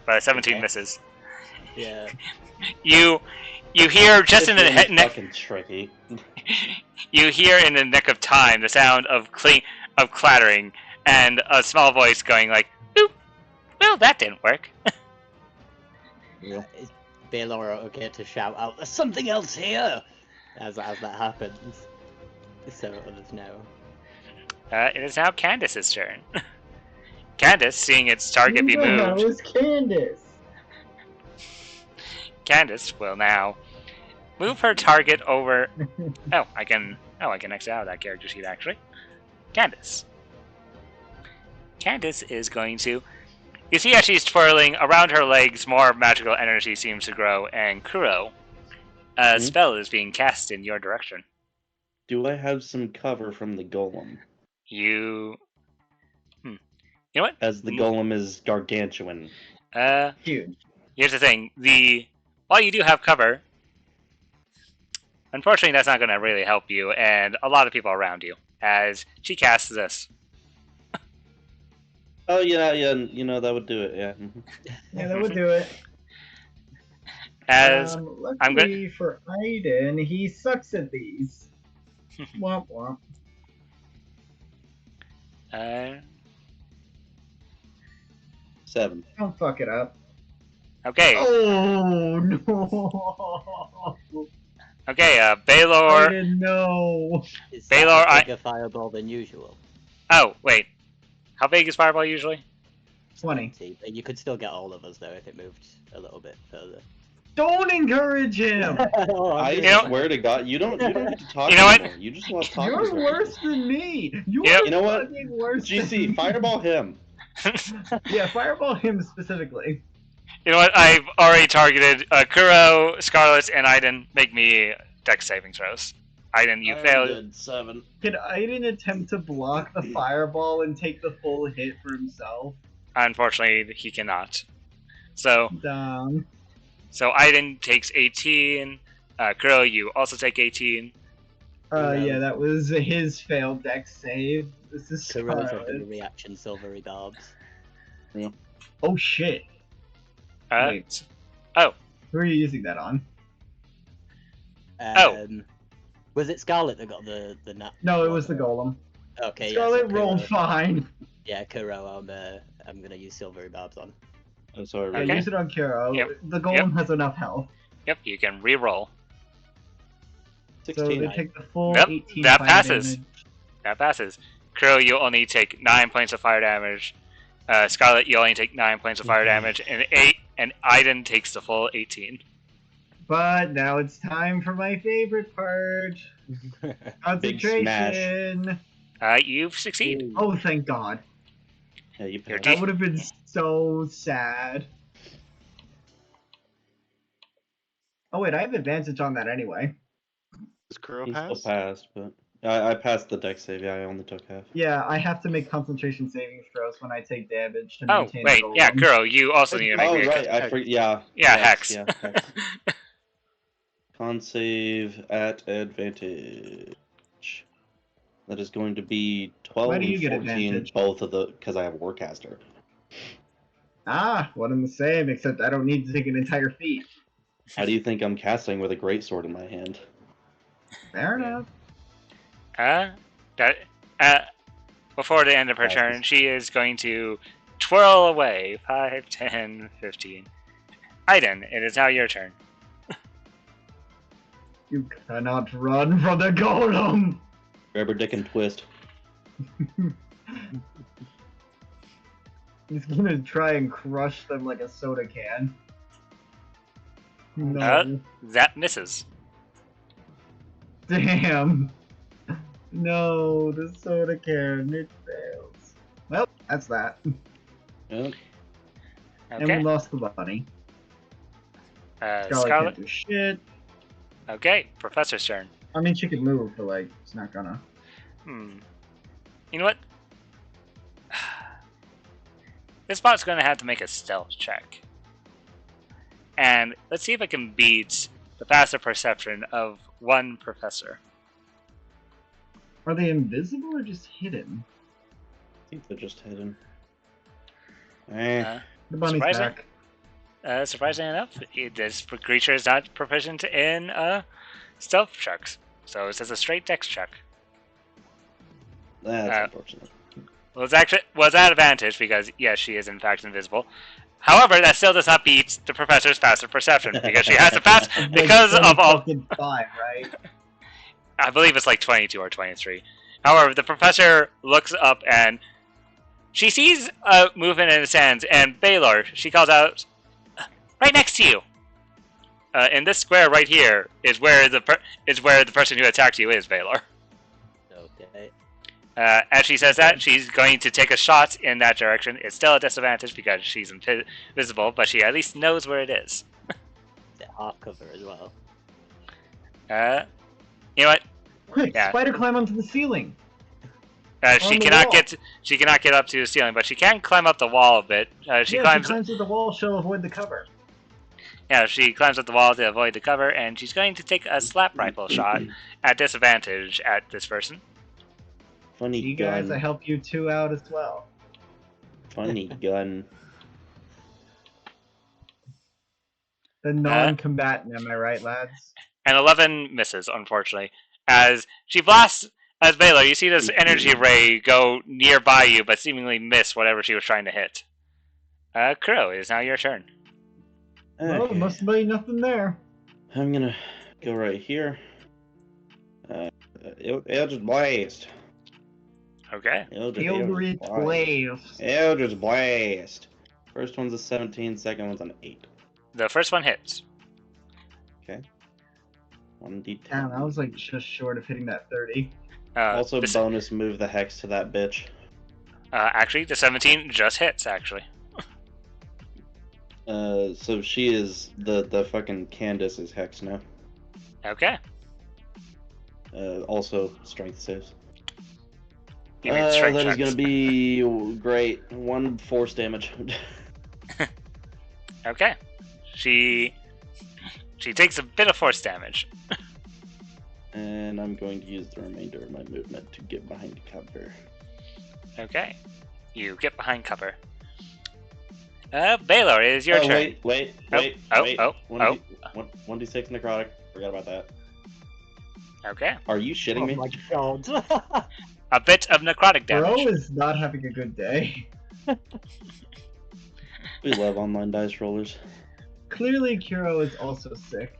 But 17 Okay. misses. Yeah. You hear just in the It's really neck. fucking tricky. You hear in the nick of time the sound of clattering and a small voice going like, "Oop, well that didn't work." Is Baylor okay to shout out, "There's something else here," as that happens, so others know. It is now Candace's turn. Candace, seeing its target be Who the hell moved, is Candace? Candace will now move her target over. I can exit out of that character sheet actually. Candace is going to. You see as she's twirling around her legs, more magical energy seems to grow, and Kuro, a spell is being cast in your direction. Do I have some cover from the golem? You know what? As the golem is gargantuan. Huge. Here's the thing: while you do have cover, unfortunately, that's not going to really help you, and a lot of people around you. As she casts this. Oh yeah, that would do it. Yeah. Yeah, that would do it. As luckily for Aiden, he sucks at these. Womp womp. Seven. Don't fuck it up. Okay. Oh no. Okay, Baylor. I didn't know. Is Baylor, that a bigger fireball than usual? Oh wait, how big is fireball usually? 20. But you could still get all of us though if it moved a little bit further. Don't encourage him. I swear to God, you don't need to talk You know what? anymore. You just want to talk. You're worse than me. You're Yep. You know what? fucking worse than GC, me. fireball him. Yeah, fireball him specifically. You know what? I've already targeted Kuro, Scarlet, and Aiden. Make me dex saving throws. Aiden, you failed. Did 7. Can Aiden attempt to block the fireball and take the full hit for himself? Unfortunately, he cannot. So Down. Aiden takes 18. Kuro, you also take 18. Yeah, that was his failed dex save. This is Kuro's Scarlet. having a reaction, silvery barbs. Oh shit. Wait. Oh. Who are you using that on? Was it Scarlet that got the nat? No, it was the golem. Okay, Scarlet yeah, rolled fine. Yeah, Kuro, I'm gonna use silvery barbs on. Oh, sorry. Yeah, Okay. use it on Kuro. Yep. The golem has enough health. Yep, you can re-roll. 16. So they take the full Yep, 18 that fire passes. damage. That passes. Kuro, you only take 9 points of fire damage. Scarlet, you only take 9 points of fire damage, and Aiden takes the full 18. But now it's time for my favorite part. Concentration. You've succeeded. Oh, thank God. Yeah, you Your passed. That would have been so sad. Oh wait, I have advantage on that anyway. Does Kuro He still pass? passed, but I passed the dex save. Yeah, I only took half. Yeah, I have to make concentration saving throws when I take damage to Oh, maintain wait, the golem. yeah, Kuro, you also need to make Oh me a right, I forget. Yeah. Yeah, Hex, hex. Yeah, hex. Con save at advantage. That is going to be 12 Why do you and get 14, advantage? both of the, because I have Warcaster. Ah, one and the same, except I don't need to take an entire feat. How do you think I'm casting with a greatsword in my hand? Fair enough. Before the end of her turn, she is going to twirl away 5, 10, 15. Aiden, it is now your turn. You cannot run from the golem! Grab her dick and twist. He's gonna try and crush them like a soda can. No. That misses. Damn. No, the soda can, it fails. Well, that's that. Yep. And we Okay. lost the bunny. Scarlet Scarlet. can't do shit. Okay, Professor's turn. I mean, she could move, but like, it's not gonna. You know what? This bot's going to have to make a stealth check. And let's see if I can beat the passive perception of one professor. Are they invisible or just hidden? I think they're just hidden. Eh. The bunny's Surprising. back. Surprisingly enough, this creature is not proficient in stealth checks. So it's just a straight dex check. That's unfortunate. Well, it's at advantage because, yes, she is in fact invisible. However, that still does not beat the professor's passive perception because she has to pass because of all. 5, right? I believe it's like 22 or 23. However, the professor looks up and she sees a movement in his hands, and Baylor, she calls out, "Right next to you." In this square right here is where the person who attacked you is, Baylor. Okay. As she says that, she's going to take a shot in that direction. It's still a disadvantage because she's invisible, but she at least knows where it is. Is it half cover as well? You know what? Quick, Yeah. spider climb onto the ceiling. She On the cannot wall. get up to the ceiling, but she can climb up the wall a bit. She climbs. She climbs to the wall. She'll avoid the cover. Yeah, she climbs up the wall to avoid the cover, and she's going to take a slap rifle shot at disadvantage at this person. Funny You gun. guys, I help you 2 out as well. Funny gun. The non-combatant, am I right, lads? And 11 misses, unfortunately. As she blasts, as Baylor, you see this energy ray go nearby you, but seemingly miss whatever she was trying to hit. Crow, it is now your turn. Well, Okay. must be nothing there. I'm gonna go right here. Eldritch Blast. Okay. Eldritch Blast. Eldritch Blast. First one's a 17, second one's an 8. The first one hits. Okay. 1d10. Damn, I was like just short of hitting that 30. Also, bonus move the hex to that bitch. Actually, the 17 just hits, actually. So she is the fucking Candace is hex now. Okay. Also strength saves. You mean strength that is checks. gonna be great. 1 force damage. Okay. She takes a bit of force damage. And I'm going to use the remainder of my movement to get behind cover. Okay. You get behind cover. Baylor, it is your turn. Wait. 1d6 necrotic. Forgot about that. Okay. Are you shitting me? Oh my god. A bit of necrotic Bro damage. is not having a good day. We love online dice rollers. Clearly, Kuro is also sick.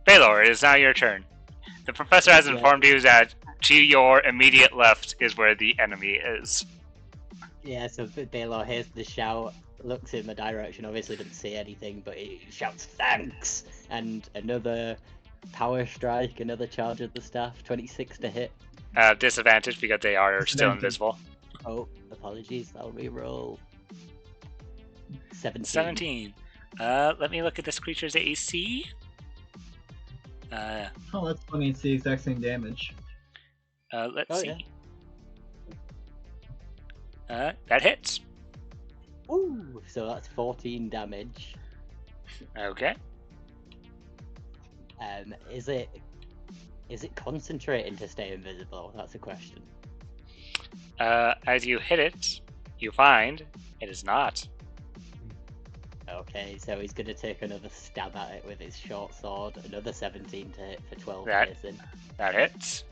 Baylor, it is now your turn. The professor has informed you that to your immediate left is where the enemy is. Yeah, so Baylor hears the shout, looks in my direction, obviously doesn't see anything, but he shouts thanks! And another power strike, another charge of the staff, 26 to hit. Disadvantage because they are still invisible. Oh, apologies, I'll reroll. 17. 17. Let me look at this creature's AC. Oh, that's funny. It's the exact same damage. Let's see. That hits. Ooh, so that's 14 damage. Okay. Is it concentrating to stay invisible? That's a question. As you hit it, you find it is not. Okay, so he's gonna take another stab at it with his short sword. Another 17 to hit for 12 That- piercing. That hits.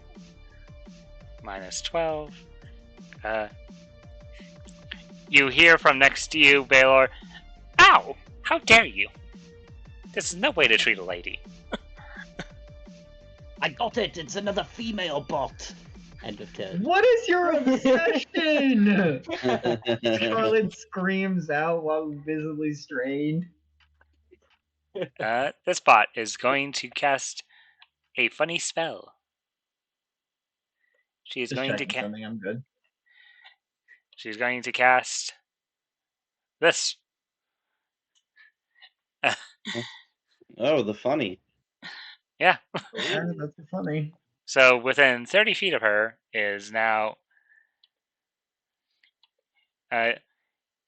Minus 12. You hear from next to you, Baylor. Ow! How dare you! This is no way to treat a lady. I got it. It's another female bot. End of turn. What is your obsession? Charlotte screams out while visibly strained. This bot is going to cast a funny spell. She is Just going to checking something. I'm good. She's going to cast this. Oh, the funny. Yeah. Yeah, that's funny. So within 30 feet of her is now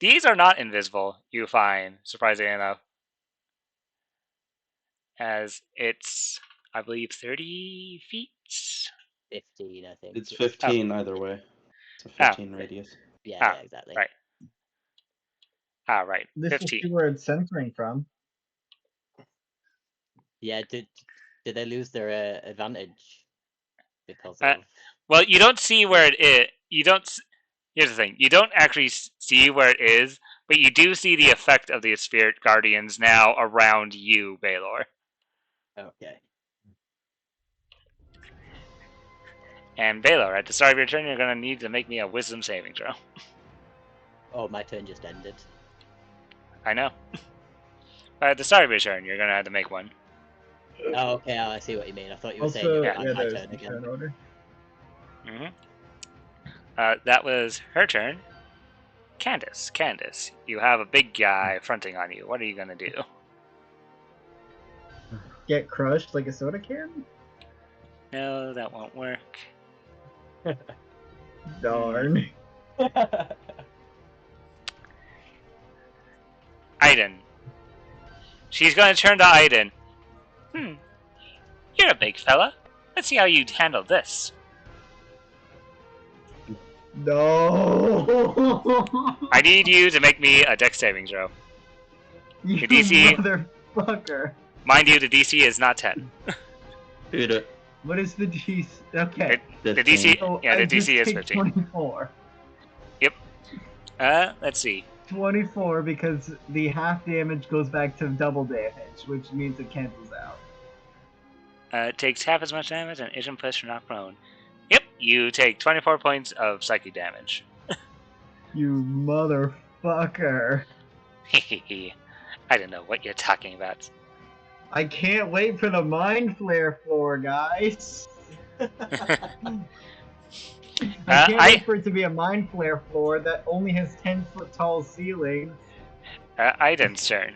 These are not invisible, you find, surprisingly enough. As it's, I believe, 30 feet? 15, I think. It's 15 either way. It's a 15 radius. Yeah, exactly. Right. Ah, right. This will 15. see where it's centering from. Yeah, did they lose their advantage because Uh, of? Well, you don't see where it is. You don't. Here's the thing: you don't actually see where it is, but you do see the effect of the spirit guardians now around you, Baylor. Okay. And Baylor, at the start of your turn, you're gonna need to make me a Wisdom saving throw. Oh, my turn just ended. I know. But at the start of your turn, you're gonna have to make one. Oh, okay. I see what you mean. I thought you were saying Also, it was yeah, my there's turn the again. turn order. That was her turn. Candace, you have a big guy fronting on you. What are you gonna do? Get crushed like a soda can? No, that won't work. Darn. Aiden. She's gonna turn to Aiden. You're a big fella. Let's see how you handle this. No. I need you to make me a dex saving throw. You The DC motherfucker. Mind you, the DC is not 10. Beat it. What is the DC? Okay. The 15. DC, So yeah, I the just DC is take 15. 24. Yep. Let's see. 24 because the half damage goes back to double damage, which means it cancels out. It takes half as much damage and isn't pushed or knocked prone. Yep, you take 24 points of psychic damage. You motherfucker. I don't know what you're talking about. I can't wait for the Mind Flare floor, guys. I can't wait for it to be a Mind Flare floor that only has 10-foot tall ceiling. Aiden's turn.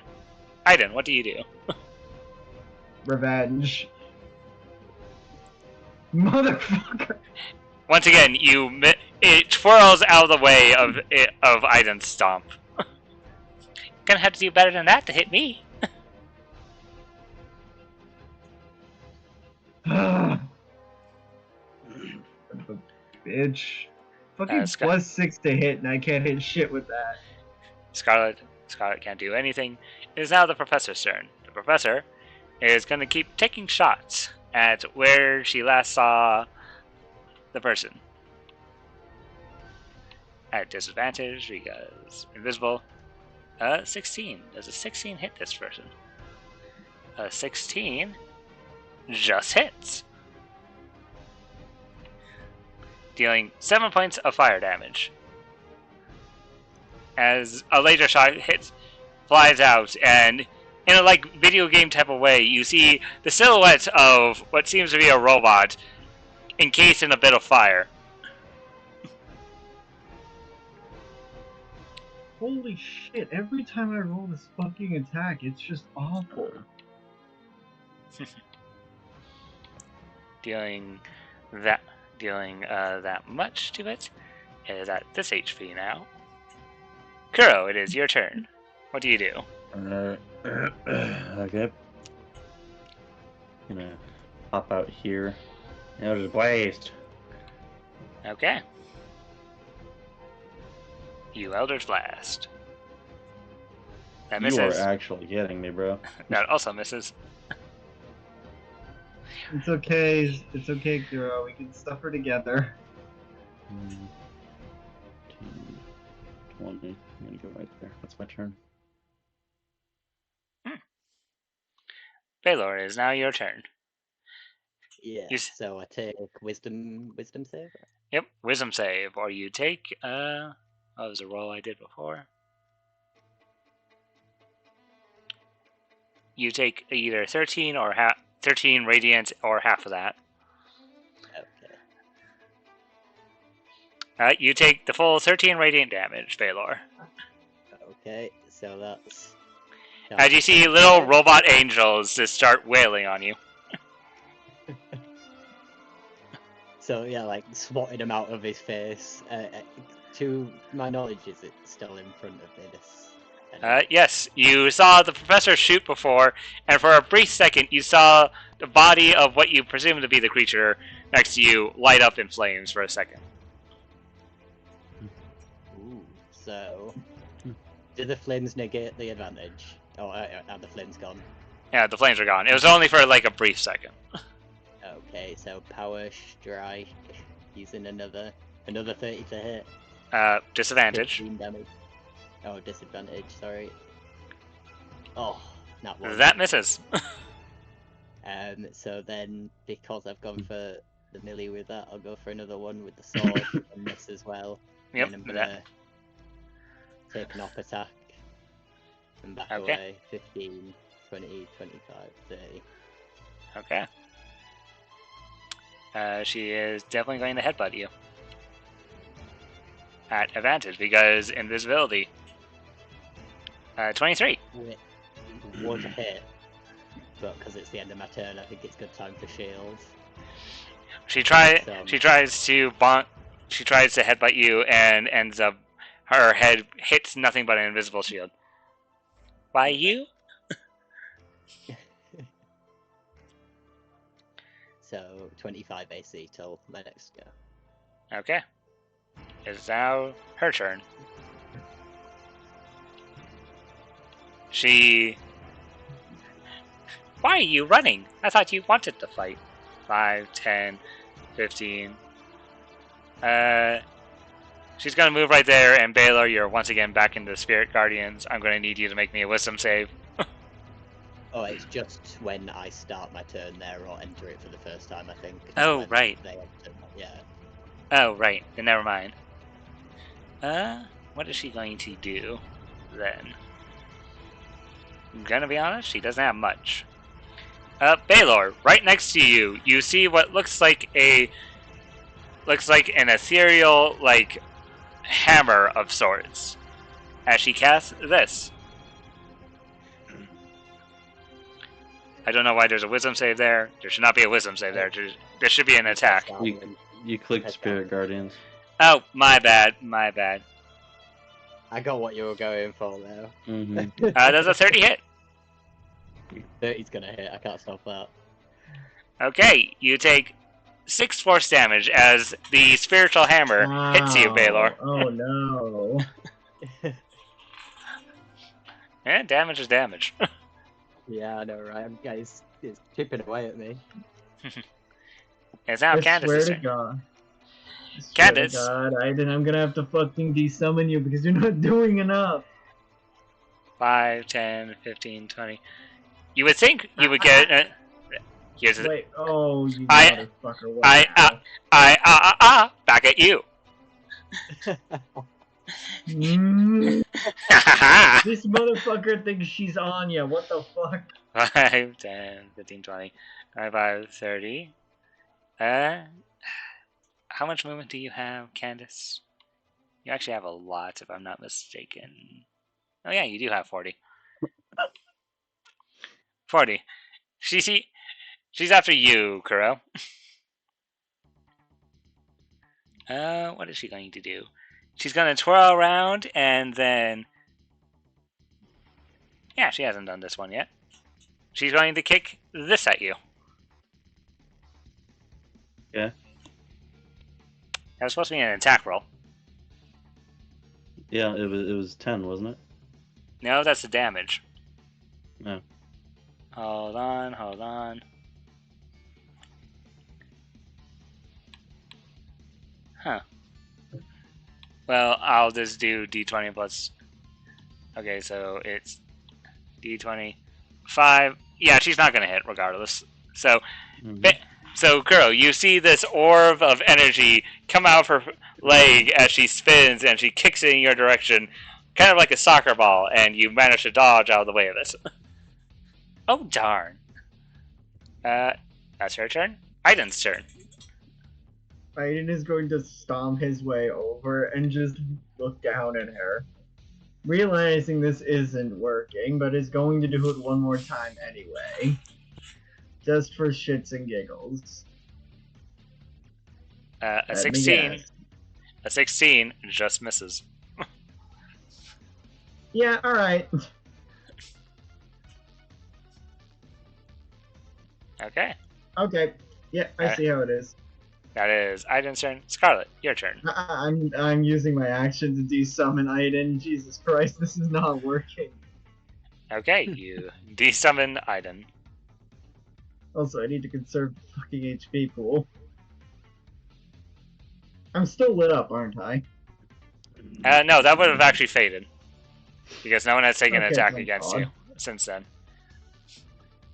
Aiden, what do you do? Revenge. Motherfucker. Once again, it twirls out of the way of Aiden's stomp. Gonna have to do better than that to hit me. Bitch. Fucking Scott. plus 6 to hit, and I can't hit shit with that. Scarlet can't do anything. It is now the professor's turn. The professor is going to keep taking shots at where she last saw the person. At disadvantage because invisible. 16. Does a 16 hit this person? A 16 just hits. Dealing 7 points of fire damage. As a laser shot flies out, and in a video game type of way, you see the silhouette of what seems to be a robot encased in a bit of fire. Holy shit, every time I roll this fucking attack, it's just awful. Dealing that much to it. It is at this HP now. Kuro, it is your turn. What do you do? Okay. Gonna hop out here. Eldritch Blast. Okay. You Eldritch Blast. That misses. You are actually kidding me, bro. That also misses. It's okay, Kuro. We can stuff her together. 20. I'm gonna go right there. That's my turn. Baylor, it is now your turn. Yeah. So I take wisdom save. Yep, wisdom save, or you take what was a roll I did before? You take either 13 or 13 radiant or half of that. Okay. You take the full 13 radiant damage, Baylor. Okay, so that's. As you see little robot angels just start wailing on you. So yeah, like swatting him out of his face, To my knowledge, is it still in front of me? This. Yes, you saw the professor shoot before, and for a brief second, you saw the body of what you presume to be the creature next to you light up in flames for a second. Ooh. So, do the flames negate the advantage? Oh, are the flames gone? Yeah, the flames are gone. It was only for like a brief second. Okay, so power strike using another 30 to hit. Disadvantage. 15 damage. Oh, disadvantage. Sorry. Oh, not one. That misses. So then, because I've gone for the melee with that, I'll go for another one with the sword and miss as well. Yep, And I'm with gonna take an op attack and back Okay. away. 15, 20, 25, 30. Okay. She is definitely going to headbutt you. At advantage, because invisibility. 23. Would hit, but because it's the end of my turn, I think it's good time for shields. She tries to headbutt you and ends up her head hits nothing but an invisible shield. Why you? So 25 AC till my next go. Okay. It's now her turn. Why are you running? I thought you wanted to fight. 5, 10, 15. She's gonna move right there, and Baylor, you're once again back into Spirit Guardians. I'm gonna need you to make me a wisdom save. Oh, it's just when I start my turn there or enter it for the first time, I think. Oh, When right. They enter, yeah. Oh, right. Then never mind. What is she going to do then? I'm gonna be honest, she doesn't have much. Baylor, right next to you, you see what looks like an ethereal, like, hammer of sorts. As she casts this. I don't know why there's a wisdom save there. There should not be a wisdom save there. There should be an attack. You clicked Spirit Guardians. Oh, my bad. I got what you were going for there. Mm-hmm. Does a 30 hit? 30's gonna hit, I can't stop that. Okay, you take 6 force damage as the spiritual hammer hits you, Baylor. Oh no. Yeah, damage is damage. Yeah, I know, right? Guys, it's chipping away at me. It's now I Candace's swear to turn. God. I swear Candace. to God, Aiden, I'm gonna have to fucking desummon you because you're not doing enough. 5, 10, 15, 20. You would think you would get... here's the... Wait, oh, you I- motherfucker. What now? Back at you. This motherfucker thinks she's Anya. What the fuck? 5, 10, 15, 20, 25, 30. How much movement do you have, Candace? You actually have a lot, if I'm not mistaken. Oh yeah, you do have 40. 40. She's after you, Kuro. What is she going to do? She's going to twirl around and then... Yeah, she hasn't done this one yet. She's going to kick this at you. Yeah. That was supposed to be an attack roll. Yeah, it was 10, wasn't it? No, that's the damage. No. Hold on. Huh. Well, I'll just do d20 plus... Okay, so it's d20. 5. Yeah, she's not going to hit regardless. So, So, Kuro, you see this orb of energy come out of her leg as she spins and she kicks it in your direction, kind of like a soccer ball, and you manage to dodge out of the way of it. Oh, darn. That's her turn. Aiden's turn. Aiden is going to stomp his way over and just look down at her. Realizing this isn't working, but is going to do it one more time anyway. Just for shits and giggles. A Let me 16. guess. A 16 just misses. Yeah, alright. Okay. Okay. Yeah, I see how it is. That is Aiden's turn. Scarlet, your turn. I'm using my action to desummon Aiden. Jesus Christ, this is not working. Okay, you desummon Aiden. Also, I need to conserve the fucking HP pool. I'm still lit up, aren't I? No, that would have actually faded. Because no one has taken an Okay, attack thank against God. you since then.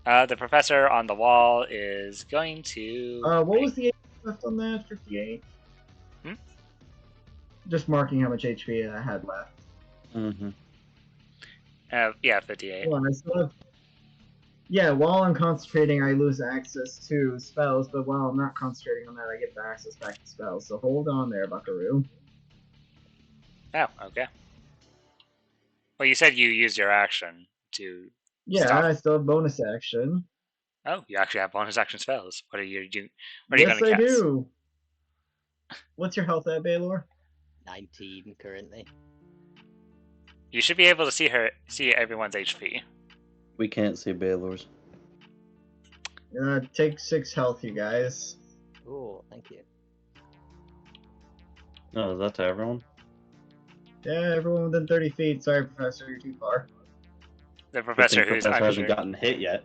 The professor on the wall is going to... What was the HP left on that? 58? Hmm? Just marking how much HP I had left. Mm-hmm. Yeah, 58. Hold on, I still have... Yeah, while I'm concentrating, I lose access to spells, but while I'm not concentrating on that, I get access back to spells. So hold on there, buckaroo. Oh, okay. Well, you said you used your action to... Yeah, Stop. I still have bonus action. Oh, you actually have bonus action spells. What are you doing? What are you Yes, going to I cast? do. What's your health at, Baylor? 19 currently. You should be able to see everyone's HP. We can't see Baylor's. Take 6 health, you guys. Oh, thank you. No, is that to everyone? Yeah, everyone within 30 feet. Sorry, Professor, you're too far. The professor who's Professor hasn't injured. gotten hit yet.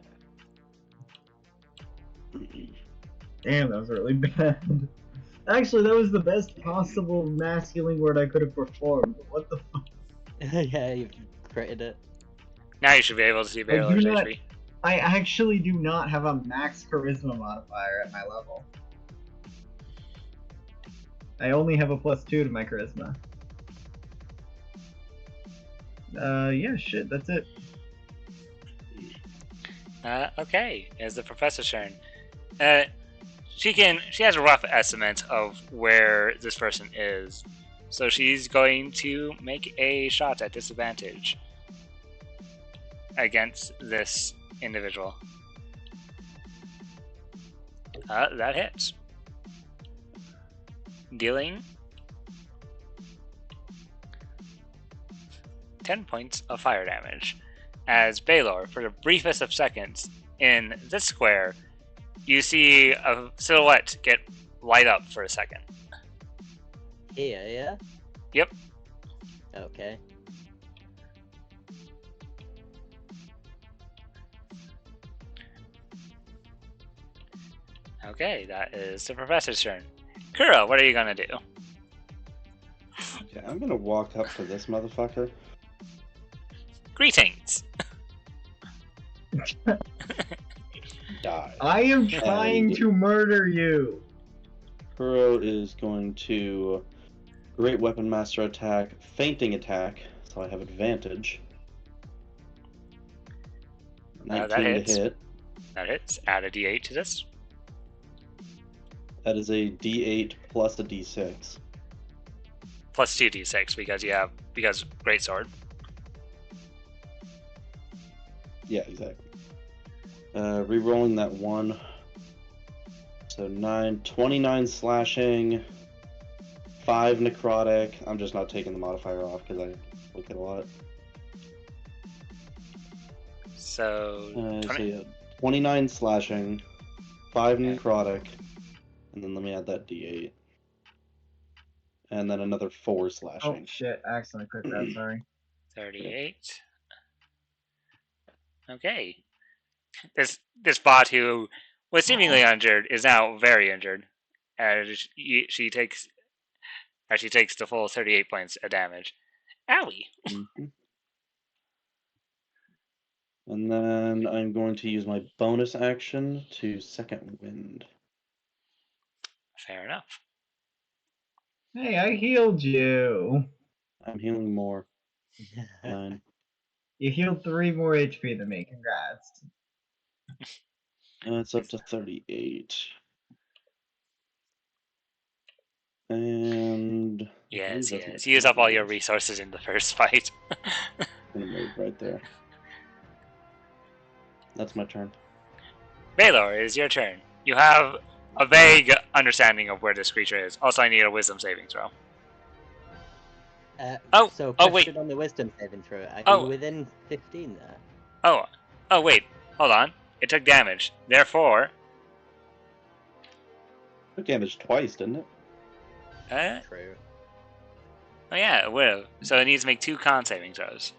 Damn, that was really bad. Actually, that was the best possible mass healing word I could have performed. What the fuck? Yeah, you've critted it. Now you should be able to see Baylor's HP. I actually do not have a max charisma modifier at my level. I only have a +2 to my charisma. Yeah, shit, that's it. Okay, it's the professor's turn. She has a rough estimate of where this person is, so she's going to make a shot at disadvantage against this individual. That hits, dealing 10 points of fire damage. As Baylor, for the briefest of seconds in this square, you see a silhouette get light up for a second. Here, yeah? Yep. Okay. Okay, that is the professor's turn. Kura, what are you gonna do? Okay, I'm gonna walk up to this motherfucker. Greetings! Die. I am trying to murder you! Kuro is going to Great Weapon Master attack, Fainting attack, so I have advantage. 19 that to hits. hit. That hits. Add a d8 to this. That is a D8 plus a D6. Plus 2d6 because greatsword. Yeah, exactly. Rerolling that one. So 29 slashing, 5 necrotic. I'm just not taking the modifier off because I look at a lot. So, So yeah, 29 slashing, 5 necrotic, and then let me add that D8. And then another 4 Oh slashing. shit, I accidentally clicked that, sorry. 38. Okay. This bot who was seemingly injured is now very injured, as she takes the full 38 points of damage. Owie! Mm-hmm. And then I'm going to use my bonus action to Second Wind. Fair enough. Hey, I healed you! I'm healing more. 9. You healed 3 more HP than me, congrats. It's up to 38. And Yes. Use up all your resources in the first fight. I'm gonna move right there. That's my turn. Baylor, it is your turn. You have a vague understanding of where this creature is. Also, I need a wisdom saving throw. So oh, question wait. on the wisdom saving throw. Are Oh. you within 15 there? Oh, wait. Hold on. It took damage. Therefore, Took damage twice, didn't it? True. oh yeah, it will. So it needs to make 2 con saving throws.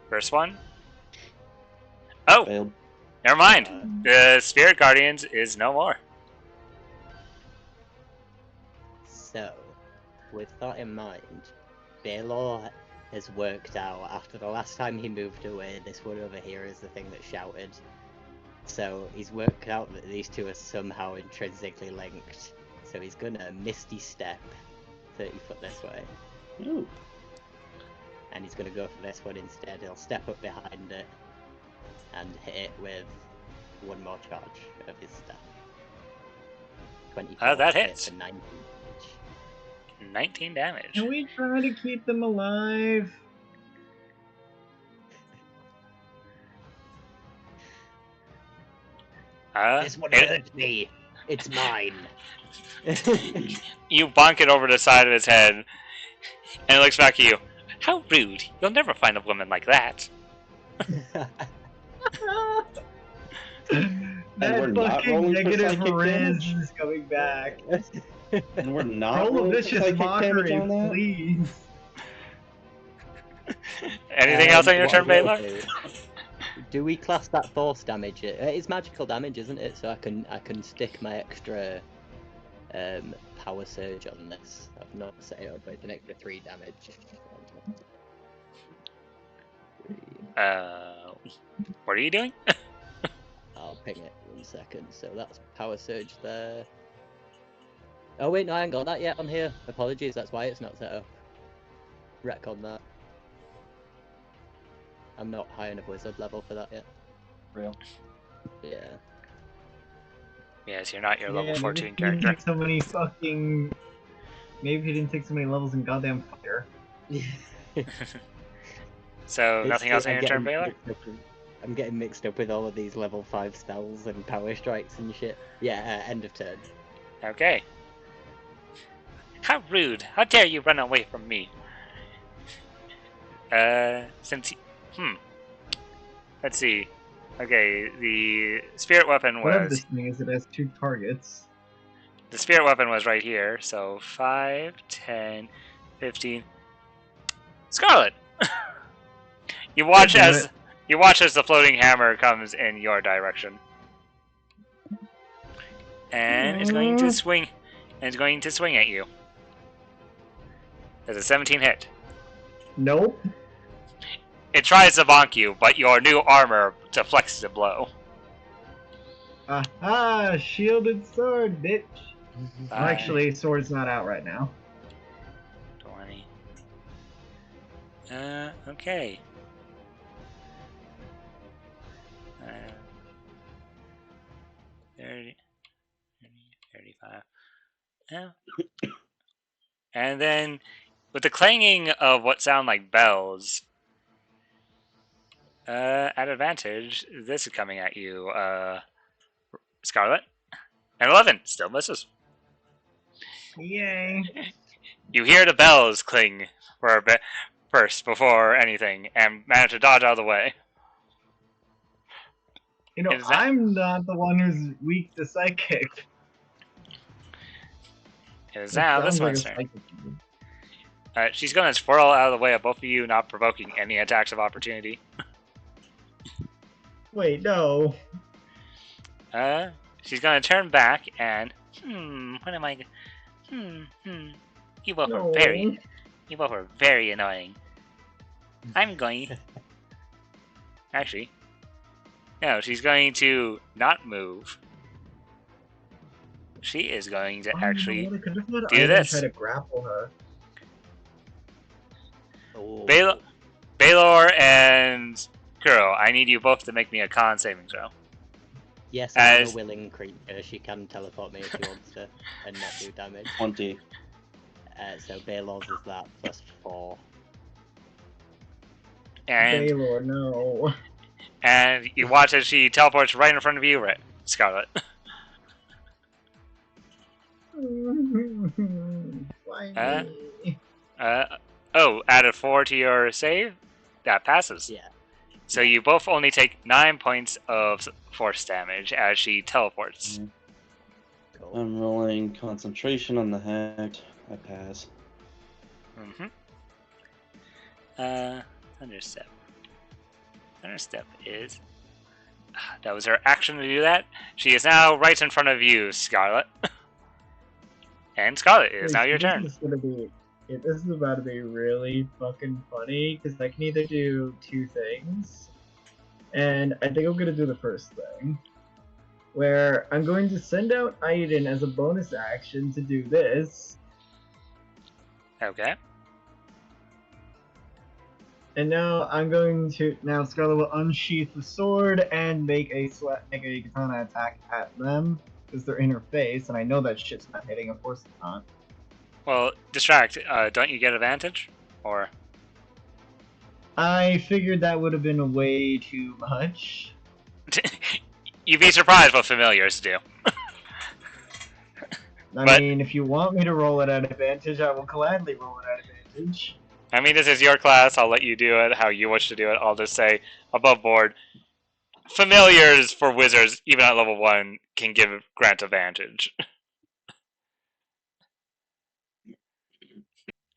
First one. Oh, Failed. never mind. The Spirit Guardians is no more. So, with that in mind, Baylor has worked out after the last time he moved away, this one over here is the thing that shouted. So he's worked out that these two are somehow intrinsically linked. So he's gonna Misty Step 30 foot this way. Ooh. And he's gonna go for this one instead. He'll step up behind it and hit it with one more charge of his staff. 24 that hit hits. for 19 damage. 19 damage. Can we try to keep them alive? This one hurt me. It's mine. You bonk it over the side of his head, and it looks back at you. How rude. You'll never find a woman like that. That we're not fucking rolling for negative psychic damage? Riz is coming back. And we're not Roll a rolling for vicious psychic damage mockery, on that? please. Anything else on your turn, Baylor? Do we class that force damage? It's magical damage, isn't it? So I can stick my extra power surge on this. I've not set it up, but it's an extra 3 damage. What are you doing? I'll ping it 1 second. So that's power surge there. Oh wait, no, I haven't got that yet on here. Apologies, that's why it's not set up. Wreck on that. I'm not high enough wizard level for that yet. Real. Yeah. Yes, you're not your level 14 He didn't character. take so many fucking. Maybe he didn't take so many levels in goddamn fire. So, nothing else on your turn, Baylor? I'm getting mixed up with all of these level 5 spells and power strikes and shit. Yeah, end of turn. Okay. How rude. How dare you run away from me? Since... Let's see. Okay, the spirit weapon Whatever was... this thing is, it has 2 targets. The spirit weapon was right here, so 5, 10, 15... Scarlet! You watch as the floating hammer comes in your direction. And it's going to swing. And it's going to swing at you. Does a 17 hit? Nope. It tries to bonk you, but your new armor deflects the blow. Aha! Shielded sword, bitch. Five, Actually, sword's not out right now. 20. Okay. 30, 35. Yeah. And then, with the clanging of what sound like bells, at advantage, this is coming at you, Scarlet. And 11 still misses. Yay. You hear the bells cling for a bit first before anything, and manage to dodge out of the way. You know, Is that- I'm not the one who's weak to psychic. It is now this Sounds like one's a turn. psychic. She's going to twirl out of the way of both of you, not provoking any attacks of opportunity. Wait, no. She's going to turn back and... what am I... You both No. are very annoying. I'm going... Actually... No, she's going to not move. She is going to actually do this. Try to grapple her. Oh. Baylor and Kuro, I need you both to make me a con saving throw. Yes, I'm As- a willing creature. She can teleport me if she wants to and not do damage. 20. So Baylor's is that plus 4. And Baylor, no. and you watch as she teleports right in front of you, right, Scarlet. Why me? Oh, added 4 to your save? That passes. Yeah. So you both only take 9 points of force damage as she teleports. Cool. I'm rolling concentration on the hack. I pass. Mm-hmm. Thunderstep. Thunderstep is... That was her action to do that. She is now right in front of you, Scarlet. And Scarlet, it is now your turn. This is about to be really fucking funny, because I can either do two things, and I think I'm gonna do the first thing, where I'm going to send out Aiden as a bonus action to do this, Okay. and now Scarlet will unsheath the sword and make a katana attack at them, because they're in her face, and I know that shit's not hitting, of course it's not. Well, distract. Don't you get advantage? Or... I figured that would have been way too much. You'd be surprised what familiars do. I mean, if you want me to roll it at advantage, I will gladly roll it at advantage. I mean, this is your class. I'll let you do it how you wish to do it. I'll just say, above board, familiars for wizards, even at level 1, can grant advantage.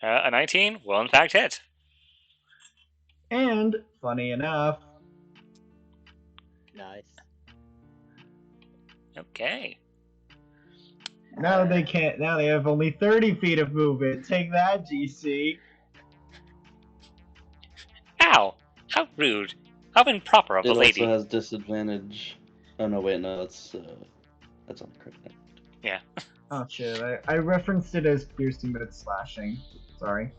A 19 will in fact hit. And, funny enough... Nice. Okay. Now they have only 30 feet of movement. Take that, GC. Ow! How rude. How improper of It a lady. also has disadvantage. Oh no, wait, no, that's on the crit. Yeah. Oh shit, I referenced it as piercing, but it's slashing. Sorry.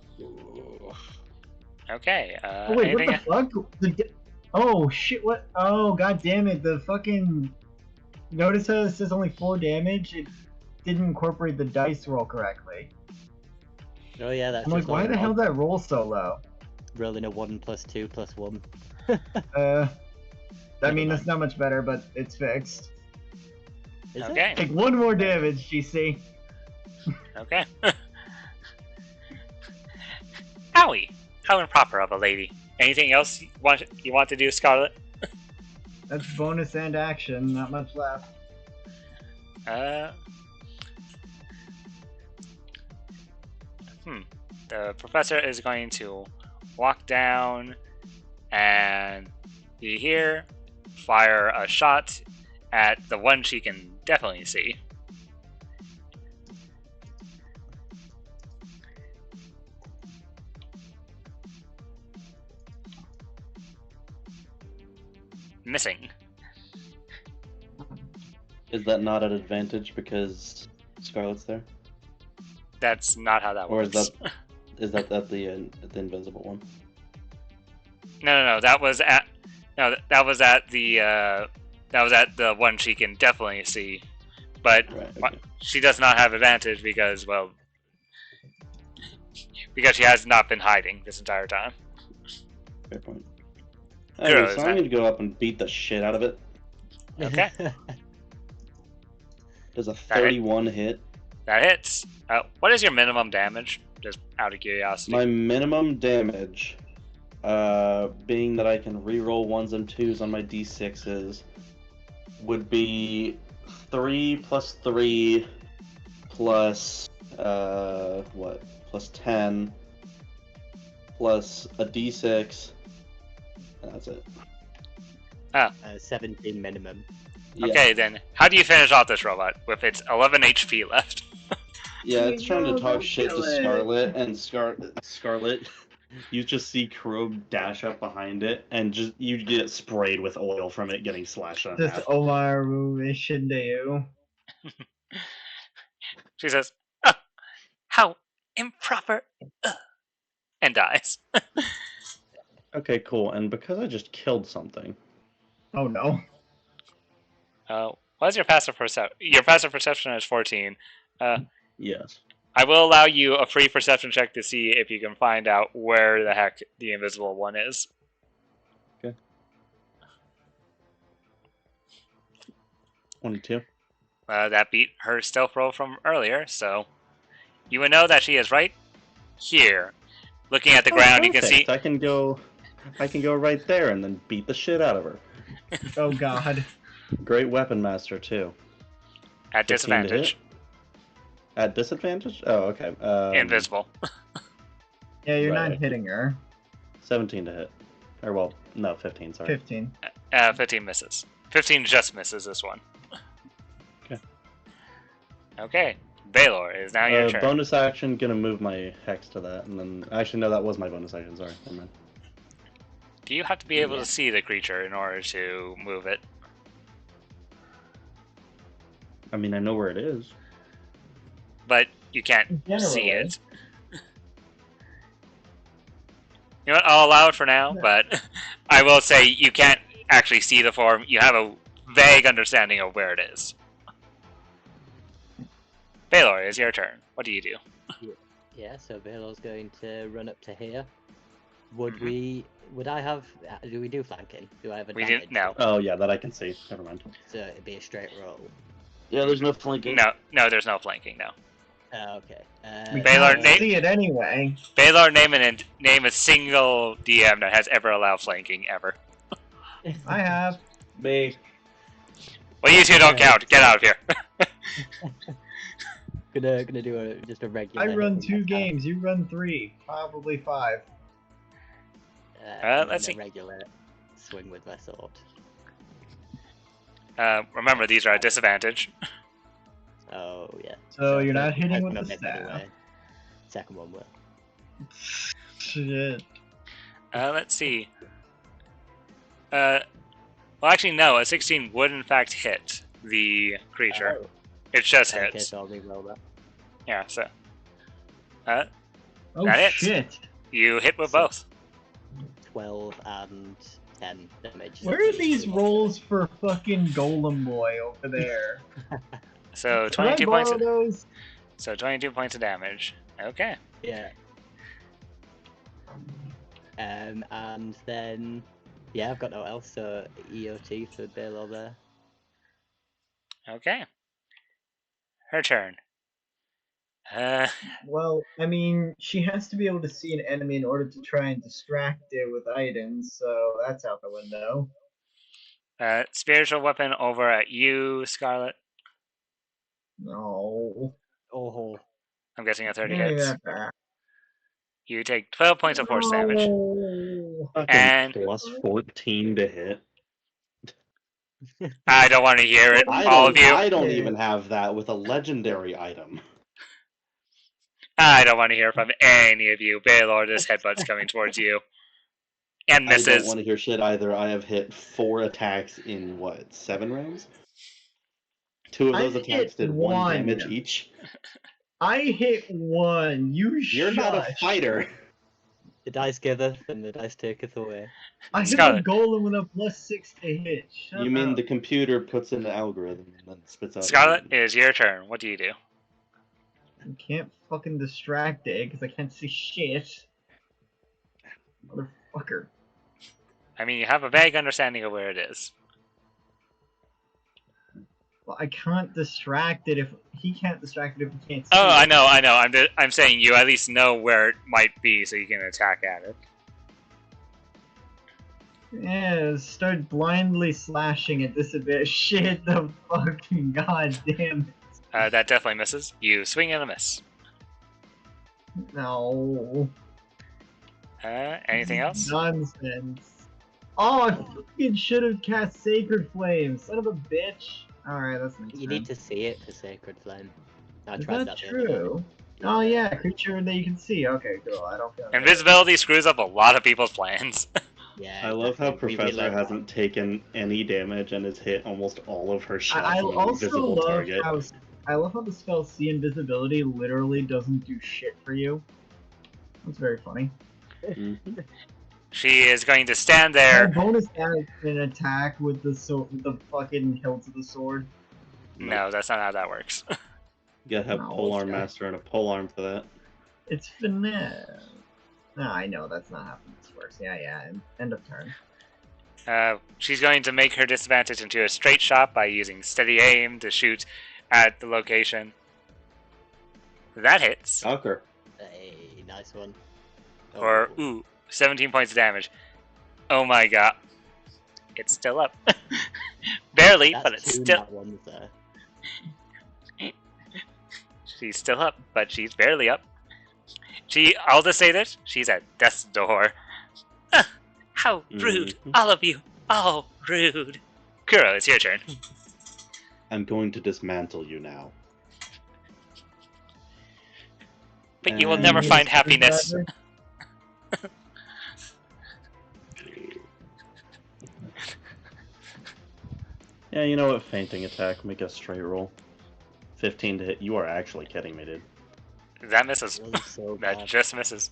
Okay, Oh wait, what the fuck? Oh shit, what? Oh god damn it, the fucking... Notice how it says only 4 damage? It didn't incorporate the dice roll correctly. Oh yeah, that's I'm like, just why the rolling hell odd- did that roll so low? rolling a 1 + 2 + 1. I mean, that's not much better, but it's fixed. Is Okay. Take 1 more damage, GC. Okay. Owie! How improper of a lady. Anything else you want to do, Scarlet? That's bonus and action, not much left. The professor is going to walk down and be here, fire a shot at the one she can definitely see. Missing. Is that not an advantage because Scarlet's there? That's not how that Or works. is that the invisible one? No. That was at the one she can definitely see, but Right. Okay. she does not have advantage because she has not been hiding this entire time. Fair point. Good, Okay, so isn't I'm it? going to go up and beat the shit out of it. Okay. Does a 31 hit? That hits. What is your minimum damage? Just out of curiosity. My minimum damage, being that I can reroll 1s and 2s on my d6s, would be 3 plus 3 plus, plus 10 plus a d6, and that's it. 17 minimum. Yeah. Okay, then how do you finish off this robot with its 11 HP left? Yeah, it's trying to No, talk don't shit to kill it. Scarlet, and Scarlet, you just see Crow dash up behind it, and you get sprayed with oil from it getting slashed on Just half. Omar mission to you. She says, how improper, and dies. Okay, cool. And because I just killed something, Oh no. What is your passive perception? Your passive perception is 14. yes. I will allow you a free perception check to see if you can find out where the heck the invisible one is. Okay. 22. That beat her stealth roll from earlier, so you would know that she is right here, Looking at the ground, you can see. Perfect. I can go right there and then beat the shit out of her. Oh god. Great weapon master too. At 15 to disadvantage. hit? At disadvantage? Oh, okay. Invisible. Yeah, you're Right. not hitting her. 17 to hit. Or well, no, 15. Sorry. 15. 15 misses. 15 just misses this one. Okay. Okay. Baylor, it is now your turn. Bonus action, gonna move my hex to that, and then actually no, that was my bonus action. Sorry, never mind. Do you have to be able to see the creature in order to move it? I mean, I know where it is. But you can't see Generally. it. You know what? I'll allow it for now, but I will say you can't actually see the form. You have a vague understanding of where it is. Baylor, it's your turn. What do you do? Yeah, so Baylor's going to run up to here. Would I have... Do we do flanking? Do I have We advantage? didn't. No. Oh yeah, that I can see. Never mind. So it'd be a straight roll. Yeah, there's no flanking. No, there's no flanking. No. Okay. We Baylor, can't see it anyway. Baylor, name a single DM that has ever allowed flanking ever. I have. Me. Well, you two don't count. Get out of here. Gonna do just a regular. I run hit with 2 my games, you run 3. Probably 5. and let's then see. a regular swing with my sword. Remember, these are at disadvantage. Oh yeah. So you're not I hitting can with the miss staff. anyway. Second one will. Shit. Let's see. Well, actually, no. A 16 would in fact hit the creature. Oh, It just okay, hits. so I'll re-roll that. Yeah. So. Oh That hits. shit. You hit with both. 12 and 10 damage. Where are these rolls for fucking Golem Boy over there? So Can I 22 borrow points. those? So 22 points of damage. Okay. Yeah. And then, yeah, I've got no else, so EOT for Baylor there. Okay. Her turn. Well, I mean, she has to be able to see an enemy in order to try and distract it with items, so that's out the window. Spiritual weapon over at you, Scarlet. No. Oh, I'm guessing a 30 Give me hits. that back. You take 12 points of force damage. No. Fucking And plus 14 to hit. I don't want to hear it. I All of you. I don't even have that with a legendary item. I don't want to hear from any of you. Baylor, this headbutt's coming towards you. And I don't misses. want to hear shit either. I have hit 4 attacks in what, 7 rounds? 2 of those I've attacks hit did 1 one. damage each. I hit 1. You're not a fighter. the dice giveth and the dice taketh away. I hit Scarlet. a golem with a +6 to hit. Shut You mean up. the computer puts in the algorithm and then spits out. Scarlet, it is your turn. What do you do? You can't fucking distract it because I can't see shit. Motherfucker. I mean, you have a vague understanding of where it is. Well, I can't distract it if he can't distract it if he can't see Oh, it. I know. I'm saying you at least know where it might be, so you can attack at it. Yeah, start blindly slashing at this a bit. Shit, the fucking goddamn. That definitely misses. You swing and a miss. No. Anything else? Nonsense. Oh, I fucking should have cast Sacred Flame. Son of a bitch. Alright, that's next You turn. need to see it for Sacred Flame. I Is tried that the other day. true? Oh yeah, creature that you can see. Okay, cool. I don't feel Invisibility screws up a lot of people's plans. Yeah, I love how exactly. We Professor learned hasn't taken any damage and has hit almost all of her shots I on an also invisible love target. how the spell See Invisibility literally doesn't do shit for you. That's very funny. Mhm. She is going to stand Can I there. bonus an attack with the with the fucking hilt of the sword. No, that's not how that works. You gotta have No, Polearm okay. Master and a Polearm for that. It's finesse. No, I know that's not how this works. Yeah. End of turn. She's going to make her disadvantage into a straight shot by using steady aim to shoot at the location. That hits. Stalker. Hey, nice one. For, ooh, 17 points of damage. Oh my god. It's still up. Barely, That's but it's two still... nat ones there. She's still up, but she's barely up. I'll just say this, she's at death's door. How rude, all of you. Oh, rude. Kuro, it's your turn. I'm going to dismantle you now. But you will And- never find happiness. Yeah, you know what? Fainting attack, make a straight roll. 15 to hit. You are actually kidding me, dude. That misses. That was so That bad. just misses.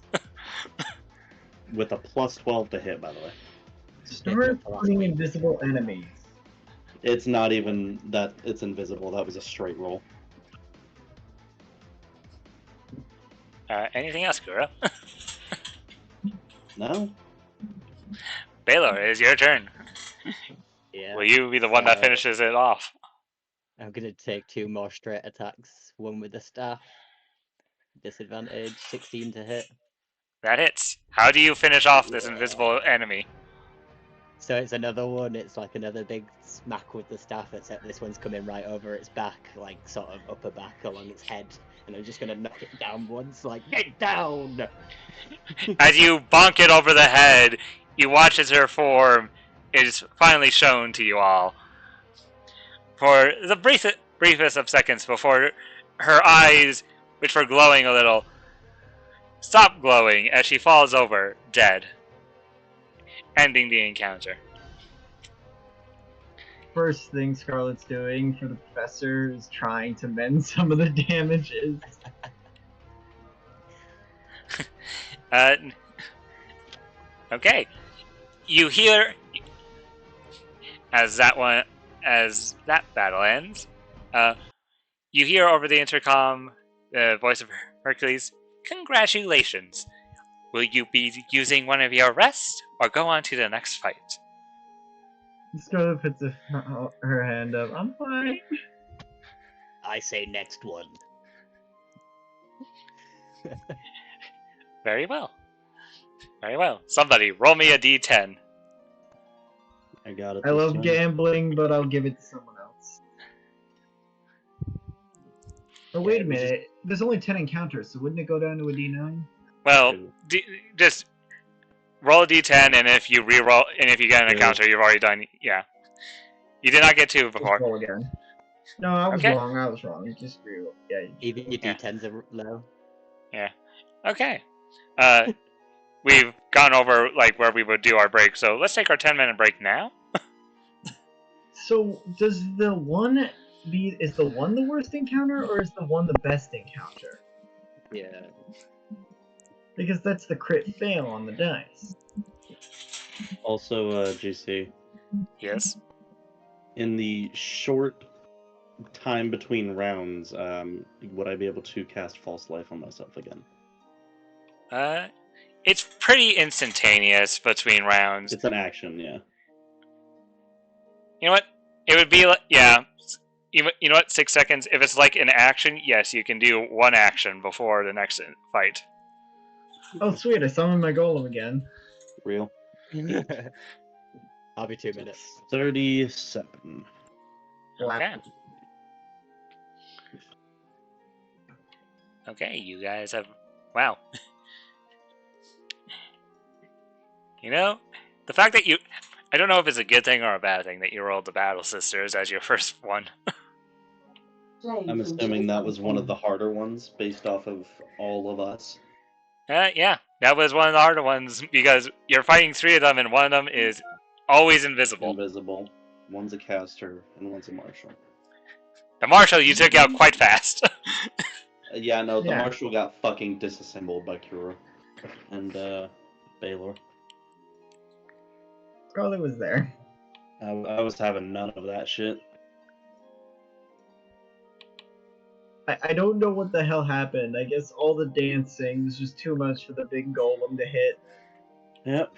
With a plus 12 to hit, by the way. Start putting invisible enemies. It's not even that it's invisible. That was a straight roll. Anything else, Kuro? No? Baylor, it is your turn. Yeah. Will you be the one that So- finishes it off? I'm gonna take 2 more straight attacks. One with the staff. Disadvantage, 16 to hit. That hits. How do you finish off this invisible enemy? So it's another one, it's like another big smack with the staff, except this one's coming right over its back, like sort of upper back along its head. And I'm just gonna knock it down once, like, get down! As you bonk it over the head, you watch as her form is finally shown to you all. For the briefest of seconds before her eyes, which were glowing a little, stop glowing as she falls over, dead. Ending the encounter. First thing Scarlet's doing for the professor is trying to mend some of the damages. Okay. You hear as that battle ends, you hear over the intercom the voice of Hercules. Congratulations. Will you be using one of your rests or go on to the next fight? Scarlet puts her hand up. I'm fine. I say next one. Very well. Very well. Somebody roll me a d10. I got it. I love gambling, but I'll give it to someone else. Oh, wait a minute. There's only 10 encounters, so wouldn't it go down to a D9? Well, just roll a d10, and if you re-roll, and if you get an encounter, you've already done. Yeah, you did not get 2 before. Just roll again. No, I was Okay. wrong. I was wrong. You just reroll. Yeah. Even your Yeah. d10s are low. Yeah. Okay. We've gone over like where we would do our break, so let's take our 10-minute break now. So, does the one is the one the worst encounter, or is the one the best encounter? Yeah. Because that's the crit fail on the dice. Also, GC, Yes. in the short time between rounds, would I be able to cast False Life on myself again? It's pretty instantaneous between rounds. It's an action, yeah. You know what? It would be like, yeah. You know what? 6 seconds. If it's like an action, yes, you can do one action before the next fight. Oh, sweet! I summoned my golem again. Real. I'll be 2 minutes. 37. Okay. Okay, you guys have... Wow. You know, the fact that you... I don't know if it's a good thing or a bad thing that you rolled the Battle Sisters as your first one. I'm assuming that was one of the harder ones, based off of all of us. Yeah, that was one of the harder ones, because you're fighting 3 of them, and one of them is always invisible. Invisible. One's a caster, and one's a marshal. The Marshal you took out quite fast. Yeah, no, the Yeah. marshal got fucking disassembled by Kuro. And, Baylor. Scarlet was there. I was having none of that shit. I don't know what the hell happened. I guess all the dancing was just too much for the big golem to hit. Yep.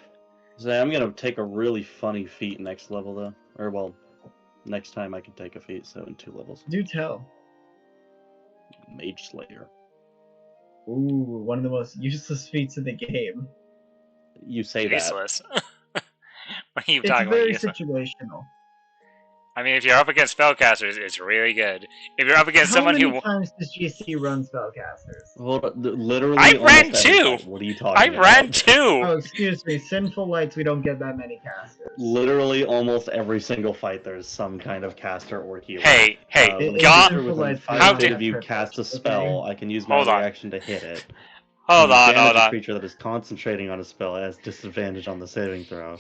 So I'm gonna take a really funny feat next level, though. Or, well, next time I can take a feat, so in 2 levels. Do tell. Mage Slayer. Ooh, one of the most useless feats in the game. You say that. Useless. What are you It's talking about? very Useless? situational. I mean, if you're up against spellcasters, it's really good. If you're up against How someone many who... times does GC run spellcasters? Hold on, literally I almost ran every too! fight. What are you talking I about? ran too! Oh, excuse me. Sinful Lights, we don't get that many casters. Literally almost every single fight there's some kind of caster or healer. Hey, When a in God- creature Sinful within Lights, we 5 How don't feet did- of have you triplets, cast a okay? spell, I can use my Hold on. reaction to hit it. Hold When you on, damage hold a on. creature that is concentrating on a spell, it has disadvantage on the saving throw.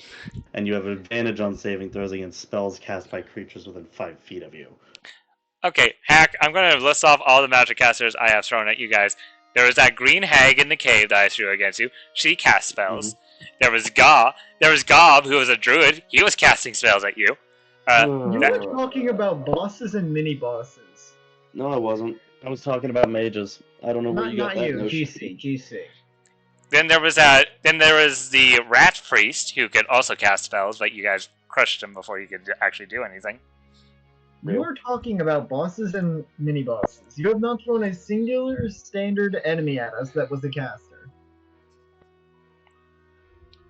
And you have advantage on saving throws against spells cast by creatures within 5 feet of you. Okay, Hack, I'm going to list off all the magic casters I have thrown at you guys. There was that green hag in the cave that I threw against you. She cast spells. There was Gob, who was a druid. He was casting spells at you. You were talking about bosses and mini bosses. No, I wasn't. I was talking about mages. I don't know where Not, you got not that you, notion. GC. Then there was the rat priest who could also cast spells, but you guys crushed him before you could actually do anything. You are talking about bosses and mini bosses. You have not thrown a singular standard enemy at us that was a caster.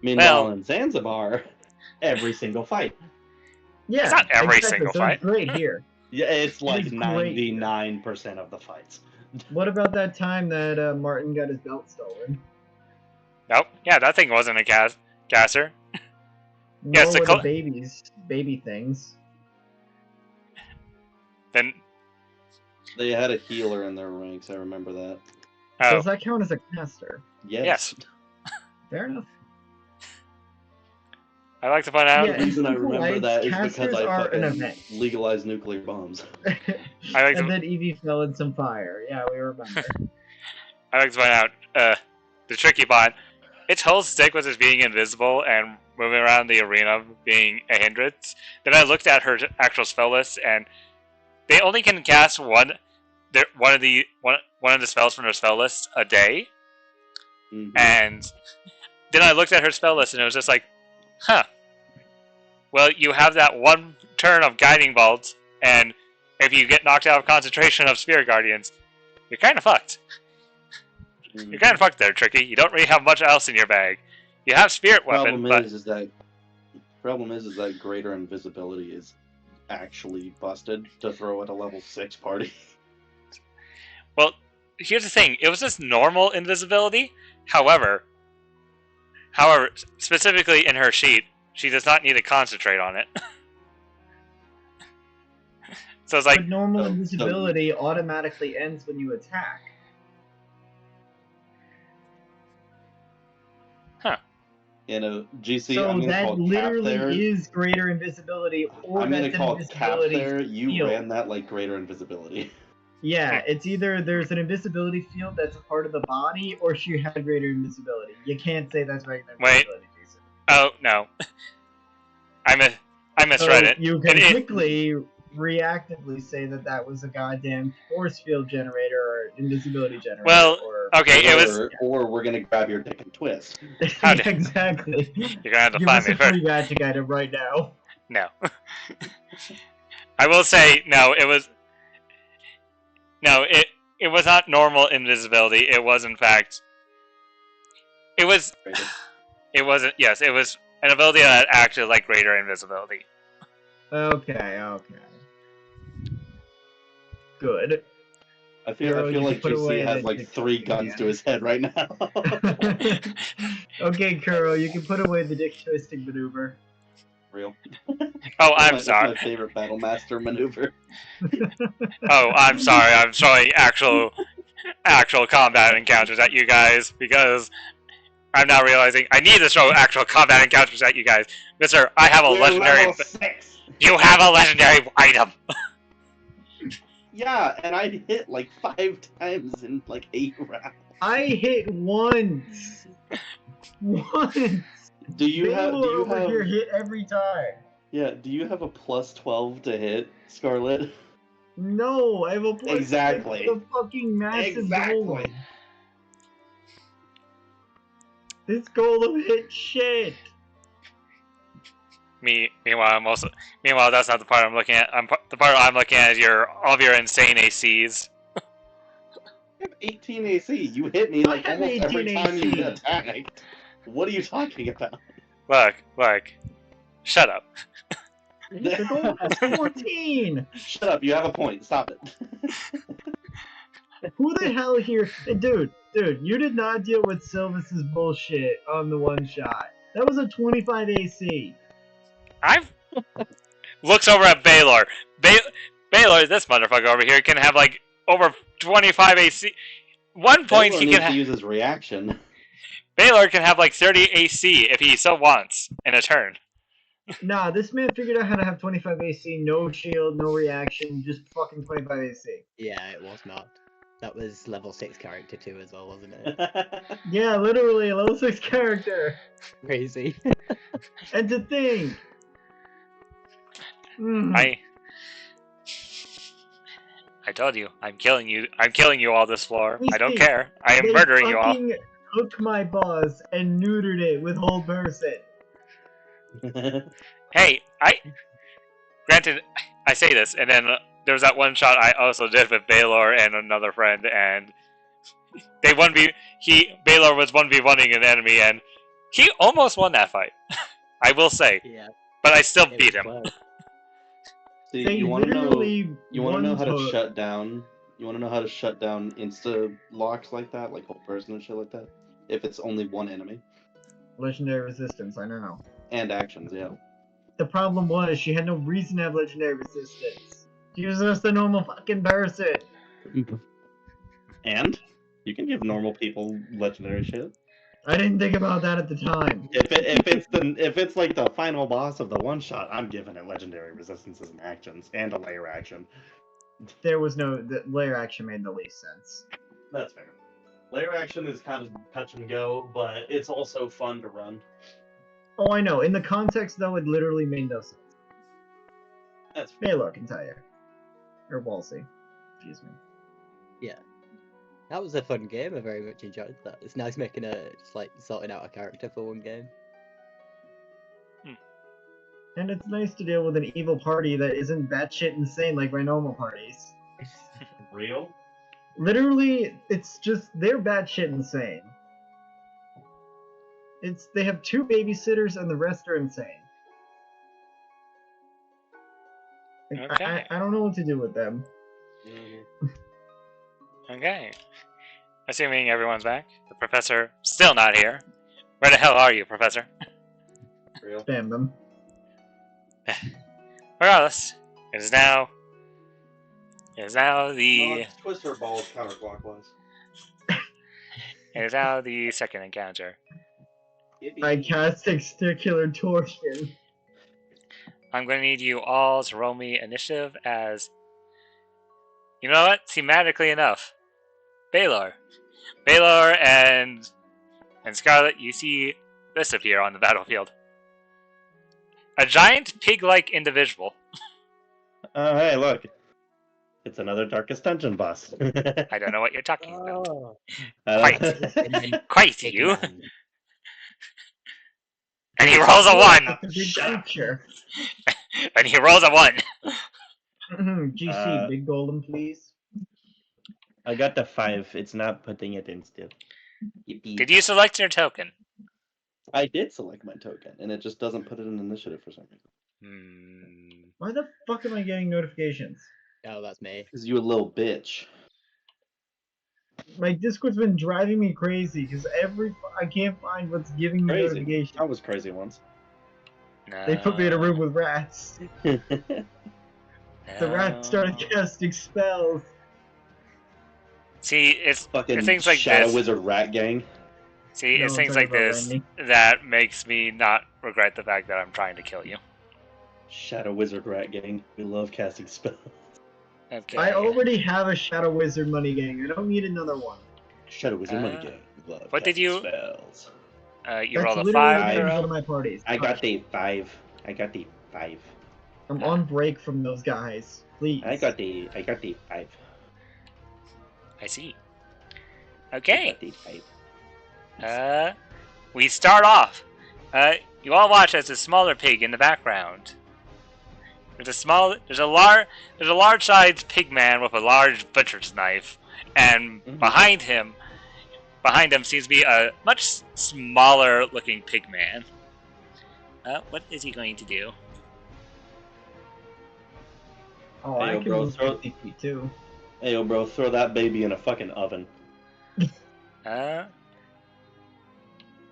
Meanwhile, Well- in Zanzibar, every single fight. Yeah, It's not every exactly, single so fight. It's great here. Yeah, it's like is great. 99% of the fights. What about that time that Martin got his belt stolen? Nope. Yeah, that thing wasn't a caster. Nor it's a were col- the baby things. Then They had a healer in their ranks, I remember that. Does that count as a caster? Yes. Fair enough. I like to point out. Yeah, The reason I Simple remember Lights, that is because casters I are an fucking event. legalized nuclear bombs. I like And to, then Evie fell in some fire. Yeah, we remember. I like to point out the tricky part. Its whole stick was as being invisible and moving around the arena being a hindrance. Then I looked at her actual spell list, and they only can cast one of the spells from their spell list a day. Mhm. And then I looked at her spell list, and it was just like, huh. Well, you have that one turn of Guiding Bolt, and if you get knocked out of concentration of Spirit Guardians, you're kind of fucked. You're kind of fucked there, Tricky. You don't really have much else in your bag. You have Spirit Weapon, but... Problem is that greater invisibility is actually busted to throw at a level 6 party. Well, here's the thing. It was just normal invisibility. However, specifically in her sheet, she does not need to concentrate on it. So it's like... But normal invisibility automatically ends when you attack. GC, So I'm gonna that call Cap literally there. is greater invisibility, or I'm gonna that's an call Cap invisibility there. You field. ran that like greater invisibility. Yeah, it's either there's an invisibility field that's a part of the body, or she had greater invisibility. You can't say that's regular Wait. invisibility, Jason. Oh, no. I misread So it. you can It is- quickly, reactively say that was a goddamn force field generator or invisibility generator. Well, or okay, it was... Or we're gonna grab your dick and twist. How did- exactly. You're gonna have to Give find us me a first. free magic item right now. No. I will say, no, it was... No, it was not normal invisibility. It was, in fact... It was... It wasn't... Yes, it was an ability that acted like greater invisibility. Okay. Good. I feel Hero, you like can put away GC has that like dick 3 twisting guns to maneuver. his head right now. Okay, Kuro, you can put away the dick twisting maneuver. Real. Oh, I'm That's sorry. my favorite Battle Master maneuver. Oh, I'm sorry. I'm throwing actual combat encounters at you guys because I'm now realizing I need to throw actual combat encounters at you guys. Mister, I have a We're legendary... level 6. You have a legendary item! Yeah, and I hit like 5 times in like 8 rounds. I hit once. Once. Do you have here hit every time. Yeah, do you have a plus 12 to hit, Scarlet? No, I have a plus Exactly. The fucking massive Exactly. golem. This golem hit shit. Meanwhile, that's not the part I'm looking at. The part I'm looking at is all of your insane ACs. have 18 AC. You hit me I like have almost every 18 time you AC. attacked. What are you talking about? Look. Shut up. The goal was 14. Shut up, you have a point. Stop it. Who the hell here? Hey, dude, you did not deal with Sylvis's bullshit on the one shot. That was a 25 AC. I've looks over at Baylor. Baylor, this motherfucker over here can have like over 25 AC. One point Baylor he needs can to use his reaction. Baylor can have like 30 AC if he so wants in a turn. Nah, this man figured out how to have 25 AC, no shield, no reaction, just fucking 25 AC. Yeah, it was not. That was level 6 character too as well, wasn't it? Yeah, literally a level 6 character. Crazy. And to think. Mm. I told you, I'm killing you. I'm killing you all this floor. I don't See, care. I am they murdering you all. fucking took my boss and neutered it with whole person. Hey, granted, I say this, and then there was that one shot I also did with Baylor and another friend, and Baylor was 1v1ing an enemy, and he almost won that fight. I will say. Yeah. But I still It beat was him. close. See, They you want to know? literally You want to know how to one-took- shut down? You want to know how to shut down insta locks like that, like whole person and shit like that? If it's only one enemy Legendary resistance, I know. and actions, yeah. The problem was she had no reason to have legendary resistance. She was just a normal fucking person. And you can give normal people legendary shit. I didn't think about that at the time. If it's like the final boss of the one shot, I'm giving it legendary resistances and actions and a layer action. There was the layer action made the least sense. That's fair. Layer action is kind of touch and go, but it's also fun to run. Oh, I know. In the context, though, it literally made no sense. That's fair. Baylor can tell you. Or Wolsey. Excuse me. Yeah. That was a fun game. I very much enjoyed that. It's nice making just like sorting out a character for one game. And it's nice to deal with an evil party that isn't batshit insane like my normal parties. Real? Literally, it's just they're batshit insane. They have 2 babysitters and the rest are insane. Okay. I don't know what to do with them. Okay. Assuming everyone's back. The professor still not here. Where the hell are you, Professor? Real? Spam them. Regardless, it is now the Twist her balls counterclockwise. it is now the second encounter. I cast Testicular Torsion. I'm going to need you all to roll me initiative as... You know what? Thematically enough. Baylor and Scarlet, you see this appear on the battlefield. A giant pig-like individual. Oh, hey, look. It's another Darkest Dungeon boss. I don't know what you're talking about. Oh, Quite big you. man. And he rolls a 1! Big creature. And he rolls a 1! GC, big golem, please. I got the 5. It's not putting it in still. Yippee. Did you select your token? I did select my token, and it just doesn't put it in initiative for some reason. Why the fuck am I getting notifications? Oh, that's me. Because you a little bitch. My Discord's been driving me crazy because I can't find what's giving me Crazy. notifications. I was crazy once. No. They put me in a room with rats. The rats started casting spells. See, it's Fucking things like Shadow this. Wizard Rat Gang. See, No, it's I'm things talking like about this Randy. that makes me not regret the fact that I'm trying to kill you. Shadow Wizard Rat Gang. We love casting spells. Okay. I already have a Shadow Wizard money gang. I don't need another one. Shadow Wizard Money Gang. We love what did casting you- spells. You That's rolled a literally 5 the in a names row? of my parties. I got the 5. I got the 5. I'm on break from those guys. Please. I got the 5. I see. I Okay. got the 5. We start off. You all watch as a smaller pig in the background. There's a large-sized pig man with a large butcher's knife and behind him seems to be a much smaller looking pig man. What is he going to do? Oh, Hey, I yo, can bro, move throw- 50 feet too. Hey, yo, bro, throw that baby in a fucking oven.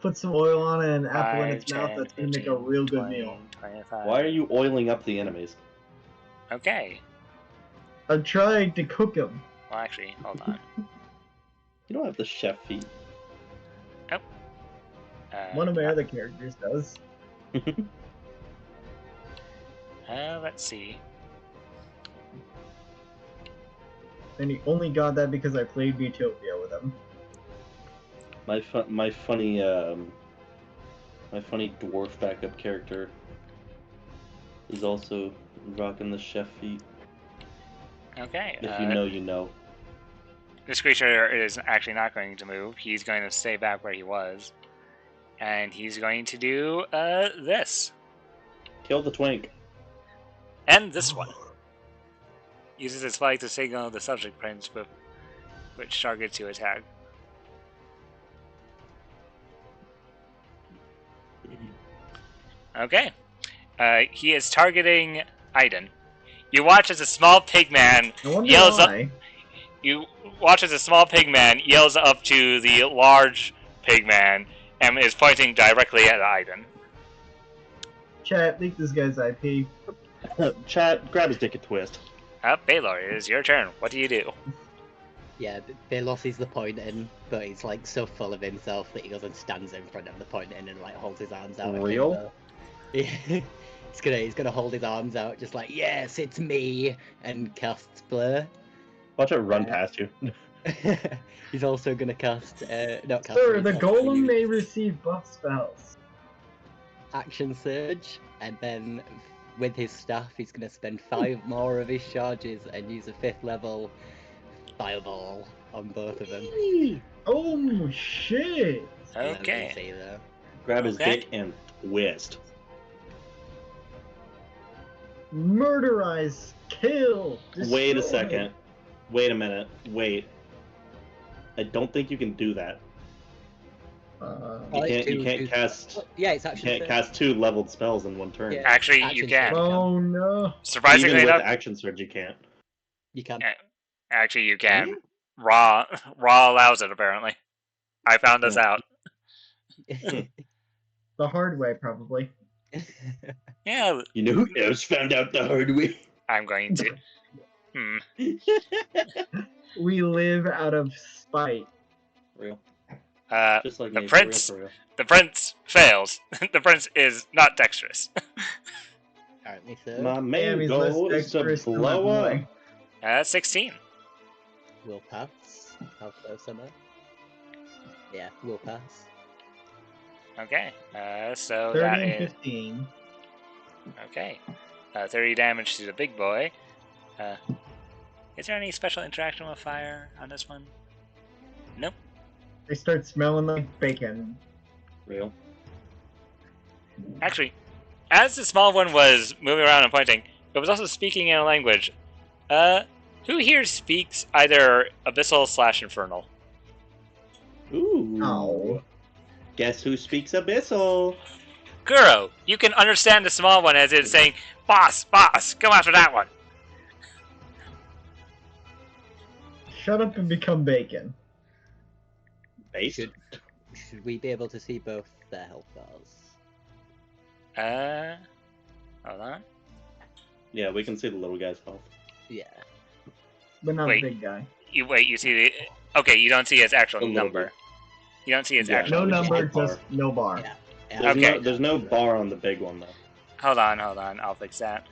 Put some oil on it and an apple in 5, its mouth. 10, That's gonna make a 15, real good 20, meal. 25. Why are you oiling up the enemies? Okay. I'm trying to cook them. Well, actually, hold on. You don't have the chef feet. One of my other characters does. Let's see. And he only got that because I played Utopia with him. My funny dwarf backup character is also rocking the chef feet. Okay. If you know, you know. This creature is actually not going to move. He's going to stay back where he was. And he's going to do this. Kill the twink. And this one. Uses its flag to signal the subject prince, but which targets you attack. Okay. He is targeting Aiden. You watch as a small pig man yells up. You watch as a small pig man yells up to the large pig man and is pointing directly at Aiden. Chat, leak this guy's IP. Chat, grab his dick and twist. Baylor, it is your turn. What do you do? Yeah, Balos is the pointing, but he's like so full of himself that he goes and stands in front of the pointing and like holds his arms out. Real? Yeah. He's gonna hold his arms out, just like, yes, it's me, and casts Blur. Watch it run past you. He's also gonna cast, not cast. Sir, the he's golem use may receive buff spells. Action Surge, and then with his staff, he's gonna spend 5 more of his charges and use a 5th level Fireball on both of them. Oh shit! Okay. Grab his Okay. dick and twist. Murderize, kill, Wait a destroy. second. Wait a minute. Wait. I don't think you can do that. You can't cast. Yeah, it's You Action can't Surge. cast 2 leveled spells in one turn. Yeah. Actually, you Action can. Surge. Oh no! Surprisingly Even with enough, action surge, you can't. You can. actually you can. Raw allows it apparently. I found this out. The hard way, probably. Yeah, You know who else found out the hard way? I'm going to. We live out of spite. Real. The Just like me, prince. for real. The prince fails. The prince is not dexterous. Apparently so. My Damn, main he's less goal is to dexterous than my blow boy. up. 16. Will pass. How close am I? Yeah, will pass. Okay. So 30 that and is 15. okay. 30 damage to the big boy. Is there any special interaction with fire on this one? Nope. They start smelling like bacon. Real. Actually, as the small one was moving around and pointing, it was also speaking in a language. Who here speaks either Abyssal/Infernal? Ooh. Oh. Guess who speaks Abyssal? Guro, you can understand the small one as it's saying, "Boss, boss, go after that one." Shut up and become bacon. Base? Should we be able to see both their health bars? Hold on. Yeah, we can see the little guy's health. Yeah. But not Wait. the big guy. You see the... Okay, you don't see his actual A little number. bit. You don't see his Yeah, actual... No number, bar. just no bar. Yeah. There's, Okay. there's no bar on the big one, though. Hold on, I'll fix that.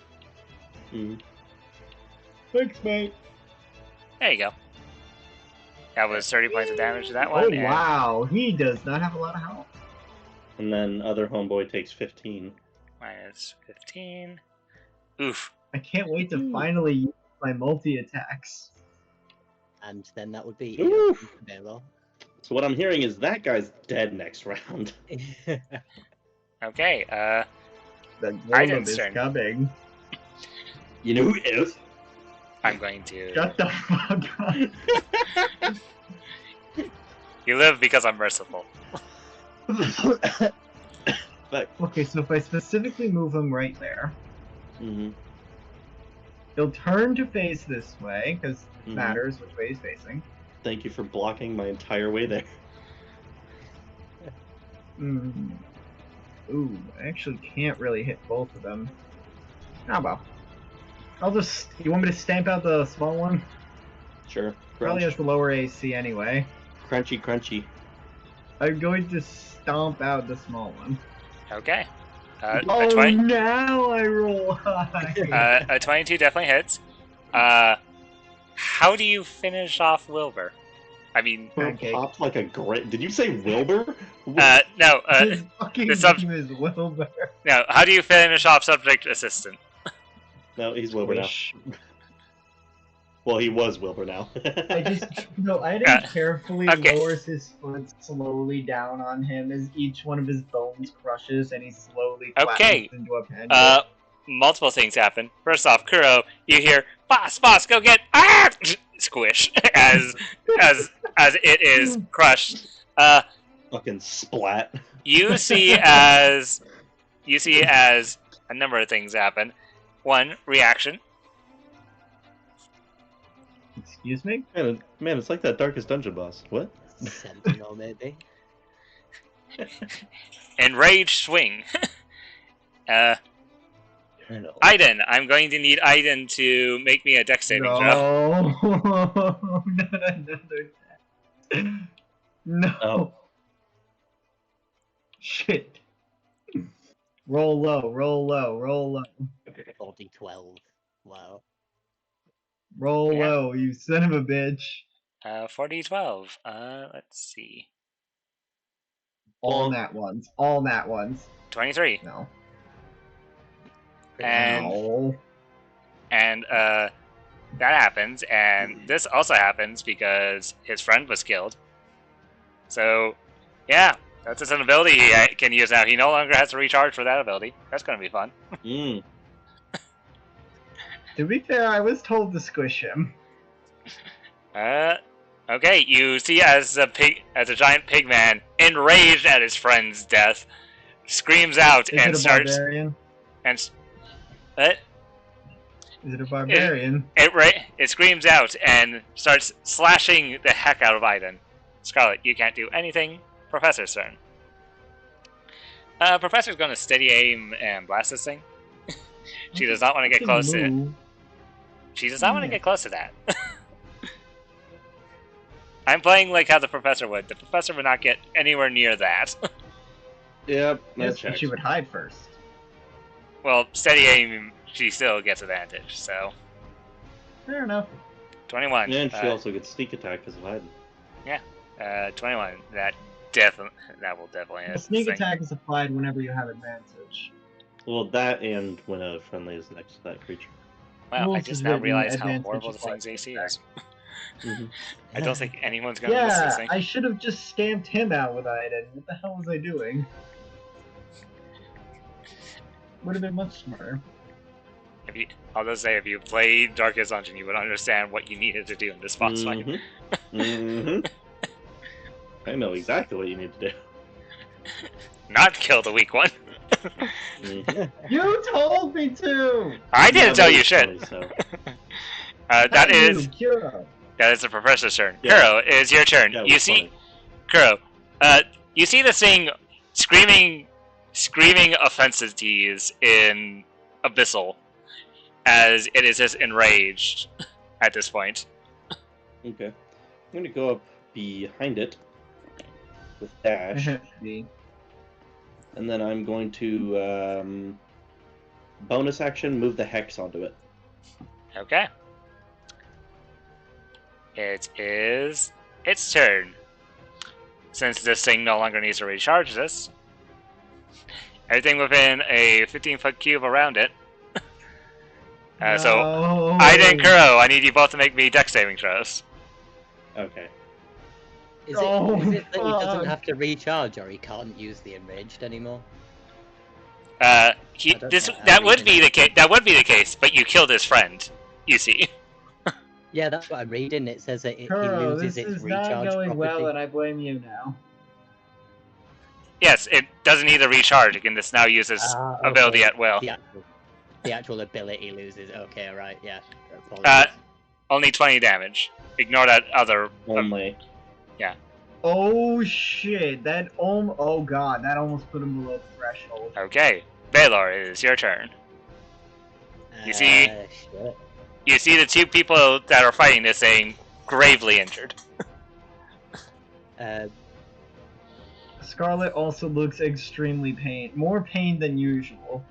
Thanks, mate. There you go. That was 30 points of damage to that Oh, one. and wow. He does not have a lot of health. And then other homeboy takes 15. Minus 15. Oof. I can't wait to finally use my multi-attacks. And then that would be Oof. Baylor. So what I'm hearing is that guy's dead next round. Okay, The Aiden's golem is turn. coming. You know who else? I'm going to. Shut the fuck up. You live because I'm merciful. But Okay, so if I specifically move him right there, mm-hmm. he'll turn to face this way, because it Mhm. matters which way he's facing. Thank you for blocking my entire way there. Ooh, I actually can't really hit both of them. Oh well. I'll just... You want me to stamp out the small one? Sure. Probably has the lower AC anyway. Crunchy, crunchy. I'm going to stomp out the small one. Okay. A Oh, 20. now I roll high. A 22 definitely hits. How do you finish off Wilbur? I mean, Pancake. Popped like a great. Did you say Wilbur? no. His fucking the name is Wilbur. No. How do you finish off subject assistant? No, he's Wilbur now. Wish. Well, he was Wilbur now. I just no. I Yeah. didn't carefully Okay. lowers his foot slowly down on him as each one of his bones crushes and he slowly Okay. flattens into a pancake. Multiple things happen. First off, Kuro, you hear boss, go get squish as it is crushed. Fucking splat. You see as a number of things happen. One, reaction. Excuse me? Man, it's like that Darkest Dungeon boss. What? Sentinel, maybe. Enraged swing. Aiden, I'm going to need Aiden to make me a dex saving throw. No, not another. No. Oh. Shit. Roll low, roll low, roll low. 40-12. Wow. Roll Yeah. low, you son of a bitch. 40-12. Let's see. All nat ones. All nat ones. 23. No. And No. that happens, and this also happens because his friend was killed. So, yeah, that's just an ability he can use now. He no longer has to recharge for that ability. That's going to be fun. Mm. To be fair, I was told to squish him. Okay, you see as a giant pig man, enraged at his friend's death, screams out Is and it a starts barbarian? What? Is it a barbarian? It screams out and starts slashing the heck out of Aiden. Scarlet, you can't do anything. Professor's turn. Professor's going to steady aim and blast this thing. She does not want to get close to it. She does not want to get close to that. I'm playing like how the professor would. The professor would not get anywhere near that. Yep, Yes, but she would hide first. Well, steady aim, she still gets advantage, so... Fair enough. 21. And she also gets sneak attack because of hiding. 21. That will definitely hit. The sneak this thing. attack is applied whenever you have advantage. Well, that and when a friendly is next to that creature. Wow, I Rules just is now written, realized how advantage horrible the applies thing's to AC attack. is. Mm-hmm. I don't think anyone's going to miss this Yeah, thing. I should have just stamped him out with Aiden. What the hell was I doing? Would have been much smarter. I'll just say, if you played Darkest Dungeon, you would understand what you needed to do in this boss fight. Mm-hmm. I know exactly what you need to do. Not kill the weak one. Mm-hmm. You told me to! I didn't tell you it's shit. funny, so. That is Kuro. the professor's turn. Yeah. Kuro, it is your turn. Yeah, it You was see, funny. Kuro, you see this thing screaming offensives in Abyssal, as it is just enraged at this point. Okay. I'm going to go up behind it with dash, and then I'm going to bonus action move the hex onto it. Okay. It is its turn. Since this thing no longer needs to recharge this, everything within a 15-foot cube around it. So, Aiden and Kuro, I need you both to make me dex saving throws. Okay. Is Oh, it that he fuck. doesn't have to recharge, or he can't use the enraged anymore? That don't know how would be reason- the case. That would be the case, but you killed his friend. You see. Yeah, that's what I'm reading. It says that he Kuro, loses this its is not recharge going property. well, and I blame you now. Yes, it doesn't need a recharge. It can just now use its ability at will. The actual ability loses. Okay, right, yeah. Uh, Apologies. only 20 damage. Ignore that other. Only. Oh shit! Oh god, that almost put him below the threshold. Okay, Baylor, it is your turn. You see- Shit. You see the two people that are fighting this thing gravely injured. Scarlet also looks extremely more pain than usual.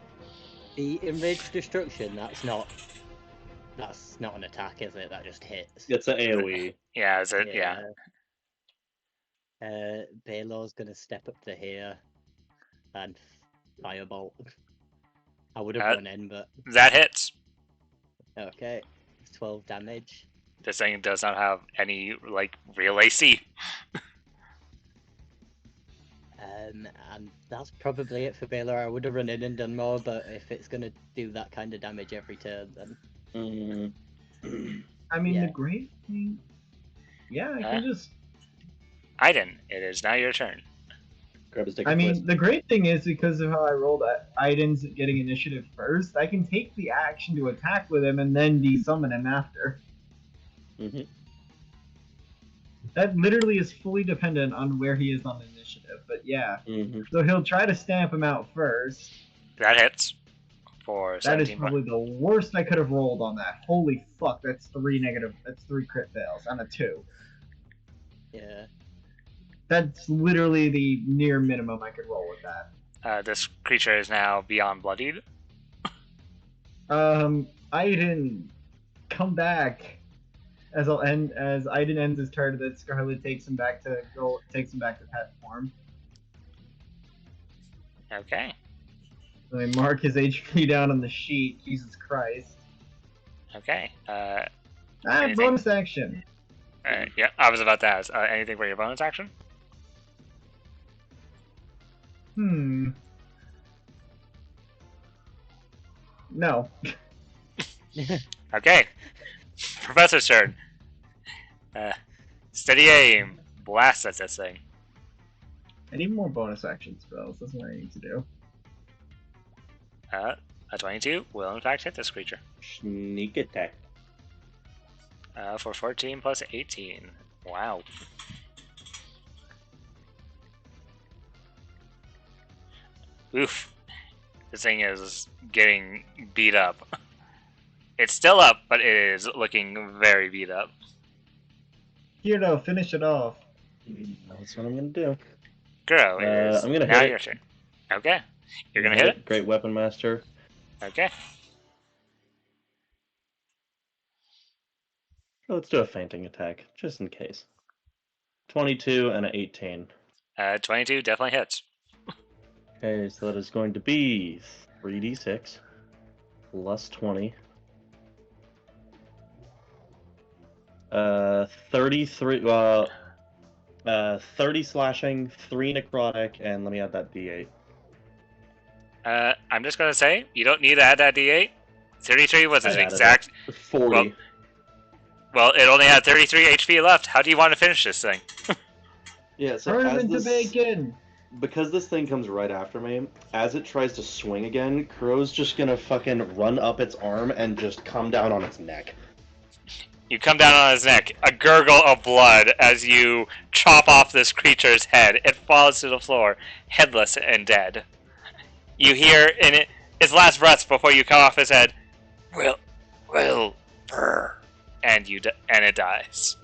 The enraged destruction. That's not an attack, is it? That just hits. It's an AoE. Yeah, is it? Yeah. Baylor's gonna step up to here and firebolt. I would have run in, but That hits. okay. 12 damage. This thing does not have any, like, real AC. And that's probably it for Baylor. I would have run in and done more, but if it's gonna do that kind of damage every turn, then I mean, Yeah. the great thing. Yeah, I can just. Aiden, it is now your turn. Grab his dick I and mean, twist. the great thing is because of how I rolled Aiden's getting initiative first, I can take the action to attack with him and then de-summon him after. Mm-hmm. That literally is fully dependent on where he is on initiative, but yeah. Mm-hmm. So he'll try to stamp him out first. That hits. For That is 17 probably the worst I could have rolled on that. Holy fuck, that's 3 crit fails on a 2. yeah. That's literally the near minimum I could roll with that. This creature is now beyond bloodied. Aiden, come back. As Aiden ends his turn, that Scarlet takes him back to pet form. Okay. So I mark his HP down on the sheet. Jesus Christ. Okay. Anything? Bonus action. Yeah, I was about to ask. Anything for your bonus action? No. Okay. Professor's turn. Steady aim. Blast at this thing. I need more bonus action spells. That's what I need to do. A 22 will in fact hit this creature. Sneak attack. For 14 plus 18. Wow. Oof. This thing is getting beat up. It's still up, but it is looking very beat up. Hero, finish it off. That's what I'm gonna do. Girl, it is I'm gonna now hit your it. turn. Okay. You're gonna hit it? Great weapon master. Okay. Let's do a fainting attack, just in case. 22 and an 18. 22 definitely hits. Okay, so that is going to be 3d6 plus 20. 33. 30 slashing, 3 necrotic, and let me add that d8. I'm just gonna say, you don't need to add that d8. 33 was I its added exact... it. 40. Well, it only had 33 HP left. How do you want to finish this thing? Yeah, so Turn him as into this, bacon! because this thing comes right after me, as it tries to swing again, Kuro's just gonna fucking run up its arm and just come down on its neck. You come down on his neck, a gurgle of blood as you chop off this creature's head. It falls to the floor, headless and dead. You hear in its last breaths before you cut off his head, "Will, brr," and it dies.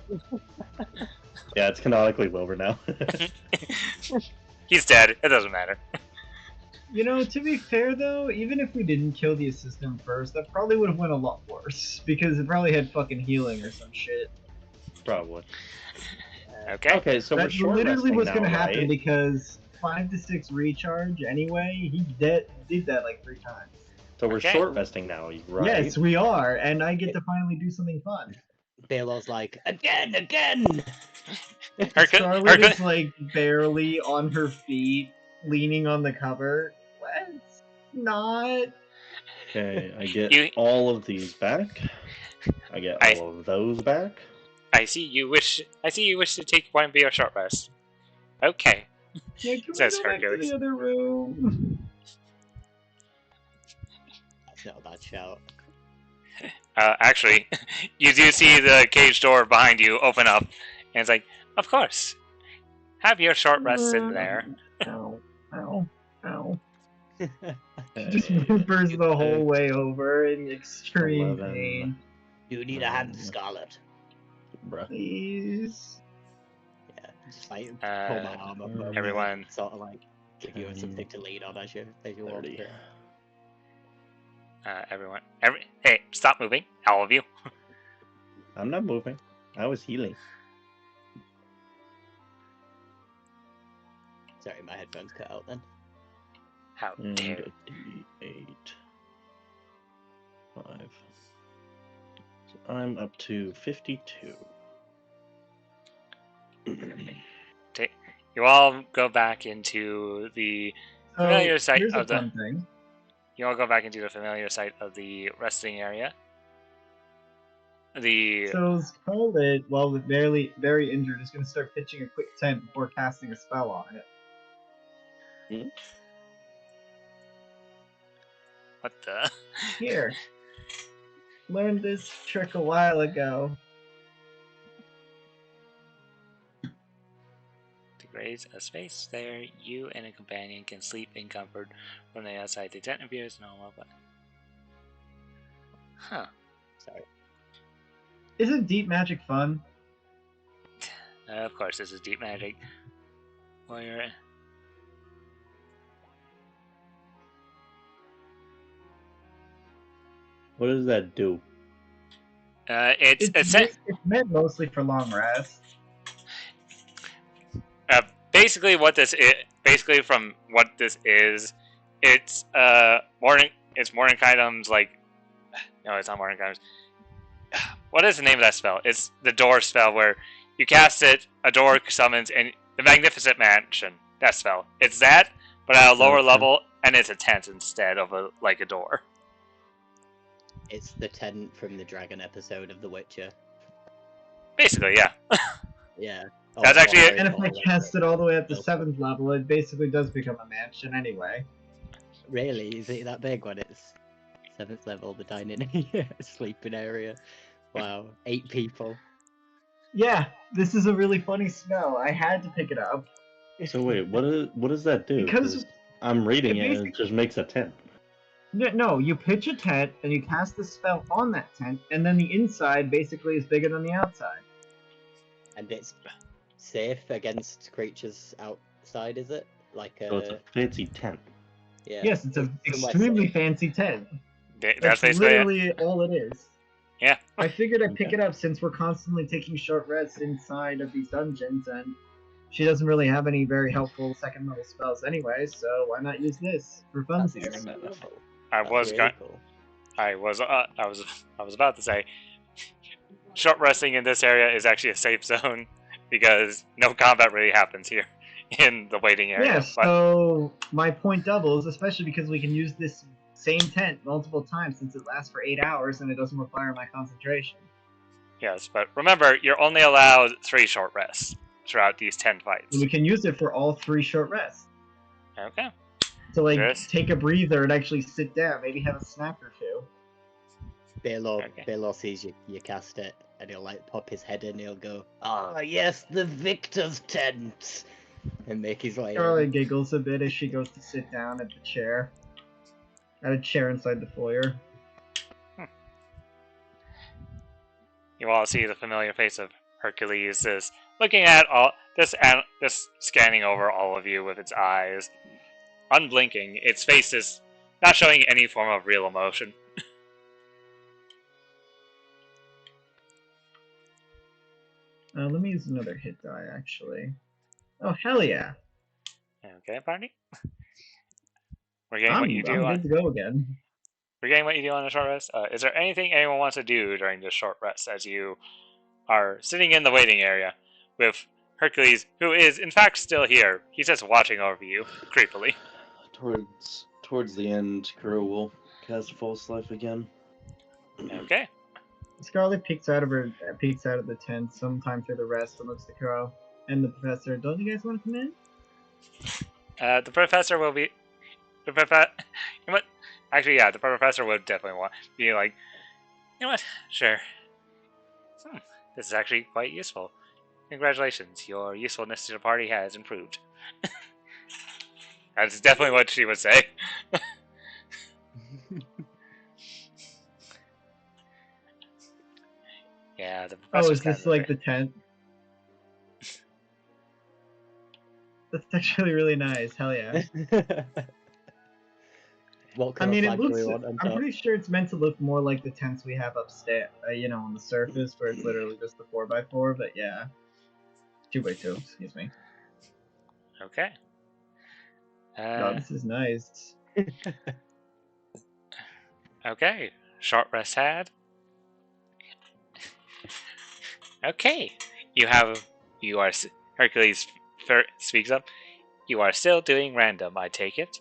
Yeah, it's canonically Wilbur now. He's dead. It doesn't matter. You know, to be fair though, even if we didn't kill the assistant first, that probably would have went a lot worse. Because it probably had fucking healing or some shit. Probably. Okay. Okay, so we're That short literally resting was now, gonna happen right? because 5 to 6 recharge anyway, he did that like 3 times. So we're Okay. short resting now, right? Yes, we are, and I get to finally do something fun. Baylor's like, again! Scarlet is like barely on her feet, leaning on the cover. Let's not. Okay, I get You- all of these back. I get all of those back. I see you wish to take one of your short rest. Okay, Yeah, can we says go back to Hercules. the other room? That's not a bad shout. Actually, you do see the cage door behind you open up, and it's like, of course. Have your short rests in there. Ow, ow, ow. Okay, Just whimpers the whole 6, way over in extreme 11. pain. Do you need a hand, Scarlet? Bruh. Please. Yeah, just like pull my arm up over everyone. you, sort of like give you 10, something to lean on as you walk 30. through. Everyone. Hey, stop moving, all of you. I'm not moving. I was healing. Sorry, my headphones cut out then. How And dare. a D8. 5. So I'm up to 52. You all go back into the So, familiar site here's a of the. fun thing. You all go back into the familiar site of the resting area. The So Scarlet, while very injured, is going to start pitching a quick tent before casting a spell on it. what the? Here. Learned this trick a while ago. To graze a space there, you and a companion can sleep in comfort from the outside. The tent appears normal, but Sorry. Isn't deep magic fun? Of course, this is deep magic. Where What does that do? it's meant mostly for long rest. basically what this is. Basically, from what this is, it's morning items like. No, it's not morning items. What is the name of that spell? It's the door spell where you cast it, a door summons, and the Magnificent Mansion. That spell. It's that, but at a lower level, and it's a tent instead of a door. It's the tent from the dragon episode of The Witcher. Basically, yeah. Yeah. That's actually it. And if I cast it all the way up to 7th level, it basically does become a mansion anyway. Really? Is it that big when it's 7th level, the dining sleeping area? Wow. 8 people. Yeah, this is a really funny spell. I had to pick it up. So wait, what does that do? Because I'm reading it it and it just makes a tent. No, you pitch a tent and you cast the spell on that tent, and then the inside basically is bigger than the outside. And it's safe against creatures outside, is it? Like So it's a fancy tent. Yeah. Yes, it's an somewhere extremely safe. fancy tent. That's That's basically it. literally all it is. Yeah. I figured I'd pick it up since we're constantly taking short rests inside of these dungeons, and she doesn't really have any very helpful 2nd level spells anyway, so why not use this for That's funsies? really cool. I That's was really going. cool. I was about to say, short resting in this area is actually a safe zone because no combat really happens here in the waiting area. Yeah, But so my point doubles, especially because we can use this same tent multiple times since it lasts for 8 hours and it doesn't require my concentration. yes, but remember, you're only allowed 3 short rests throughout these 10 fights. And we can use it for all 3 short rests. Okay. To Yes. take a breather and actually sit down, maybe have a snack or two. Baylor sees you cast it, and he'll like pop his head in. He'll go, "Ah, yes, the victor's tent," and make his way. Charlie in. giggles a bit as she goes to sit down at the chair. At a chair inside the foyer. You all see the familiar face of Hercules is looking at this scanning over all of you with its eyes, unblinking. Its face is not showing any form of real emotion. Let me use another hit die, actually. Oh, hell yeah. Okay, party. We're getting what you do. I'm good to go again. We're getting what you do on a short rest. Is there anything anyone wants to do during this short rest as you are sitting in the waiting area with Hercules, who is in fact still here? He's just watching over you creepily. Towards the end, Kuro will Cast False Life again. Okay. Scarlet peeks out of the tent sometime through the rest and looks to Crow and the professor. Don't you guys want to come in? The professor will be. The prof. You know what? Actually, yeah, the professor would definitely want be like, you know what? Sure. This is actually quite useful. Congratulations, your usefulness to the party has improved. That's definitely what she would say. Yeah, the Oh, professor's is this like the tent? That's actually really nice. Hell yeah. What I kind mean, of it flag do looks. we want on I'm top? pretty sure it's meant to look more like the tents we have upstairs, on the surface, where it's literally just the 4x4. But yeah, 2x2. Excuse me. Okay. No, this is nice. Okay. Short rest had. Okay. Hercules speaks up. You are still doing random, I take it.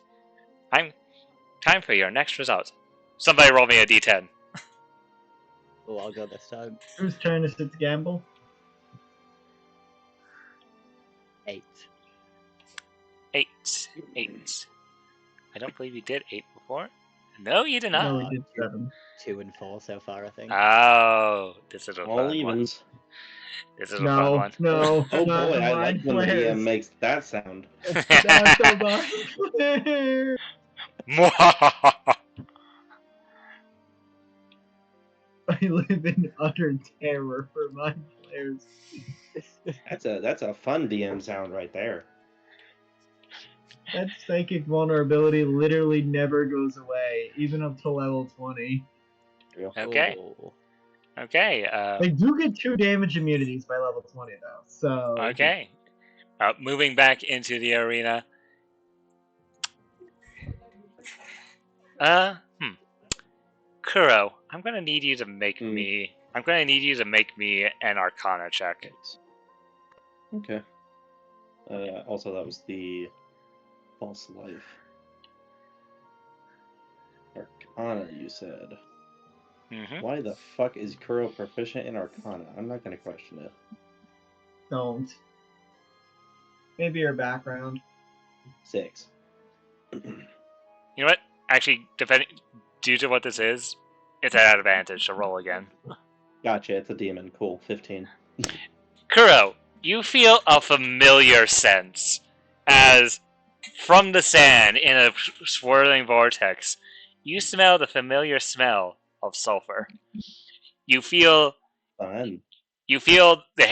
Time for your next result. Somebody roll me a d10. Oh, I'll go this time. Whose turn is it to gamble? 8. 8. 8. I don't believe you did 8 before. No, you did not. No, we did 7. 2 and 4 so far, I think. Oh, this is a All fun one. evens. This is a fun one. No, Oh not boy, the I mind like when the flares. DM makes that sound. Not the mind flares. I live in utter terror for mind flares. That's a fun DM sound right there. That psychic vulnerability literally never goes away, even up to level 20. Okay. Oh. Okay. They do get 2 damage immunities by level 20, though. So Okay. Moving back into the arena. Kuro, I'm gonna need you to make me. I'm gonna need you to make me an Arcana check. Okay. Also, that was the False Life. Arcana, you said. Mm-hmm. Why the fuck is Kuro proficient in Arcana? I'm not gonna question it. don't. Maybe your background. 6. You know what? Actually, due to what this is, it's at advantage to roll again. Gotcha, it's a demon. Cool. 15. Kuro, you feel a familiar sense as from the sand in a swirling vortex, you smell the familiar smell of sulfur. You feel Fun. You feel the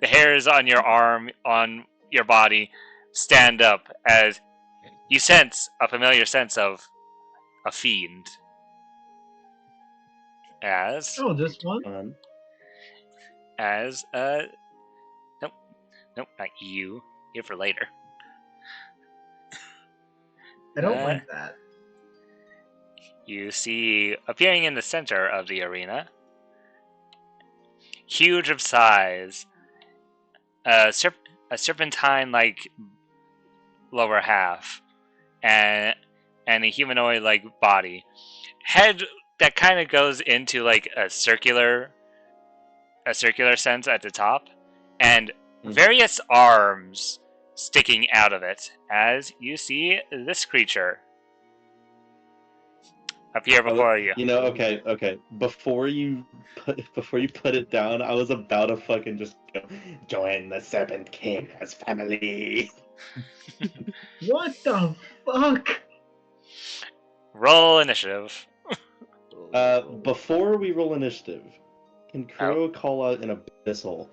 hairs on your arm, on your body, stand up as you sense a familiar sense of a fiend. As just one? Fun. Nope, not you. Here for later. I don't like that. You see, appearing in the center of the arena, huge of size, a serpentine-like lower half, and a humanoid-like body, head that kind of goes into like a circular sense at the top, and various arms sticking out of it. As you see this creature appear before you. You know, okay. Before you put it down, I was about to fucking just go, join the Serpent King's family. What the fuck? Roll initiative. Before we roll initiative, can Kuro call out in Abyssal?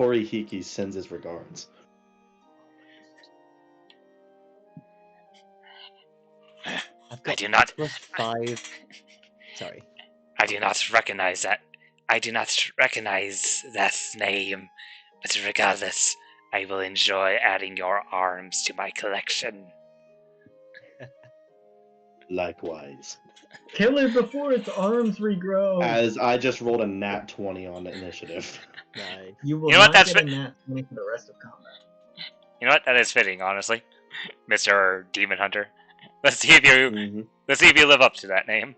Torihiki sends his regards. I do not. +5. Sorry. I do not recognize that. I do not recognize that name. But regardless, I will enjoy adding your arms to my collection. Likewise. Kill it before its arms regrow. As I just rolled a nat 20 on the initiative. Nice. You will You know what, not that's get a nat 20 for the rest of combat. You know what? That is fitting, honestly. Mr. Demon Hunter. Let's see if you live up to that name.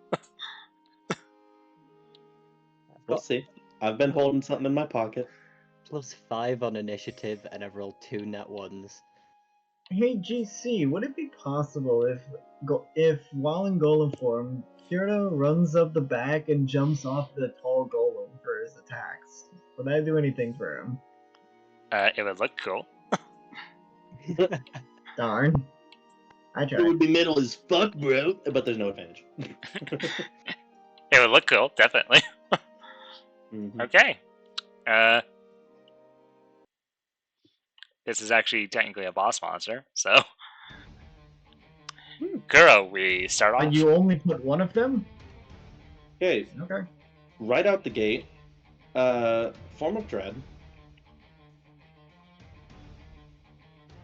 We'll see. I've been holding something in my pocket. +5 on initiative, and I've rolled 2 nat ones. Hey GC, would it be possible if while in golem form, Kyoto runs up the back and jumps off the tall golem for his attacks? Would that do anything for him? It would look cool. Darn. I It tried. would be middle as fuck, bro. But there's no advantage. It would look cool, definitely. Okay. This is actually technically a boss monster, so. Guro, we start off. And you only put one of them? Okay, Okay. right out the gate, Form of Dread,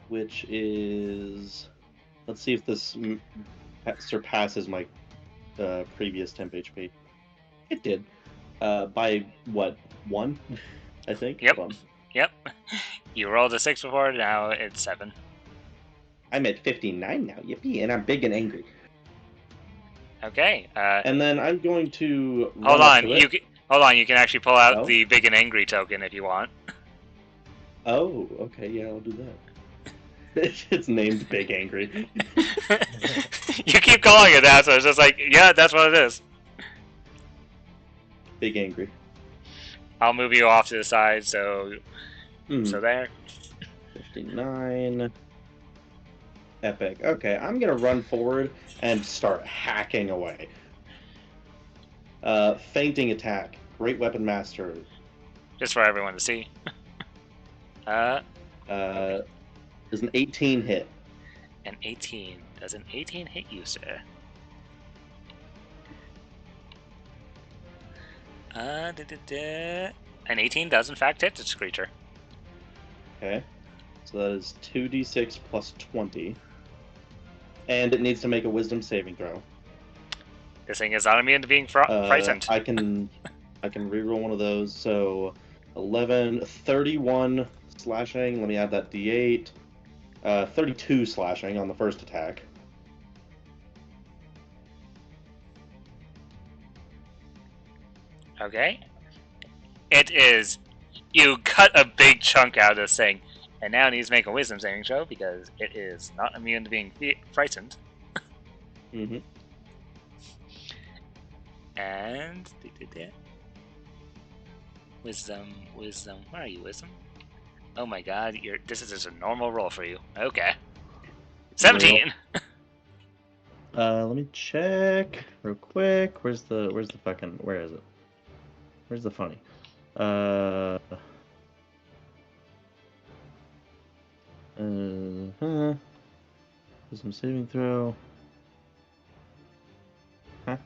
which is, let's see if this surpasses my previous temp HP. It did, by what, 1? I think. Yep. Hold on. Yep. You rolled a 6 before, now it's 7. I'm at 59 now, yippee, and I'm big and angry. Okay. And then I'm going to Hold on, you can actually pull out Oh? the big and angry token if you want. Oh, okay, yeah, I'll do that. It's named Big Angry. You keep calling it that, so it's just like, yeah, that's what it is. Big Angry. I'll move you off to the side, so there. 59. Epic. Okay, I'm gonna run forward and start hacking away. Fainting attack. Great Weapon Master. Just for everyone to see. Does an 18 hit? An 18. Does an 18 hit you, sir? An 18 does in fact hit this creature. Okay. So that is 2d6 plus 20. And it needs to make a Wisdom saving throw. This thing is not immune to being frightened. I can reroll one of those. So 11, 31 slashing. Let me add that d8. 32 slashing on the first attack. Okay. It is. You cut a big chunk out of this thing, and now it needs to make a wisdom saving throw because it is not immune to being frightened. Mm-hmm. And wisdom. Where are you, wisdom? Oh my god, this is just a normal roll for you. Okay. 17. Let me check real quick. Where's the fucking, where is it? Where's the funny? Wisdom saving throw. Huh?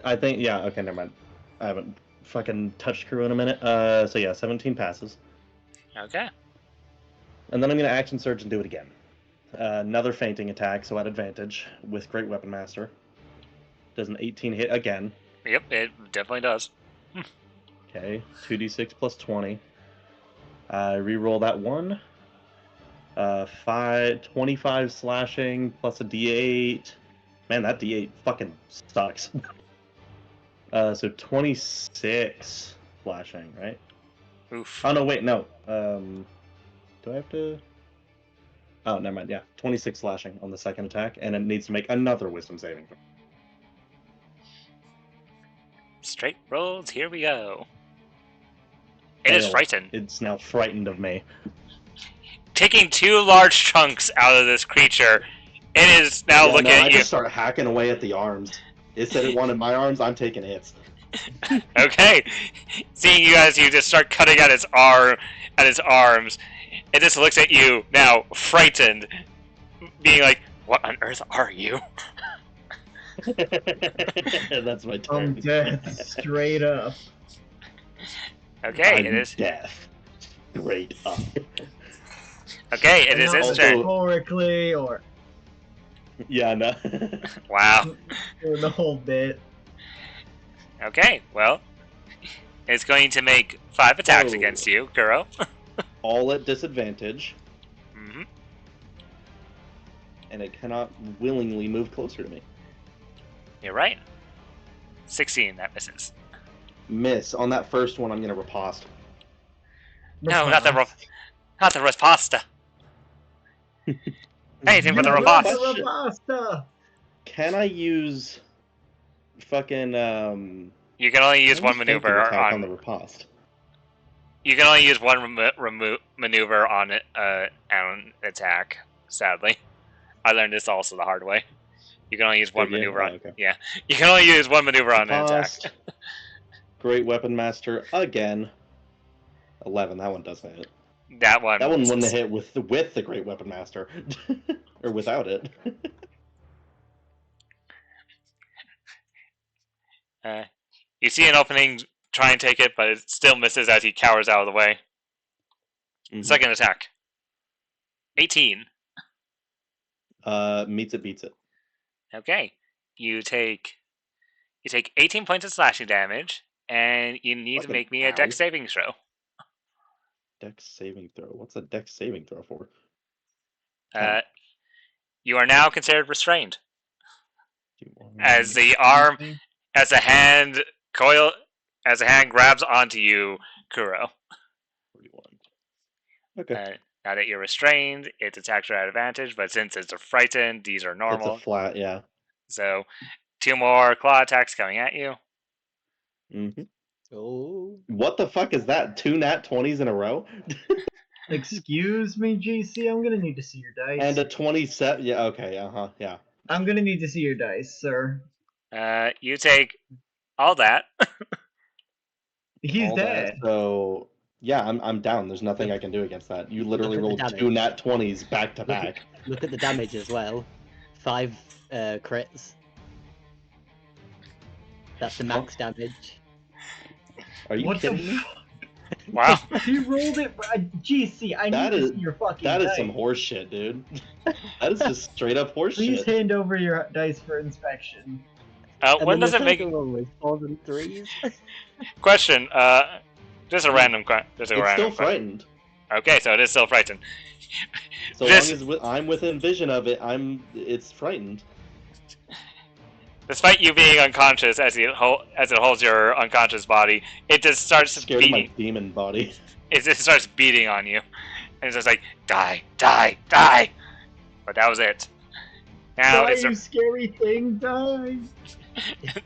I think, yeah, okay, never mind. I haven't fucking touched crew in a minute. So yeah, 17 passes. Okay. And then I'm going to action surge and do it again. Another fainting attack, so at advantage with Great Weapon Master. Does an 18 hit again. Yep, it definitely does. Okay, 2d6 plus 20. I reroll that one. 25 slashing plus a d8. Man, that d8 fucking sucks. So 26 slashing, right? Oof. Oh no, wait, no. Do I have to? Oh, never mind. Yeah, 26 slashing on the second attack, and it needs to make another Wisdom saving throw. Straight rolls, here we go. It is frightened. It's now frightened of me. Taking 2 large chunks out of this creature, it is now looking at I you. just start hacking away at the arms. It said it wanted my arms, I'm taking hits. Okay. Seeing you as you just start cutting at his arms, it just looks at you, now frightened, being like, what on earth are you? That's my turn. Death, straight up. Okay, I'm it is. Death. Straight up. Okay, it is its turn. Metaphorically, or Yeah, no. Wow. the whole bit. Okay, well, it's going to make 5 attacks against you, Guro. all at disadvantage, Mm-hmm. and it cannot willingly move closer to me. You're right. 16, that misses. Miss. On that first one, I'm gonna riposte. No, not the riposta. Anything but the You riposte. broke the pasta! Can I use fucking You can only use can I one feinting maneuver attack on. the riposte? You can only use one maneuver on an attack. Sadly, I learned this also the hard way. You can only use one Did you? maneuver Oh, on. okay. Yeah, you can only use one maneuver on an attack. Riposte. Great Weapon Master again. 11. That one doesn't hit. That one. That one wouldn't misses. have hit with the Great Weapon Master, or without it. You see an opening, try and take it, but it still misses as he cowers out of the way. Mhm. Second attack. 18. Meets it, beats it. Okay. You take 18 points of slashing damage, and you need to Fucking make me a ow. dex saving throw. Dex saving throw. What's a dex saving throw for? You are now considered restrained. D1. As the arm, as a hand grabs onto you, Kuro. 41. Okay. Now that you're restrained, its attacks are at advantage, but since it's a frightened, these are normal. It's a flat, yeah. So, 2 more claw attacks coming at you. Mm-hmm. Oh. What the fuck is that? 2 nat 20s in a row? Excuse me, GC, I'm gonna need to see your dice. And a 27. Yeah, okay, yeah. I'm gonna need to see your dice, sir. You take all that. He's All dead. that, so, yeah, I'm down. There's nothing I can do against that. You literally Look at rolled the 2 damage. nat 20s back to Look back. Look at the damage as well. 5 crits. That's the max damage. Are you What the kidding me? Wow. He rolled it. GC, I That need is- to see your fucking That dice. is some horse shit, dude. That is just straight up horse Please shit. hand over your dice for inspection. And When then does the it make... second one was 4s and 3s. Question, just a random question. It's still frightened. Okay, so it is still frightened. So long as I'm within vision of it, it's frightened. Despite you being unconscious as it holds your unconscious body, it just starts Scared of my beating. demon body. It just starts beating on you, and it's just like die, die, die. But that was it. Now Die, it's you scary thing, die!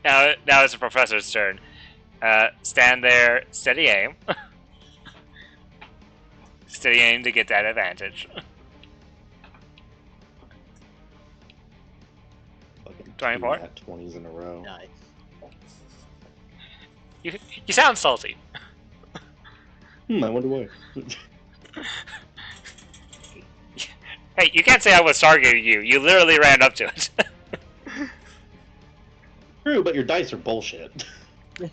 now it's the professor's turn. Stand there, steady aim. Steady aim to get that advantage. Fucking 24? 2 nat 20s in a row. Nice. You sound salty. I wonder why. Hey, you can't say I was targeting you. You literally ran up to it. True, but your dice are bullshit.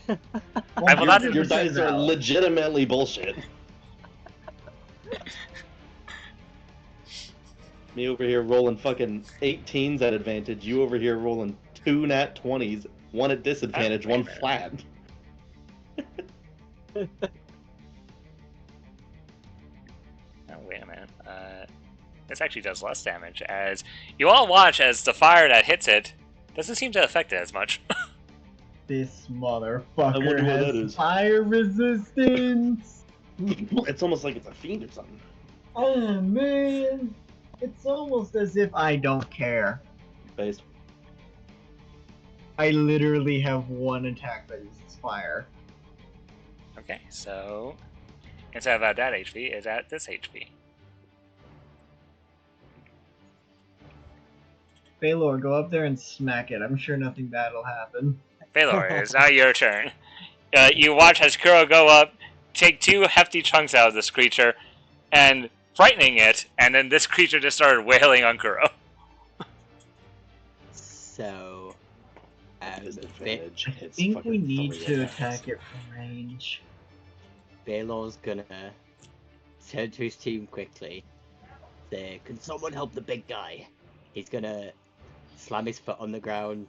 I will not- Your 100% dice are valid. legitimately bullshit. Me over here rolling fucking 18s at advantage. You over here rolling 2 nat 20s, 1 at disadvantage, 1 flat. Oh, wait a minute. This actually does less damage, as you all watch as the fire that hits it doesn't seem to affect it as much. This I motherfucker wonder what that has is. fire resistance! It's almost like it's a fiend or something. Oh man! It's almost as if I don't care. Based. I literally have one attack that uses fire. Okay, so instead of at that HP, it's at this HP. Baylor, go up there and smack it. I'm sure nothing bad will happen. Baylor, it's now your turn. You watch as Kuro go up, take 2 hefty chunks out of this creature, and frightening it, and then this creature just started wailing on Kuro. So, Disadvantage. I It's think fucking we need 3 to attacks. attack it from range. Baylor's gonna turn to his team quickly. Say, "Can someone help the big guy?" He's gonna slam his foot on the ground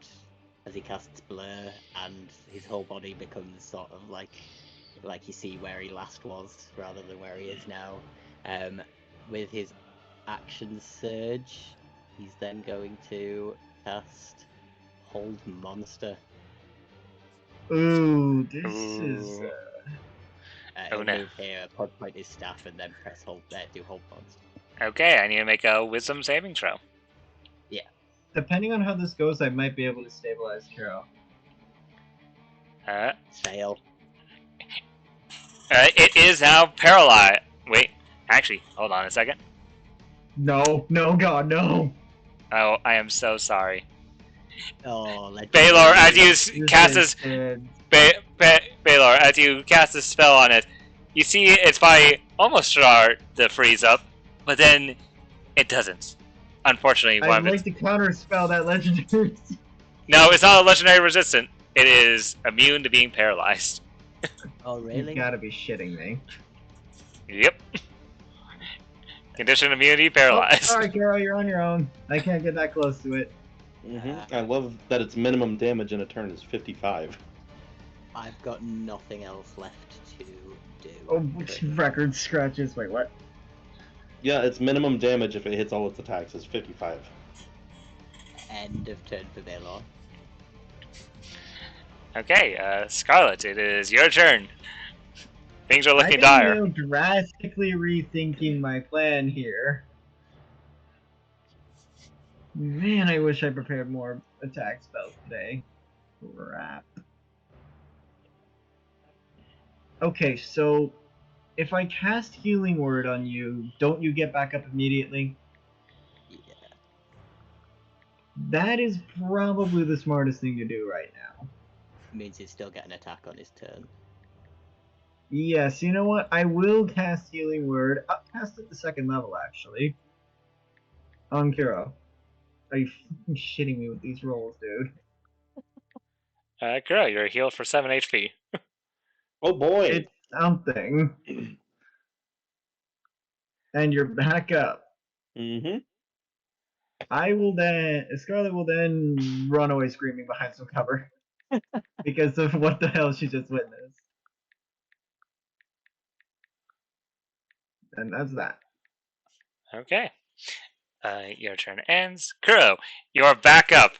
as he casts Blur, and his whole body becomes sort of like you see where he last was, rather than where he is now. With his action surge, he's then going to cast Hold Monster. Ooh, this is. Ooh. He'll Oh, no. move here, point his staff, and then press hold there, do Hold Monster. Okay, I need to make a wisdom saving throw. Depending on how this goes, I might be able to stabilize Kiro. Fail. It is now paralyzed. Wait, actually, hold on a second. No, God, no. Oh, I am so sorry. Oh, let's Baylor, as you This cast is this, dead. Baylor, as you cast this spell on it, you see its body almost start to freeze up, but then it doesn't. Unfortunately, one I'd of like its... to counterspell that legendary. No, it's not a legendary resistant. It is immune to being paralyzed. Oh, really? You gotta be shitting me. Yep. Condition immunity paralyzed. Oh, alright, Kiro, you're on your own. I can't get that close to it. I love that its minimum damage in a turn is 55. I've got nothing else left to do. Oh, record scratches. Wait, what? Yeah, its minimum damage if it hits all its attacks is 55. End of turn for Baylor. Okay, Scarlet, it is your turn. Things are looking I dire. am drastically rethinking my plan here. Man, I wish I prepared more attack spells today. Crap. Okay, so if I cast Healing Word on you, don't you get back up immediately? Yeah. That is probably the smartest thing to do right now. Means he's still getting an attack on his turn. Yes, you know what? I will cast Healing Word. I'll cast it the second level, actually. On Kiro. Are you f***ing shitting me with these rolls, dude? Kuro, you're healed for 7 HP. Oh boy! It's something. And you're back up. Mm-hmm. Scarlet will then run away screaming behind some cover. Because of what the hell she just witnessed. And that's that. Okay. Your turn ends. Kuro, you're back up.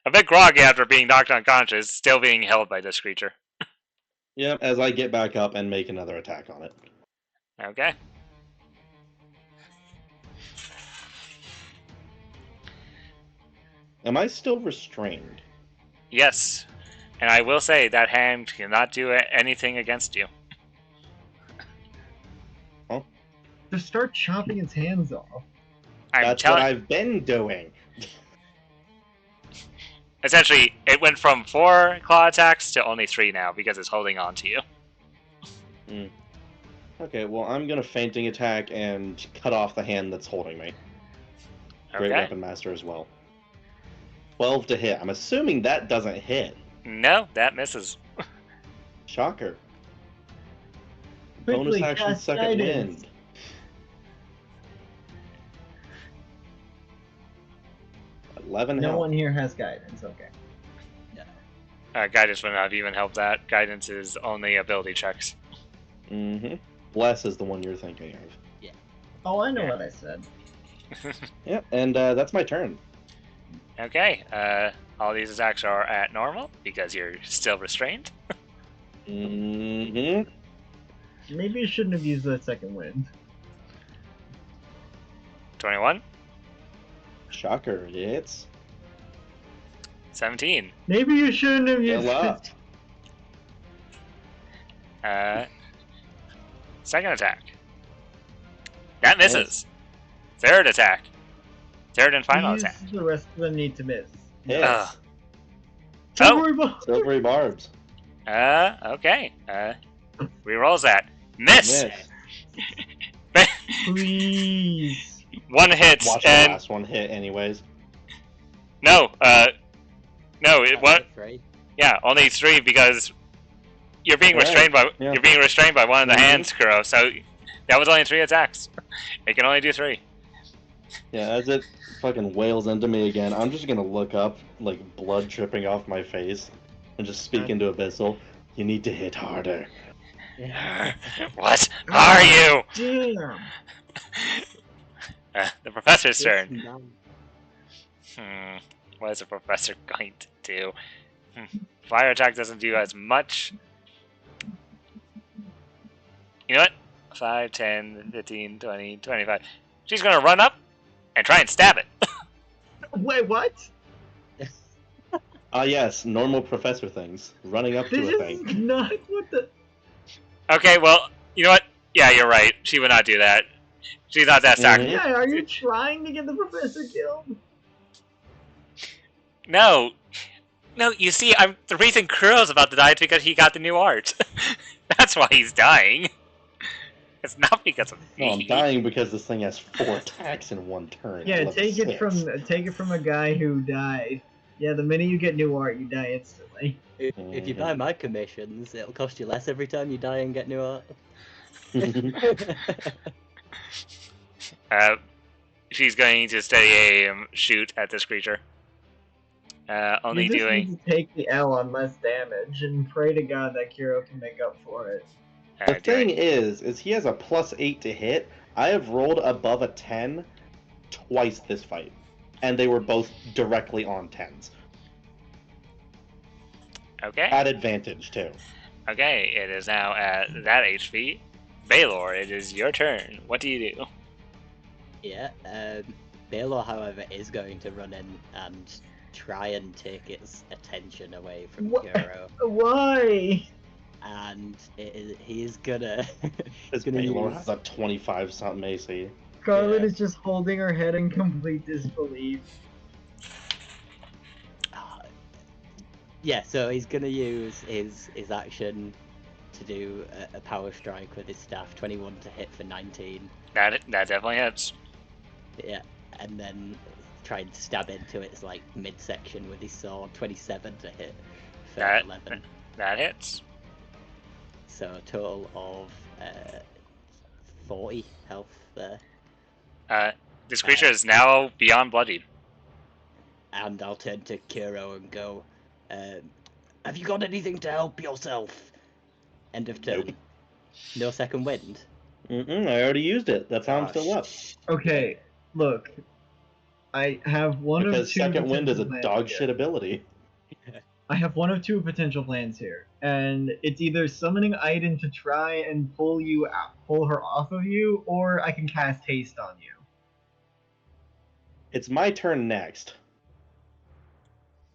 A bit groggy after being knocked unconscious, still being held by this creature. Yep, as I get back up and make another attack on it. Okay. Am I still restrained? Yes. And I will say that hand cannot do anything against you. Just start chopping its hands off. That's what I've been doing. Essentially, it went from 4 claw attacks to only 3 now because it's holding on to you. Okay, well, I'm gonna fainting attack and cut off the hand that's holding me. Great Okay. Weapon Master as well. 12 to hit. I'm assuming that doesn't hit. No, that misses. Shocker. Quickly, Bonus action cast second guidance. wind. $11 No health. one here has guidance, okay. Guidance would not even help that. Guidance is only ability checks. Mm-hmm. Bless is the one you're thinking of. Oh, I know what I said. Yeah, and that's my turn. Okay, all these attacks are at normal because you're still restrained. Mm-hmm. Maybe you shouldn't have used that second wind. 21. Shocker, it hits. 17. Maybe you shouldn't have used Fill up. Second attack. That misses. Third attack. Third and final These, attack. the rest of them need to miss. Hits. Oh. Silvery Ball! Silvery barbs. Okay. Rerolls that. Miss! Miss. Please. One hit Watch the and last one hit anyways. no, it what? 3. Yeah, only 3 because you're being Right, restrained by yeah. you're being restrained by one of the Mhm. hands, Kuro. So that was only 3 attacks. It can only do 3. Yeah, as it fucking wails into me again, I'm just gonna look up, like blood dripping off my face, and just speak into Abyssal. You need to hit harder. What are you? Damn. The professor's This turn. man. What is the professor going to do? Fire attack doesn't do as much. You know what? 5, 10, 15, 20, 25. She's gonna run up and try and stab it. Wait, what? Yes, normal professor things. Running up to This a is thing. not what the. Okay, well, you know what? Yeah, you're right. She would not do that. She's not that sack. Yeah, are you trying to get the professor killed? No. No, you see, the reason Kuro's about to die is because he got the new art. That's why he's dying. It's not because of me. No, I'm dying because this thing has 4 attacks in one turn. Yeah, Level take it 6. from a guy who died. Yeah, the minute you get new art, you die instantly. If you buy my commissions, it'll cost you less every time you die and get new art. She's going to steady aim shoot at this creature. Only You just doing. need to take the L on less damage and pray to God that Kiro can make up for it. The thing is he has a +8 to hit. I have rolled above a 10 twice this fight, and they were both directly on 10s. Okay. At advantage, too. Okay, it is now at that HP. Baylor, it is your turn. What do you do? Yeah, Baylor, however, is going to run in and try and take its attention away from Kuro. Why? And he's gonna. This Baylor has a 25-something AC. Scarlet is just holding her head in complete disbelief. Yeah, so he's gonna use his action to do a power strike with his staff, 21 to hit for 19. That definitely hits. Yeah, and then try and stab into its like midsection with his sword, 27 to hit for 11. That hits. So a total of 40 health there. This creature is now beyond bloodied. And I'll turn to Kuro and go, have you got anything to help yourself? End of turn. Nope. No second wind? I already used it. That's how I'm still up. Okay, look. I have one Because of two. second wind is a potential dog plans shit here. ability. I have one of two potential plans here, and it's either summoning Aiden to try and pull her off of you, or I can cast haste on you. It's my turn next.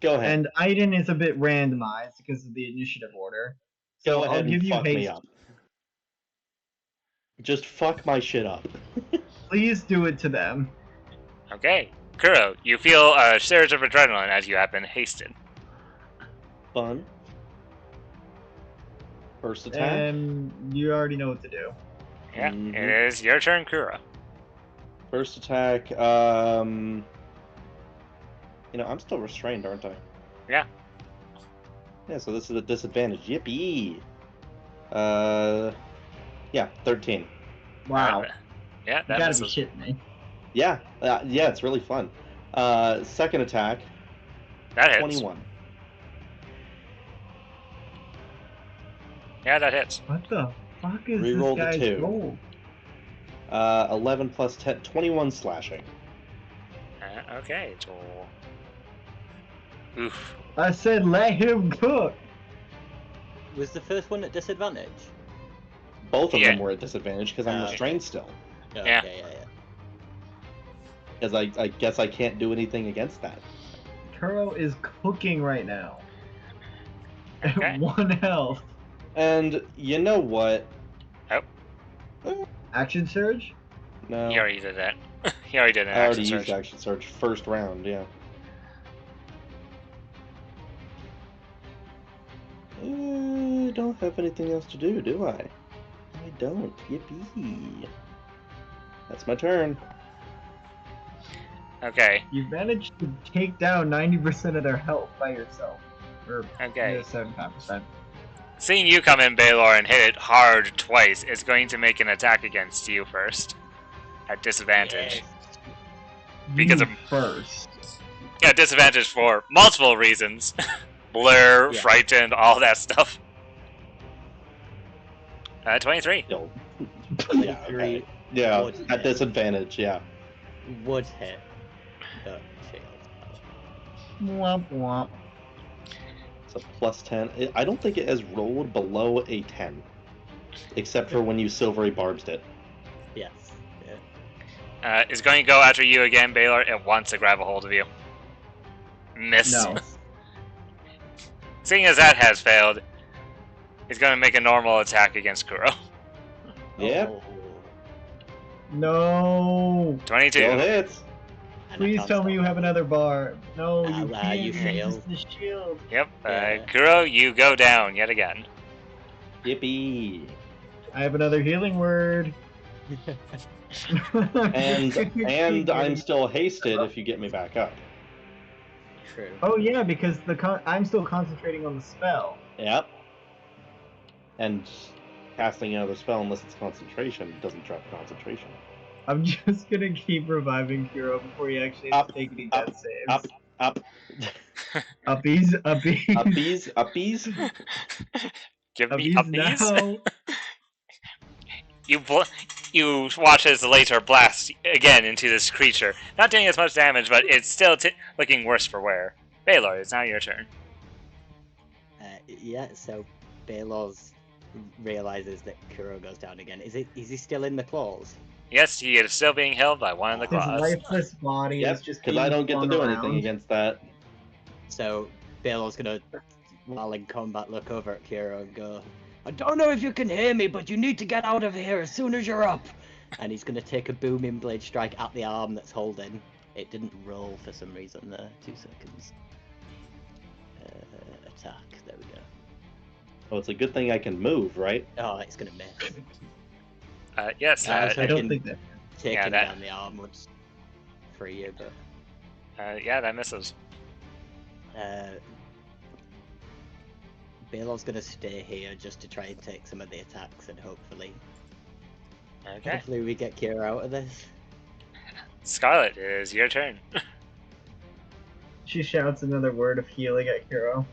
Go ahead. And Aiden is a bit randomized because of the initiative order. Go So ahead I'll give and you fuck me haste. up. Just fuck my shit up. Please do it to them. Okay. Kuro, you feel a surge of adrenaline as you have been hasted. Fun. First attack. And you already know what to do. Yeah, It is your turn, Kuro. First attack. I'm still restrained, aren't I? Yeah. Yeah, so this is a disadvantage. Yippee! Yeah, 13. Wow. Yeah, You that gotta be misses. shitting me. Yeah, it's really fun. Second attack. That hits. 21. Yeah, that hits. What the fuck is Reroll the this guy's 2. goal? 11 plus 10, 21 slashing. Okay, so... Oof. I said let him cook. Was the first one at disadvantage? Both of them were at disadvantage because I'm Okay. restrained still. Oh, Yeah. Okay, yeah. Because I guess I can't do anything against that. Kuro is cooking right now. Okay. At 1 health. And you know what? Action surge? No. He already did that. He already did an I already action used surge. action surge first round, yeah. I don't have anything else to do I? I don't. Yippee. That's my turn. Okay. You've managed to take down 90% of their health by yourself. Or Okay. 75%. Seeing you come in, Baylor, and hit it hard twice, it's going to make an attack against you first. At disadvantage. Because You of... first. Yeah, disadvantage for multiple reasons. Blur, Yeah. frightened, all that stuff. 23. Still. Yeah, 23 okay. Yeah, would at hit. disadvantage, yeah. Would hit. But failed. Womp womp. It's a plus 10. I don't think it has rolled below a 10. Except for when you silvery barbed it. Yes. Yeah. Is going to go after you again, Baylor. It wants to grab a hold of you. Miss. No. Seeing as that has failed, he's going to make a normal attack against Kuro. Yep. Oh. No. 22. Still hits. And I Please can't tell me stop you have it. another bar. No, you You can't. You're failed. just the shield. Yep. Yeah. Kuro, you go down yet again. Yippee. I have another healing word. And I'm still hasted if you get me back up. True. Oh yeah, because I'm still concentrating on the spell. Yep. And casting another spell, unless it's concentration, doesn't drop concentration. I'm just gonna keep reviving Kuro before he actually has to take any death saves. Up. Uppies. Uppies. Give me Uppies uppies. now. You watch as the laser blasts again into this creature. Not doing as much damage, but it's still looking worse for wear. Baylor, it's now your turn. Yeah, so Baylor's realizes that Kuro goes down again. Is he still in the claws? Yes, he is still being held by one of the His claws. lifeless body Yep, is just because I don't get to flung do around. anything against that. So Baylor's gonna, while in combat, look over at Kuro and go, I don't know if you can hear me, but you need to get out of here as soon as you're up. And he's gonna take a booming blade strike at the arm that's holding. It didn't roll for some reason there. 2 seconds. Attack. There we go. Well, it's a good thing I can move, right? Oh, it's gonna miss. Yes, I don't think that. Taking that- down the arm would free you, but yeah, that misses. Baylor's gonna stay here just to try and take some of the attacks and hopefully we get Kira out of this. Scarlet, it is your turn. She shouts another word of healing at Kuro.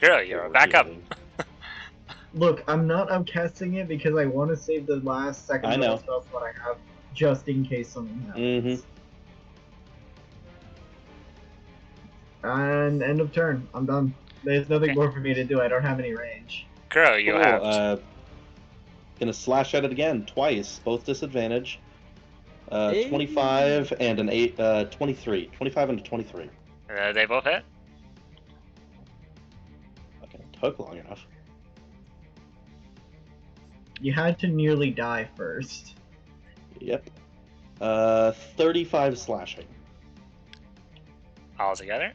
Kuro, you're back up. Look, I'm not outcasting it because I want to save the last second I know. spell slot I have just in case something happens. And end of turn. I'm done. There's nothing more for me to do. I don't have any range. Kuro, you have. Gonna slash at it again twice, both disadvantage. 25 and an 23. 25 and a 23. They both hit. Okay, took long enough. You had to nearly die first. Yep. 35 slashing. All together.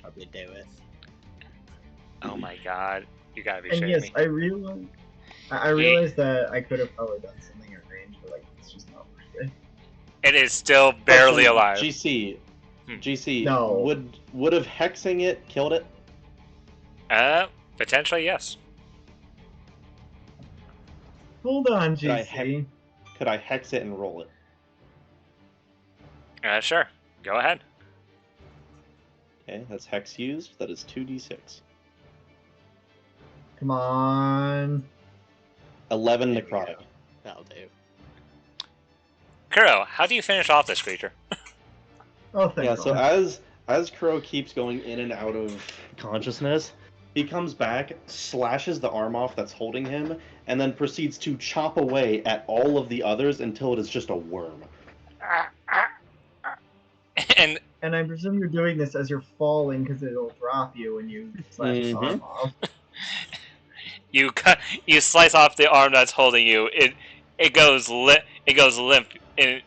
Probably do it. Oh my god, you gotta be And shitting yes, me. I realized that I could have probably done something at range, but like it's just not worth it. It is still barely alive. GC. No. Would have hexing it killed it? Potentially yes. Hold on, Could I GC. Could I hex it and roll it? Sure. Go ahead. Okay, that's hex used. That is 2d6. Come on. 11 There we go. necrotic. That'll do. Kuro, how do you finish off this creature? Oh, thank Yeah, God. so as Crow keeps going in and out of consciousness, he comes back, slashes the arm off that's holding him, and then proceeds to chop away at all of the others until it is just a worm. And I presume you're doing this as you're falling because it'll drop you when you slash his arm off. you slice off the arm that's holding you. It goes limp. It goes limp. It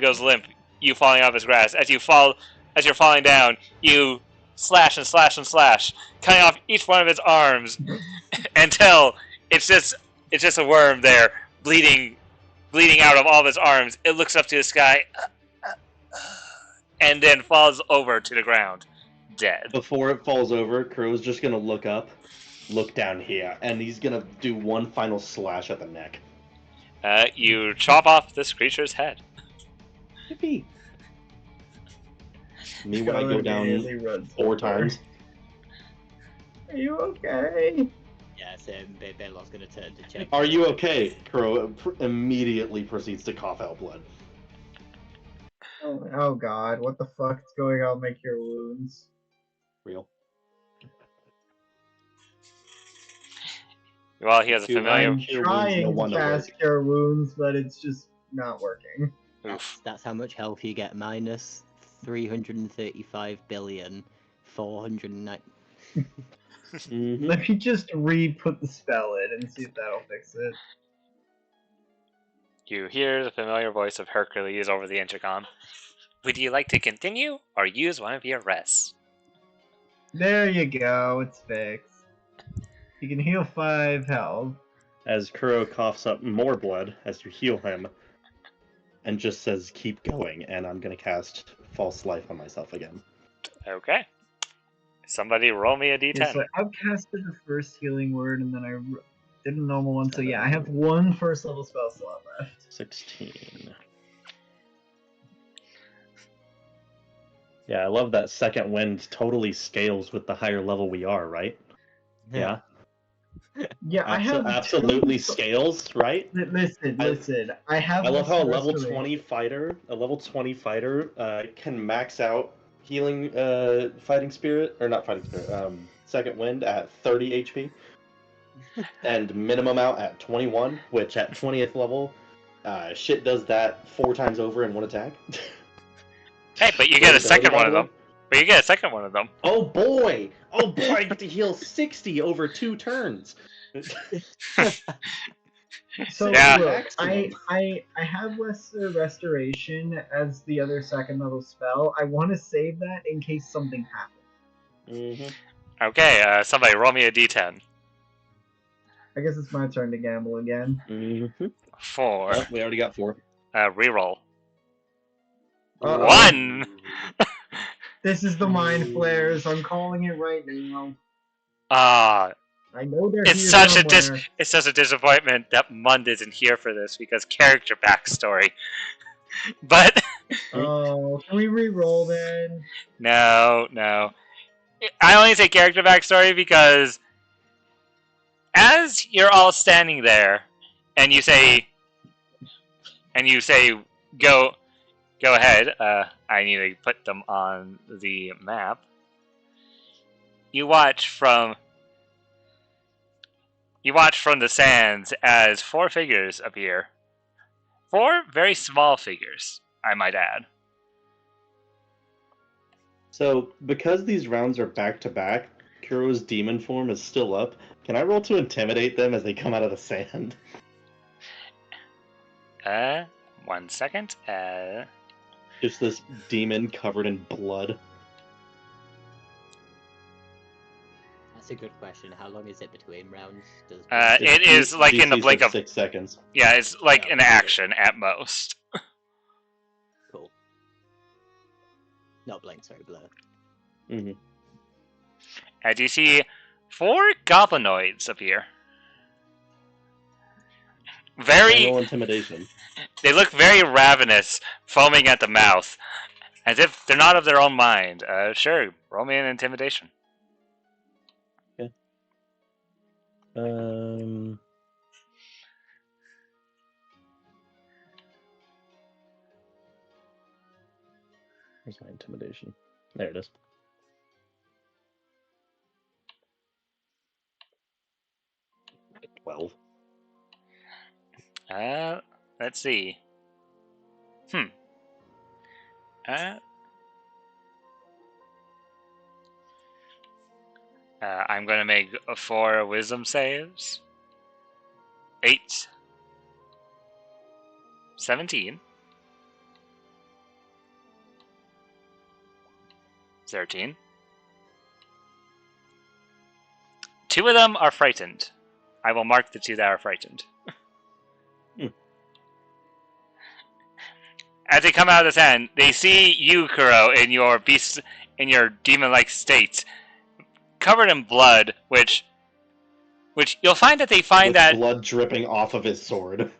goes limp. You falling off his grass. As you're falling down, you slash and slash and slash, cutting off each one of its arms until it's just a worm there, bleeding out of all of its arms. It looks up to the sky, and then falls over to the ground, dead. Before it falls over, Crow's just gonna look up, look down here, and he's gonna do one final slash at the neck. You chop off this creature's head. Yippee! Me when I go Scarlet down immediately runs 4 over. times. Are you okay? Yeah, so Baylor's gonna turn to check. Are you okay? Kuro immediately proceeds to cough out blood. Oh god, what the fuck is going on? Make your wounds. Real. Well, he has a Dude, familiar. I'm Cure wounds, trying no to wonder cast work. Cure Wounds, but it's just not working. Oof. That's how much health you get. Minus 335 billion 409. Mhm. Let me just re-put the spell in and see if that'll fix it. You hear the familiar voice of Hercules over the intercom. Would you like to continue or use one of your rests? There you go, it's fixed. You can heal 5 health. As Kuro coughs up more blood as you heal him, and just says, "Keep going," and I'm gonna cast False Life on myself again. Okay. Somebody roll me a d10. Yeah, so I outcasted the first healing word, and then I did a normal one. So yeah, I have 1 first level spell slot left. 16. Yeah, I love that second wind totally scales with the higher level we are, right? Yeah. Yeah, I have absolutely 2 scales, right? Listen. I have. I love how a level Restoration. 20 fighter can max out healing fighting spirit, or not fighting spirit, second wind at 30 HP, and minimum out at 21, which at 20th level, shit does that 4 times over in 1 attack. Hey, but you Great get a ability, second by one the of way. them. But you get a second one of them. Oh boy! Oh boy, I get to heal 60 over 2 turns! So Yeah. look, Maximum. I have lesser restoration as the other second level spell. I want to save that in case something happens. Mm-hmm. Okay, somebody roll me a d10. I guess it's my turn to gamble again. Mm-hmm. 4. Oh, we already got 4. Reroll. Uh-oh. 1! This is the mind flares. I'm calling it right now. Ah, I know they're it's here such somewhere. it's such a disappointment that Mund isn't here for this because character backstory. But Oh, can we re-roll then? no. I only say character backstory because as you're all standing there and you say go ahead, I need to put them on the map. You watch from the sands as 4 figures appear. 4 very small figures, I might add. So, because these rounds are back-to-back, Kuro's demon form is still up. Can I roll to intimidate them as they come out of the sand? 1 second. Just this demon covered in blood. That's a good question. How long is it between rounds? It is like in the DC blink says of 6 seconds. Yeah, it's like Oh, an okay. action at most. Cool. Not blink, sorry, blur. Mm-hmm. As you see 4 goblinoids appear. Roll intimidation. They look very ravenous, foaming at the mouth, as if they're not of their own mind. Sure, roll me an intimidation. Okay. Where's my intimidation? There it is. $12. Let's see. I'm gonna make 4 wisdom saves. 8. 17. 13. 2 of them are frightened. I will mark the 2 that are frightened. As they come out of the sand, they see you, Kuro, in your demon-like state, covered in blood, which you'll find that they find With that blood dripping off of his sword.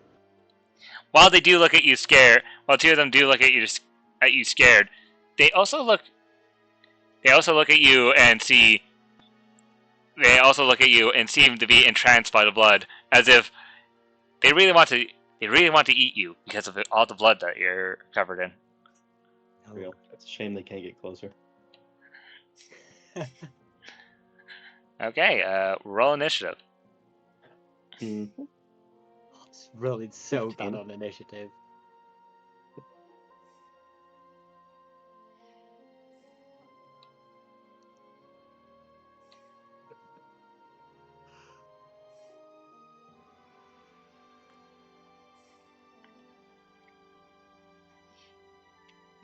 while they do look at you scared, while 2 of them do look at you scared, they also look at you and see they also look at you and seem to be entranced by the blood, as if they really want to eat you because of all the blood that you're covered in. Real. It's a shame they can't get closer. Okay, roll initiative. It's rolling so 15. bad on initiative.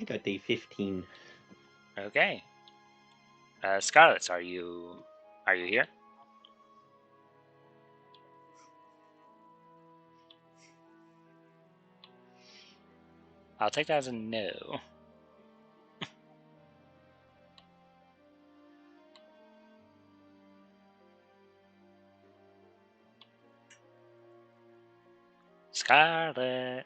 I got day 15. Okay. Scarlet, are you here? I'll take that as a no. Scarlet.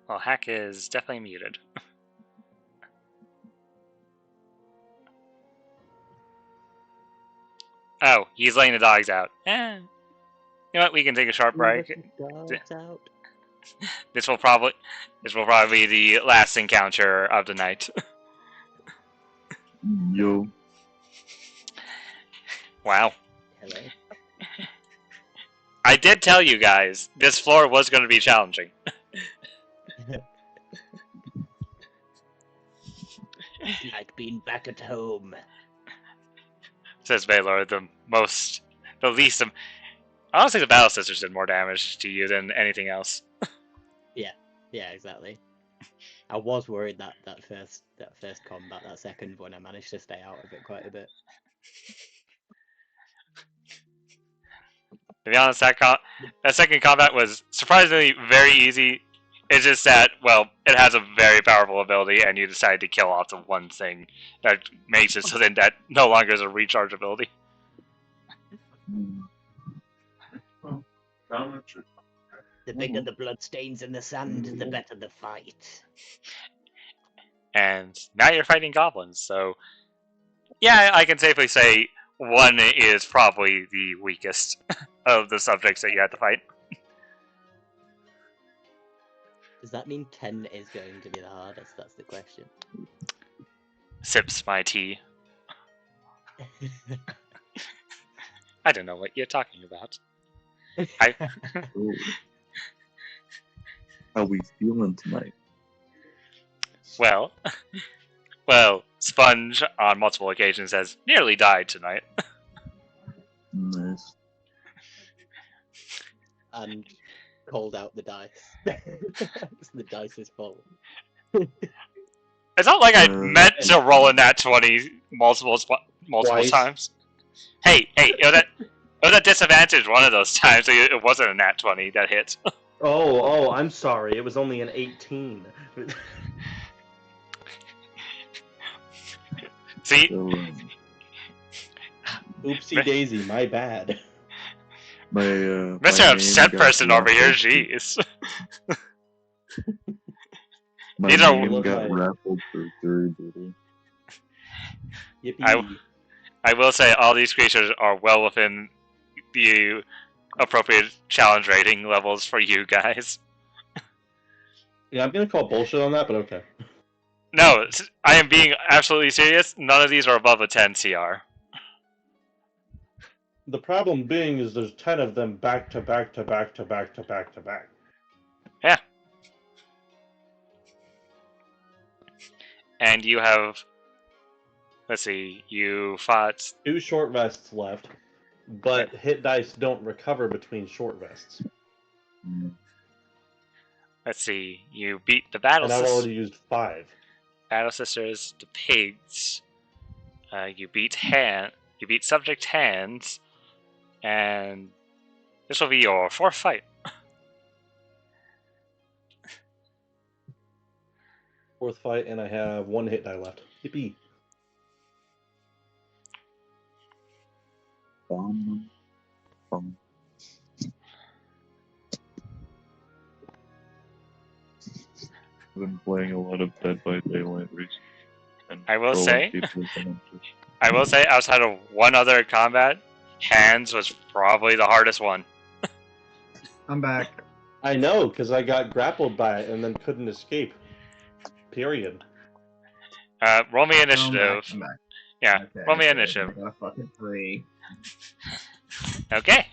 Well, Hack is definitely muted. Oh, he's letting the dogs out. You know what? We can take a short break. Dogs out. This will probably be the last encounter of the night. Yo. Wow. Hello. I did tell you guys this floor was going to be challenging. Like being back at home. Says Baylor, the least. Honestly, the Battle Sisters did more damage to you than anything else. Yeah, exactly. I was worried that first combat, that second one, I managed to stay out of it quite a bit. To be honest, that second combat was surprisingly very easy. It's just that, well, it has a very powerful ability, and you decide to kill off the one thing that makes it so then that no longer is a recharge ability. The bigger the bloodstains in the sand, the better the fight. And now you're fighting goblins, so yeah, I can safely say one is probably the weakest of the subjects that you have to fight. Does that mean 10 is going to be the hardest? That's the question. Sips my tea. I don't know what you're talking about. How we feeling tonight? Well, Sponge on multiple occasions has nearly died tonight. Nice. And called out the dice. The dice is full. It's not like I meant to roll in that 20 multiple Twice. times. Hey, it was a disadvantage one of those times, so it wasn't a nat 20 that hit. Oh, I'm sorry. It was only an 18. See? So, Oopsie daisy, my bad. my Mr. Upset got person over here, raffled. jeez. My These are- name got raffled for third, baby. Yippee. I will say all these creatures are well within the appropriate challenge rating levels for you guys. Yeah, I'm gonna call bullshit on that, but okay. No, I am being absolutely serious. None of these are above a 10 CR. The problem being is there's 10 of them back to back to back to back to back to back. Yeah. And you have... Let's see, you fought... 2 short vests left, but hit dice don't recover between short vests. Let's see, you beat the Battle And I've Sisters. already used 5. Battle Sisters, the pigs. You beat Subject Hands, and this will be your 4th fight. 4th fight, and I have 1 hit die left. Yippee. Bum, bum. I've been playing a lot of Dead by Daylight recently. And I will trolling say- people with Adventus. I will say, outside of one other combat, hands was probably the hardest one. I'm back. I know, because I got grappled by it and then couldn't escape. Period. Roll me No, initiative. I'm back. Yeah, Okay, roll me okay, initiative. I got a fucking 3. Okay.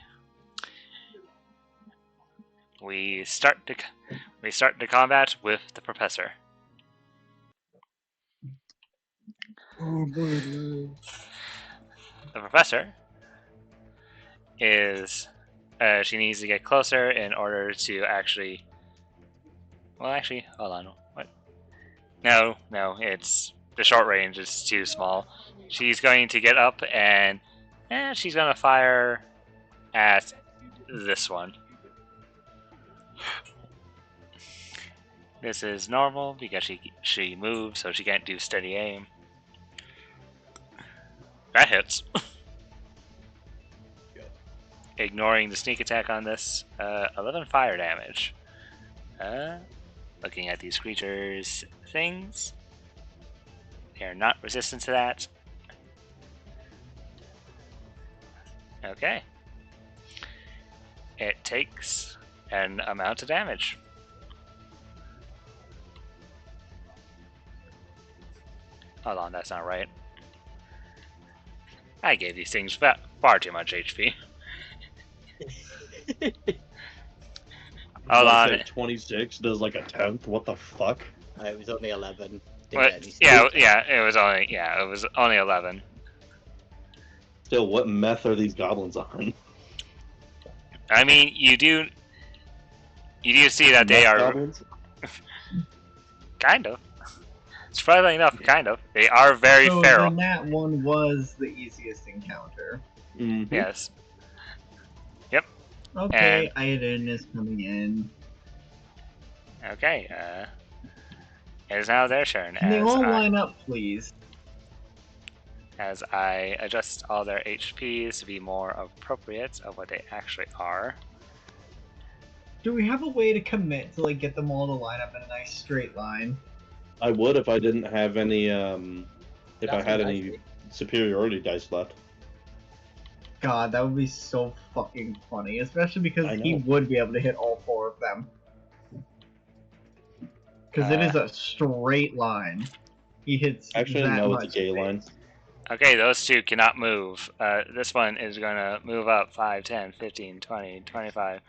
We start the combat with the professor. The professor is she needs to get closer in order to actually. Well, actually, hold on. What? No, it's the short range is too small. She's going to get up and she's gonna fire at this one. This is normal because she moves, so she can't do steady aim. That hits. Ignoring the sneak attack on this, 11 fire damage. Looking at these creatures' things, they are not resistant to that. Okay. It takes an amount of damage. Hold on, that's not right. I gave these things far too much HP. Hold on. 26 does like a 10th. What the fuck? It was only 11. Didn't What? get any It was only 11. Still, what meth are these goblins on? I mean, you do see that they Meth are goblins? kind of. Surprisingly enough, kind of. They are very So feral. then that one was the easiest encounter. Mhm. Yes. Okay, And- Aiden is coming in. Okay. It is now their turn Can they all line up, please? as I adjust all their HPs to be more appropriate of what they actually are. Do we have a way to commit to get them all to line up in a nice straight line? I would if I didn't have any, if I That's had what I any see. superiority dice left. God, that would be so fucking funny, especially because I he know. would be able to hit all 4 of them. Because it is a straight line. He hits Actually, that no, much it's a gay space. line. Okay, those two cannot move. This one is going to move up 5, 10, 15, 20, 25.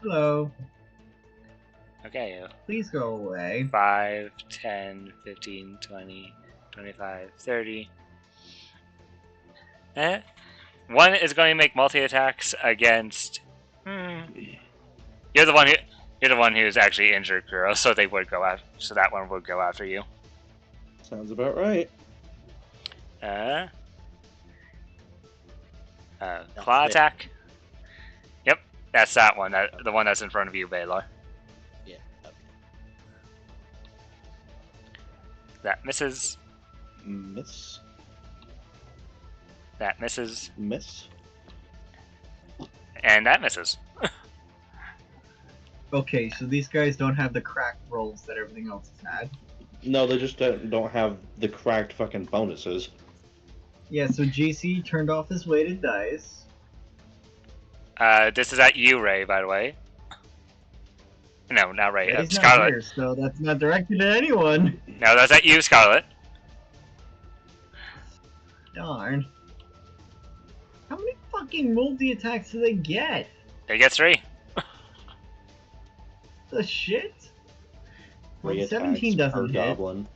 Hello. Okay, Please go away. 5, 10, 15, 20, 25, 30. One is going to make multi-attacks against... You're the one who's actually injured, Kuro, so they would go after. So that one would go after you. Sounds about right. Claw it. attack. Yep, that's that one. The one that's in front of you, Baylor. Yeah. Okay. That misses. Miss. That misses. Miss. And that misses. Okay, so these guys don't have the cracked rolls that everything else has had. No, they just don't have the cracked fucking bonuses. Yeah, so GC turned off his weighted dice. This is at you, Ray, by the way. No, not Ray. He's not Scarlet. here, so that's not directed at anyone. No, that's at you, Scarlet. Darn. How many fucking multi-attacks do they get? They get 3. The shit? 3 attacks 17 per doesn't hit. goblin.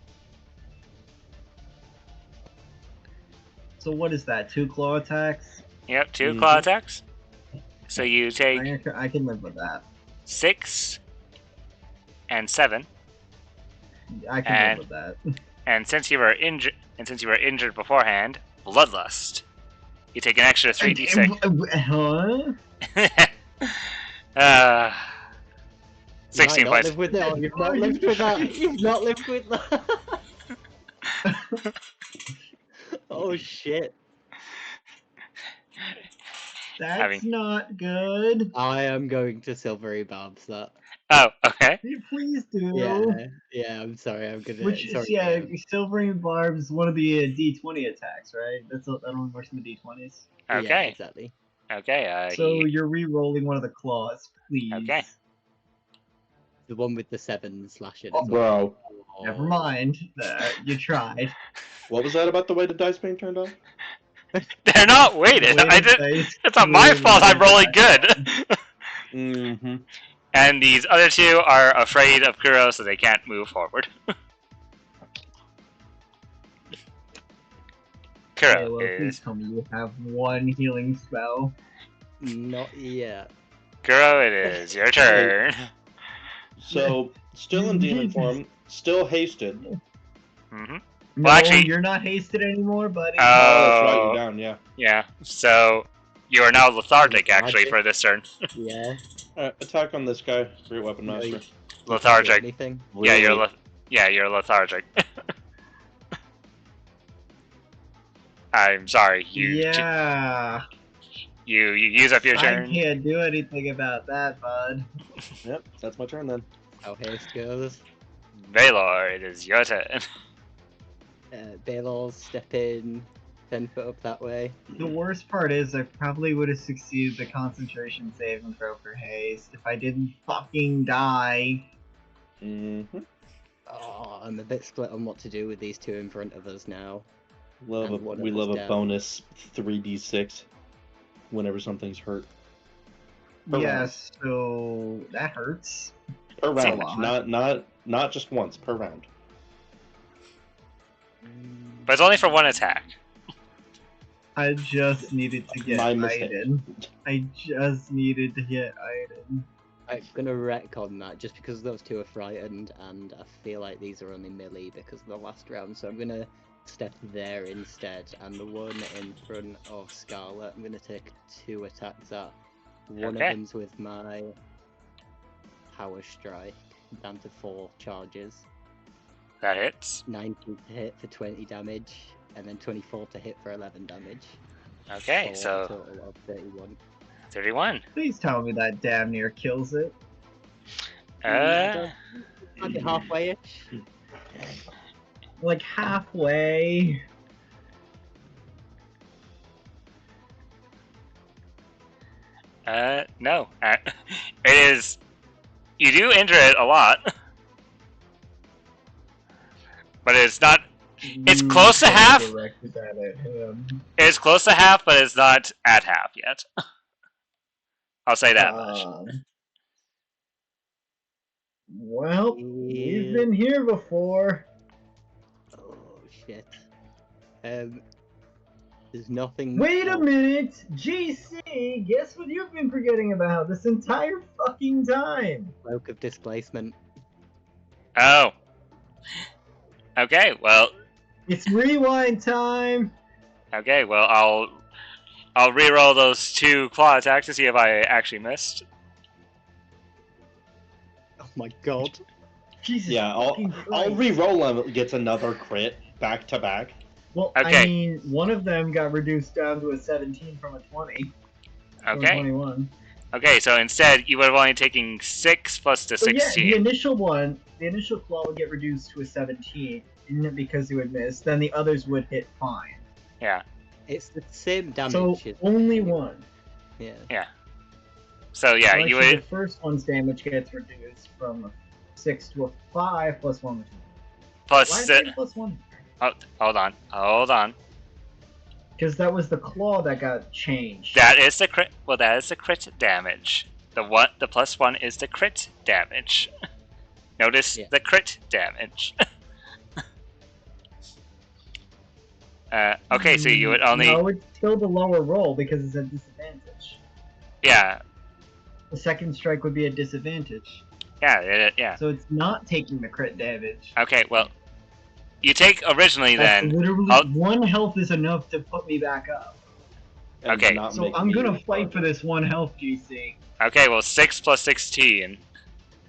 So what is that? 2 claw attacks? Yep, 2 claw attacks. So you take I can live with that. 6 and 7. I can live with that. And since you were injured beforehand, bloodlust. You take an extra 3d6. Huh? 16 points. Live with that. You've not lived with that. You've not lived with that. Oh Oh shit! That's not good. I am going to silvery barbs that. Oh, okay. Please do. Yeah. I'm sorry. I'm gonna. Which sorry, is, yeah, Graham. silvery barbs, one of the D20 attacks, right? That only works in the D20s. Yeah, Okay. exactly. Okay. So you're re-rolling one of the claws, please. Okay. The one with the 7 slashing. Oh, as well. Bro, Never mind. You tried. what was that about the way the dice being turned on? They're not weighted. It's not my fault. I'm rolling good. Mm-hmm. And these other two are afraid of Kuro, so they can't move forward. Kuro Okay, well, please is tell me you have one healing spell. Not yet. Kuro. It is your turn. So, still in demon form, still hasted. Mm-hmm. No, actually- you're not hasted anymore, buddy. Oh, that's right, you're down, yeah. Yeah. So you are now lethargic, actually, for this turn. Yeah. Alright, attack on this guy, Great Weapon No, Master. you- Lethargic. Anything? Yeah, Really? you're lethargic. I'm sorry. You use up your turn. I can't do anything about that, bud. Yep, that's my turn then. How haste goes. Valor, it is your turn. Balor, step in, 10 foot up that way. The worst part is I probably would have succeeded the concentration save and throw for haste if I didn't fucking die. Mm-hmm. Oh, I'm a bit split on what to do with these two in front of us now. We And love a down. bonus 3d6 whenever something's hurt. Per Yes, so that hurts. round. Per That's a round, lot. not just once, per round. But it's only for one attack. I just needed to get My mistake. Aiden. I just needed to get Aiden. I'm gonna retcon that just because those two are frightened and I feel like these are only melee because of the last round, so I'm gonna step there instead, and the one in front of Scarlet, I'm gonna take 2 attacks at. One Okay. of them's with my Power Strike, down to 4 charges. That hits. 19 to hit for 20 damage, and then 24 to hit for 11 damage. Okay, For a so total of 31. 31. Please tell me that damn near kills it. Maybe halfway-ish. Like halfway. No. It is. You do injure it a lot, but it's not. It's close to half. Directed that at him. It's close to half, but it's not at half yet. I'll say that much. Well, we've been here before. Oh shit. There's nothing. Wait a minute! GC, guess what you've been forgetting about this entire fucking time? Cloak of displacement. Oh. Okay. Well. It's rewind time! Okay. Well, I'll reroll those 2 claw attacks to see if I actually missed. Oh my god. Jesus Yeah, fucking I'll Christ. re-roll him. Gets another crit back to back. Well, Okay. I mean, one of them got reduced down to a 17 from a 20. From a Okay. 21. Okay. So instead, you would have only taken 6 plus the So yeah, 16. the initial one, the initial claw would get reduced to a 17, because you would miss. Then the others would hit fine. Yeah. It's the same damage. So as- only one. Yeah. So yeah, So you actually, would. the first one's damage gets reduced from a 6 to a 5 plus 1. Plus. Why is it plus 1? Oh, hold on. Because that was the claw that got changed. That is the crit. Well, that is the crit damage. The plus 1 is the crit damage. Notice Yeah. the crit damage. Okay, so you would only. No, it's still the lower roll because it's a disadvantage. Yeah, The second strike would be a disadvantage. yeah. So it's not taking the crit damage. Okay, well, you take originally That's then. literally I'll- 1 health is enough to put me back up. And Okay. not So make I'm me gonna fight target. for this 1 health, GC. Okay, well, 6 plus 16.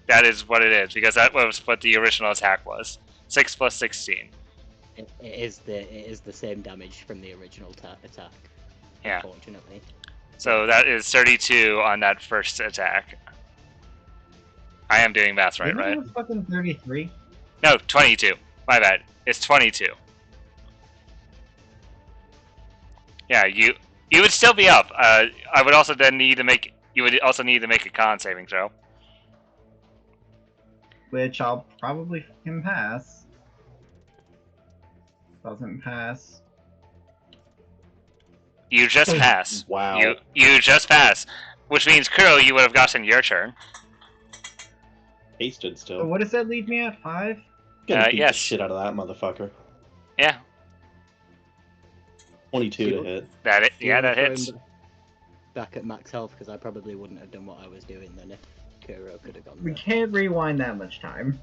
That is what it is because that was what the original attack was. 6 plus 16. it is the same damage from the original attack. Yeah. Unfortunately. So that is 32 on that first attack. I am doing math right, Isn't right? it fucking 33? No, 22. My bad. It's 22. Yeah, you would still be up. I would also then need to make. You would also need to make a con saving throw. Which I'll probably fucking pass. Doesn't pass. You just pass. Wow. You just pass, which means Kuro, you would have gotten your turn. Hasted So still. what does that leave me at? 5? Gonna beat yes. the shit out of that motherfucker. Yeah, 22 to hit. that Do you yeah, wanna that throw hits. him back at max health, because I probably wouldn't have done what I was doing then if Kuro could have gone We there. can't rewind that much time.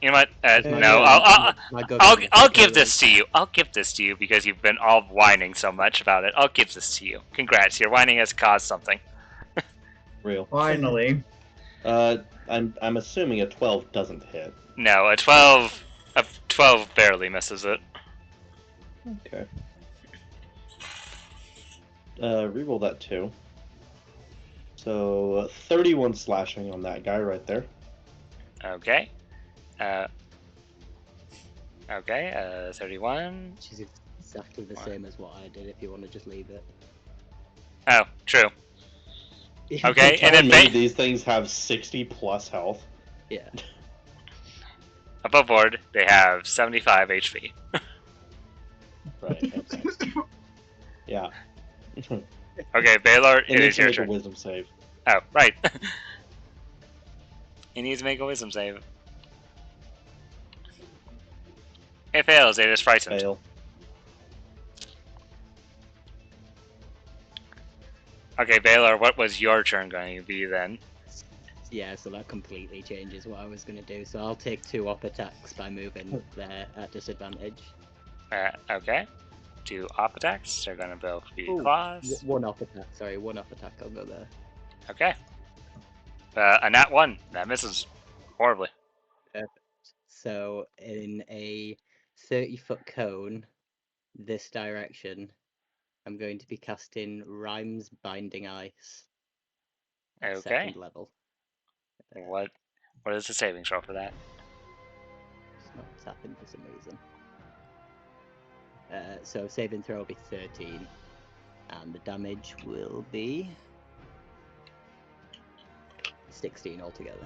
You know what? My No, gun- my gun I'll is give Kuro. this to you. I'll give this to you because you've been all whining so much about it. I'll give this to you. Congrats, your whining has caused something. Real. Finally. I'm assuming a 12 doesn't hit. No, a 12 barely misses it. Okay. Reroll that too. So 31 slashing on that guy right there. Okay. Okay, 31. Which is exactly the same as what I did if you want to just leave it. Oh, true. Okay, and Telling then me these things have 60 plus health. Yeah. above board, they have 75 HP. Right. Okay. Yeah. Okay, Baylor, it It needs is to your make a turn. wisdom save. Oh, right. He needs to make a wisdom save. It fails, it is frightened. Fail. Okay, Baylor, what was your turn going to be then? Yeah, so that completely changes what I was going to do. So I'll take 2 up attacks by moving there at disadvantage. Okay. 2 op attacks. They're going to both be Ooh, claws. 1 up attack, sorry, 1 up attack, I'll go there. Okay. A nat 1. That misses horribly. Perfect. So in a 30-foot cone, this direction, I'm going to be casting Rhyme's Binding Ice. At Okay. 2nd level. What is the saving throw for that? It's not tapping for some reason. So saving throw will be 13, and the damage will be 16 altogether.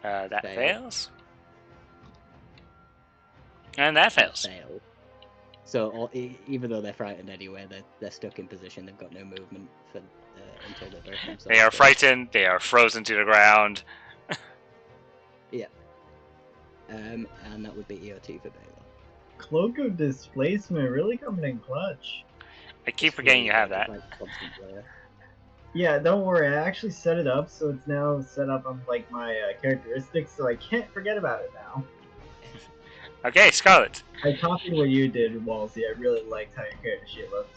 That Fail. fails. And that fails. Fail. So even though they're frightened anyway, they're stuck in position. They've got no movement for until they break themselves. They are free. frightened. They are frozen to the ground. Yeah. And that would be EOT for Baylor. Cloak of Displacement really coming in clutch. I keep forgetting you have that. Like constant player. Yeah, don't worry. I actually set it up so it's now set up on like my characteristics, so I can't forget about it now. Okay, Scarlet. I copied what you did, Walsey. I really liked how your character sheet looked.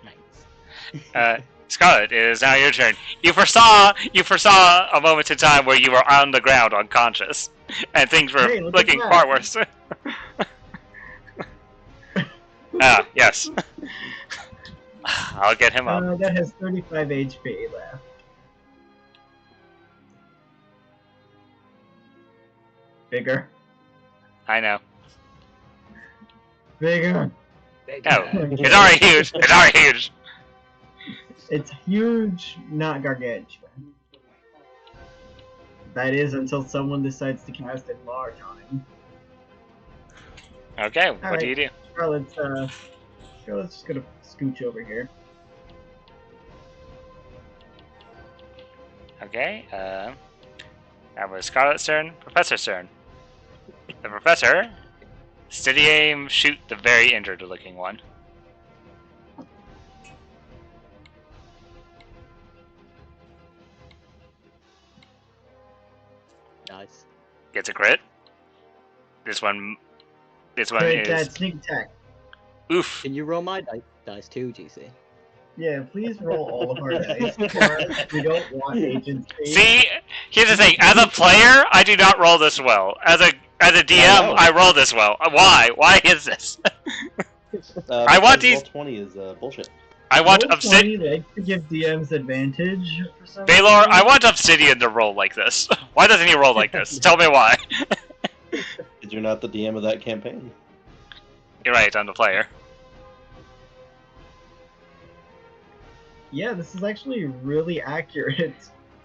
Nice. Scarlet, it is now your turn. You foresaw a moment in time where you were on the ground unconscious, and things were Hey, look at looking that. far worse. Yes. I'll get him up. That has 35 HP left. Bigger. I know. Bigger. Oh, it's already huge. It's already huge. It's huge, not gargantuan. That is until someone decides to cast it large on him. Okay, what Alright. do you do? Charlotte's just gonna scooch over here. Okay, that was Scarlet's turn. Professor's turn. The professor, steady aim, shoot the very injured looking one. Nice. Gets a crit. This one Take that is sneak attack. oof. Can you roll my dice too, GC? Yeah, please roll all of our dice for us. We don't want agency. See, Here's the thing. As a player, I do not roll this well. As a DM, I roll this well. Why? Why is this? I want these. Roll20 is bullshit. I want Roll Obsidian. 20, they could give DMs advantage for some Baylor, reason. I want Obsidian to roll like this. Why doesn't he roll like this? Tell me why. Because you're not the DM of that campaign. You're right, I'm the player. Yeah, this is actually really accurate.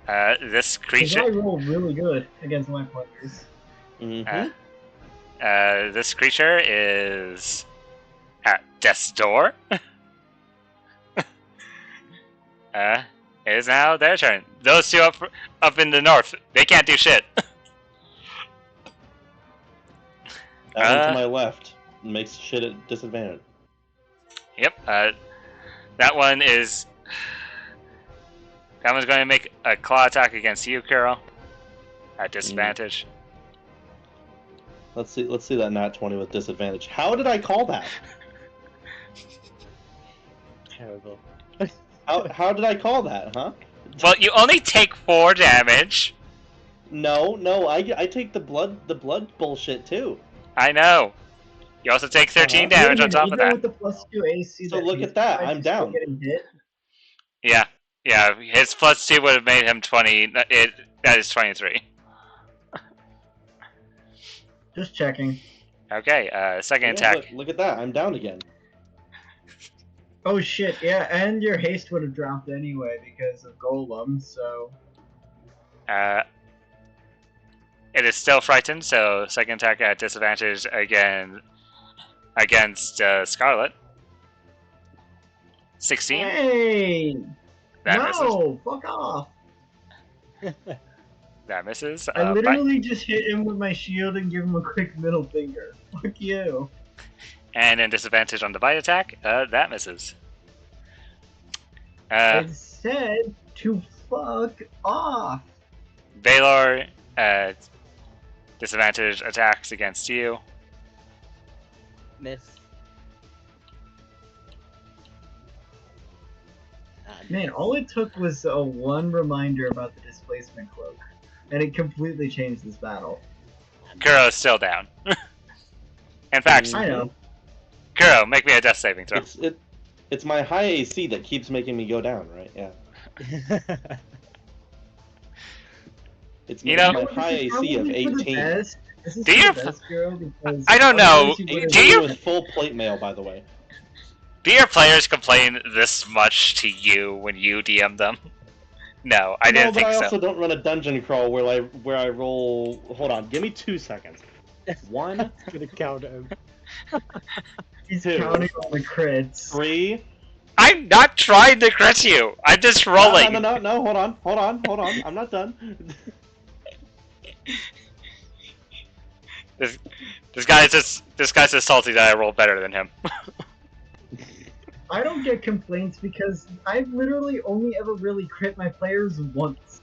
This 'Cause creature. I roll really good against my players. This creature is at death's door. It is now their turn. Those two up in the north, they can't do shit. That one to my left makes shit at disadvantage. Yep. That one is. That one's going to make a claw attack against you, Kuro. At disadvantage. Let's see that nat 20 with disadvantage. How did I call that? Terrible. How did I call that, huh? Well, you only take 4 damage. No, I take the blood bullshit too. I know. You also take 13 damage on top of that. With the +2 AC So look at that, I'm down. Hit? Yeah. His +2 would have made him 20. That is 23. Just checking. Okay. Second attack. Look at that, I'm down again. Oh shit, yeah, and your haste would have dropped anyway because of Golem, so... It is still frightened, so second attack at disadvantage again against Scarlet. 16. Hey! That No! Fuck off! misses. That misses. I literally just hit him with my shield and give him a quick middle finger. Fuck you. And then disadvantage on the bite attack. That misses. I said to fuck off. Baylor, disadvantage attacks against you. Miss. Man, all it took was a one reminder about the displacement cloak, and it completely changed this battle. Kuro's still down. In fact, I know. Kuro, make me a death saving throw. It's my high AC that keeps making me go down, right? Yeah. It's my high AC of 18. This is Do you? the best, girl, because I don't know. otherwise Do you? With full plate mail, by the way. Do your players complain this much to you when you DM them? No, I didn't think I so. also don't run a dungeon crawl where I roll. Hold on, give me 2 seconds. 1, Gonna count him. He's 2, counting on the crits. 3. I'm not trying to crit you. I'm just rolling. No. Hold on. I'm not done. This guy's just salty that I roll better than him. I don't get complaints because I've literally only ever really crit my players once.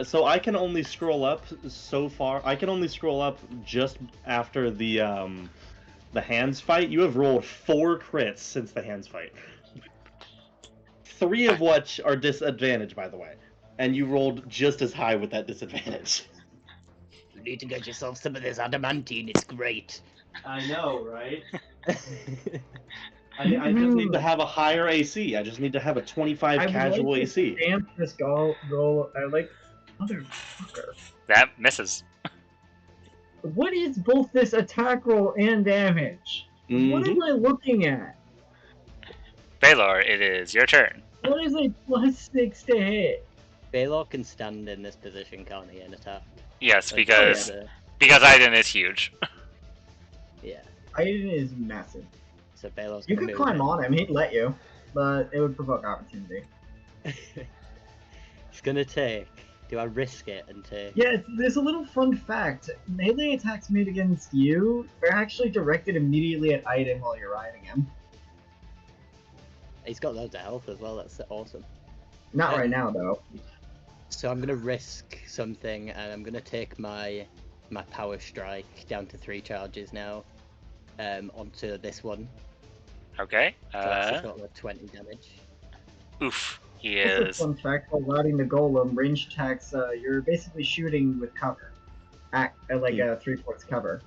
So I can only scroll up so far. I can only scroll up just after the hands fight. You have rolled 4 crits since the hands fight. 3 of which are disadvantage, by the way. And you rolled just as high with that disadvantage. You need to get yourself some of this adamantine, it's great. I know, right? I just need to have a higher AC. I just need to have a 25 casual AC. Stamp this goal. I like, motherfucker. That misses. What is both this attack roll and damage? What am I looking at? Baylor, it is your turn. What is a +6 to hit? Baylor can stand in this position, can't he, and attack? Yes, Like, because Aiden is huge. Yeah. Aiden is massive. So Baylor's You gonna could move climb in. on him, he'd let you, but it would provoke opportunity. It's gonna take. Do I risk it and take? Yeah, there's a little fun fact. Melee attacks made against you are actually directed immediately at Aiden while you're riding him. He's got loads of health as well. That's awesome. Not right now, though. So I'm gonna risk something, and I'm gonna take my power strike down to 3 charges now, onto this one. Okay. So that's a total of 20 damage. Oof. He Also, is. fun fact while riding the golem, range attacks, you're basically shooting with cover. At like a 3/4 cover.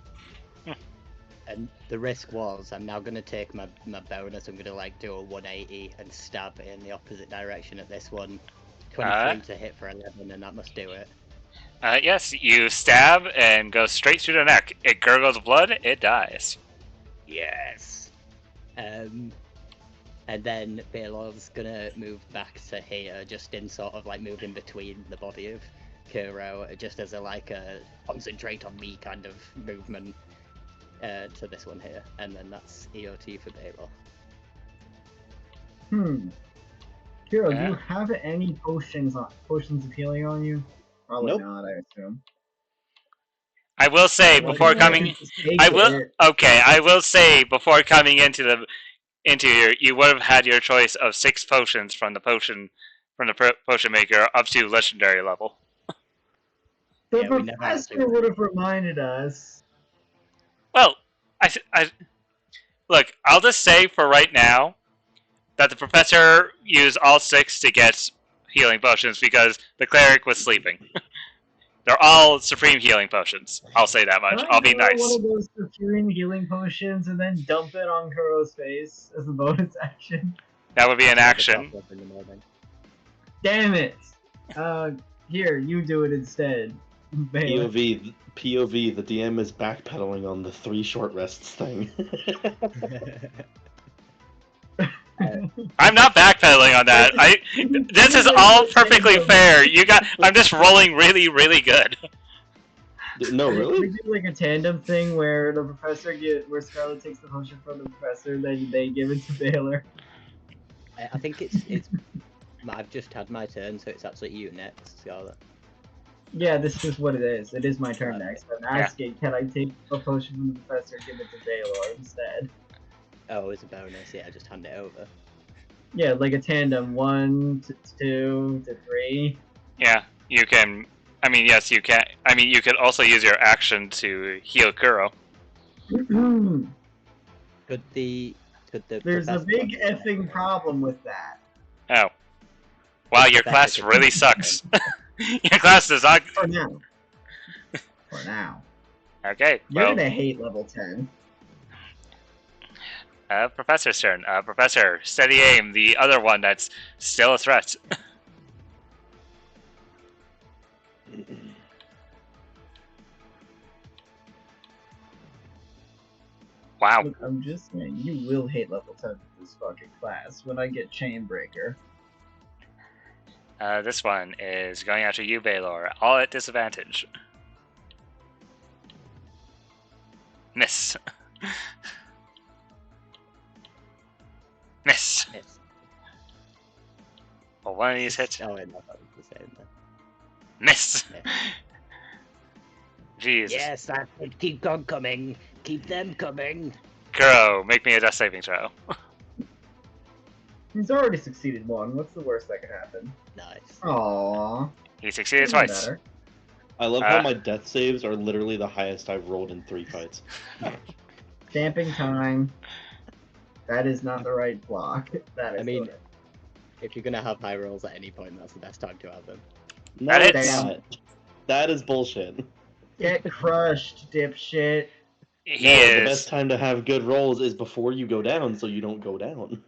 And the risk was, I'm now going to take my bonus, I'm going to like do a 180 and stab in the opposite direction at this one. 23 to hit for 11, and that must do it. Yes, you stab and go straight through the neck. It gurgles blood, it dies. Yes! And then Baylor's gonna move back to here, just in sort of like moving between the body of Kuro, just as a like a concentrate on me kind of movement to this one here. And then that's EOT for Baylor. Kuro, do you have any potions of healing on you? Probably Nope. not, I assume. I will say before coming, I will say before coming into here, you would have had your choice of 6 potions from the potion maker up to legendary level. The professor would have reminded us. Well, I look. I'll just say for right now that the professor used all 6 to get healing potions because the cleric was sleeping. They're all supreme healing potions. I'll say that much. I'll be nice. One of those supreme healing potions and then dump it on Kuro's face as a bonus action. That would be an action. Damn it! Here, you do it instead. POV, the DM is backpedaling on the 3 short rests thing. I'm not backpedaling on that. This is all perfectly fair. I'm just rolling really, really good. No, really? We do like a tandem thing where the professor where Scarlet takes the potion from the professor, then they give it to Baylor. I think it's. I've just had my turn, so it's actually you next, Scarlet. Yeah, this is what it is. It is my turn next. I'm asking, can I take a potion from the professor and give it to Baylor instead? Oh, it's a bonus. Yeah, just hand it over. Yeah, like a tandem. 1 to 2 to 3. Yeah, you can. I mean, yes, you can. I mean, you could also use your action to heal Kuro. Could the There's a big effing problem with that. Oh. Wow, your class really sucks. Your class does not. For now. For now. Okay. You're gonna hate level 10. Professor's turn. Professor, steady aim. The other one that's still a threat. Wow. Look, I'm just saying, you will hate level 10 with this fucking class when I get Chainbreaker. This one is going after you, Baylor. All at disadvantage. Miss. Miss. Well, one of these hits. Oh, wait, no, that was the same then. Miss. Jesus. Yes, that's it. Keep on coming. Keep them coming. Kuro, make me a death saving throw. He's already succeeded 1. What's the worst that could happen? Nice. Aww. He succeeded twice. Better. I love how my death saves are literally the highest I've rolled in 3 fights. Damping time. That is not the right block. That is. I mean, if you're gonna have high rolls at any point, that's the best time to have them. No, it's not. That is bullshit. Get crushed, dipshit. The best time to have good rolls is before you go down, so you don't go down.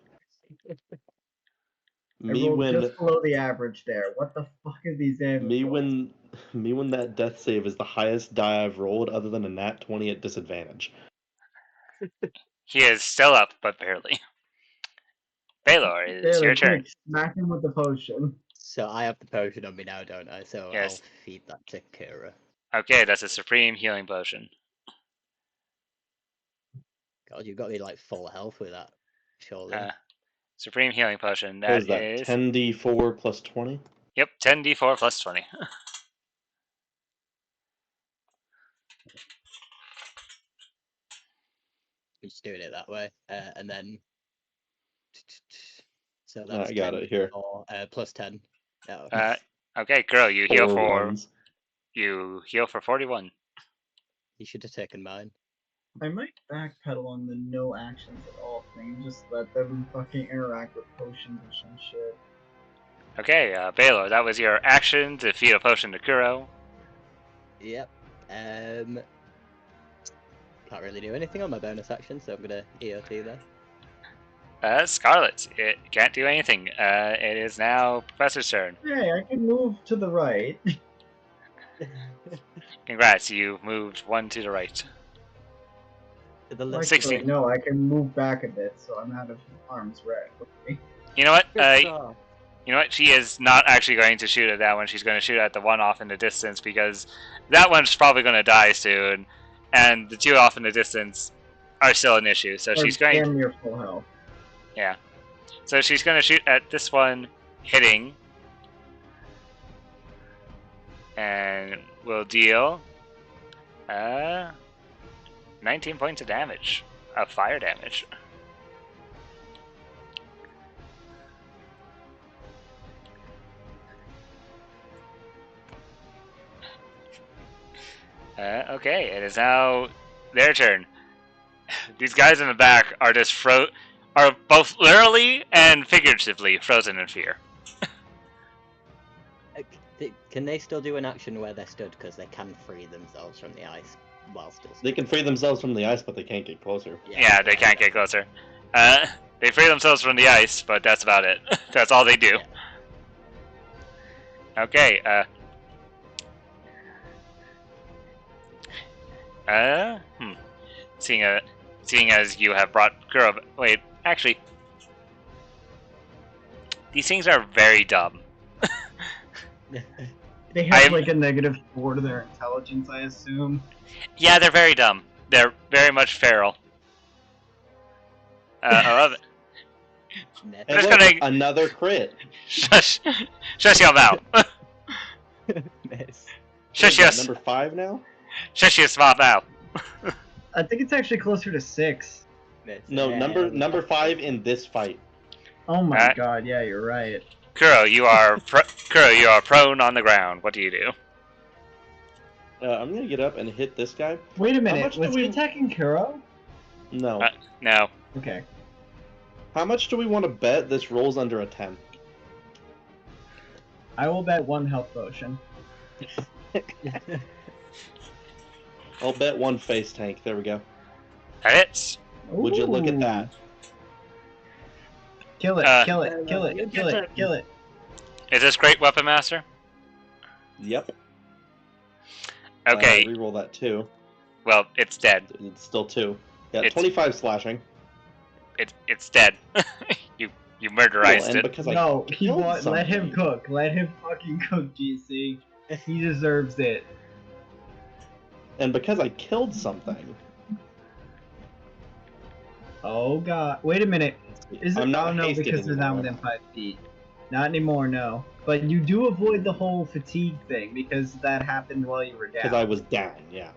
I rolled just below the average there. What the fuck are these damage rolls? when that death save is the highest die I've rolled, other than a nat 20 at disadvantage. He is still up, but barely. Baylor, it's your turn. Smack him with the potion. So I have the potion on me now, don't I? So yes. I'll feed that to Kira. Okay, that's a supreme healing potion. God, you've got to be like full health with that, surely. Supreme healing potion. What is that? 10d4 plus 20? Yep, 10d4 plus 20. We're just doing it that way, and then. So that's I got it here. Plus 10. No. Okay, girl, you heal for 41. You should have taken mine. I might backpedal on the no actions at all thing. Just let them fucking interact with potions or some shit. Okay, Baylor, that was your action to feed a potion to Kuro. Yep. Can't really do anything on my bonus action, so I'm gonna EOT there. Scarlet, it can't do anything. It is now Professor's turn. Hey, I can move to the right. Congrats, you moved one to the right. To the Actually, left. 60. no, I can move back a bit, so I'm out of harm's way. You know what? Good job. You know what? She is not actually going to shoot at that one. She's going to shoot at the one off in the distance because that one's probably going to die soon, and the two off in the distance are still an issue. So she's going. Damn near full health. Yeah. So she's going to shoot at this one, hitting, and will deal 19 points of damage, of fire damage. Okay, it is now their turn. These guys in the back are just are both literally and figuratively frozen in fear. Can they still do an action where they're stood? Because they can free themselves from the ice while still stood. They can free themselves from the ice, but they can't get closer. Yeah, they can't get closer. They free themselves from the ice, but that's about it. That's all they do. Yeah. Okay, Seeing as you have brought Kuro. Wait, actually, these things are very dumb. They have like a -4 to their intelligence, I assume. Yeah, they're very dumb. They're very much feral. I love it. And just look, gonna- another crit. Shush your mouth. Miss. Shush What your is that, number 5 now? Shush your smart mouth. I think it's actually closer to 6. Miss. No, number 5 in this fight. Oh my Alright. god, yeah, you're right. Kuro, you are prone on the ground. What do you do? I'm gonna get up and hit this guy. Wait a minute, much do was he we- attacking Kuro? No. No. Okay. How much do we want to bet this rolls under a 10? I will bet 1 health potion. I'll bet 1 face tank. There we go. That hits. Would you look at Ooh. that? Kill it, kill it, kill it, you kill get it, kill it. Is this Great Weapon Master? Yep. Okay. Reroll that 2. Well, it's dead. It's still 2. Yeah, It's- 25 slashing. It's dead. you murderized and it. because No, I he killed want, let him something- cook. Let him fucking cook, GC. He deserves it. And because I killed something. Oh god. Wait a minute. Is it? I'm not oh no, hasted because they're not anymore. within 5 feet. Not anymore, no. But you do avoid the whole fatigue thing because that happened while you were down. Because I was down, yeah.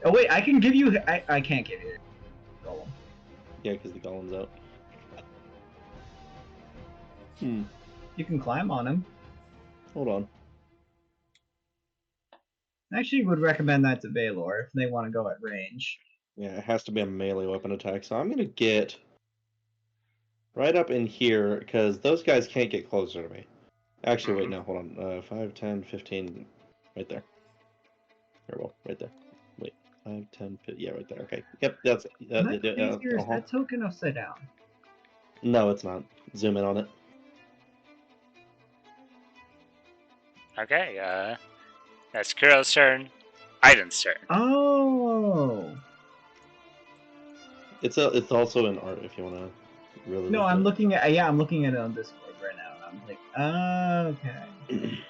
Oh wait, I can give you. I can't give you. Golem. Yeah, because the golem's out. You can climb on him. Hold on. I actually would recommend that to Baylor if they want to go at range. Yeah, it has to be a melee weapon attack. So I'm going to get right up in here because those guys can't get closer to me. Actually, wait, no, hold on. 5, 10, 15. Right there. Or, well, right there. Wait. 5, 10, 15. Yeah, right there. Okay. Yep, that's it. Am I crazy or is that token upside down? No, it's not. Zoom in on it. Okay, that's Kuro's turn. Aiden's turn. Oh. It's also in art if you want to really. No, look I'm at looking at I'm looking at it on Discord right now, and I'm like, okay.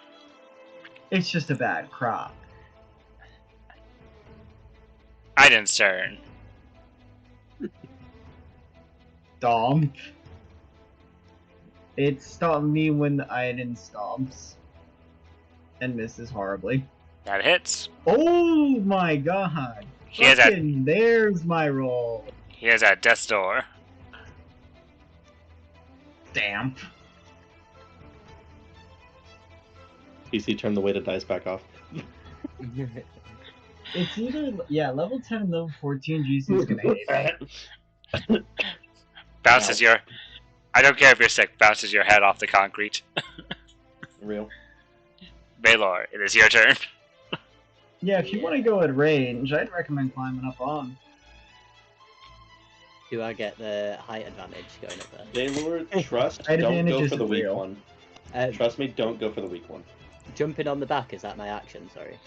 It's just a bad crop. Aiden's turn. Stomp. It stomped me when the Aiden stomps. And misses horribly. That hits. Oh my god! He has a Fucking, there's my roll. death's door. Damn. PC, turn the weighted dice back off. It's either level 10 and level 14 GC is gonna hate it. Bounces your I don't care if your stick bounces your head off the concrete. Real. Baylor, it is your turn. Yeah, if you want to go at range, I'd recommend climbing up on. Do I get the height advantage going up there? Baylor, trust, Height don't advantage go for the isn't weak real. one. Trust me, don't go for the weak one. Jumping on the back, is that my action? Sorry.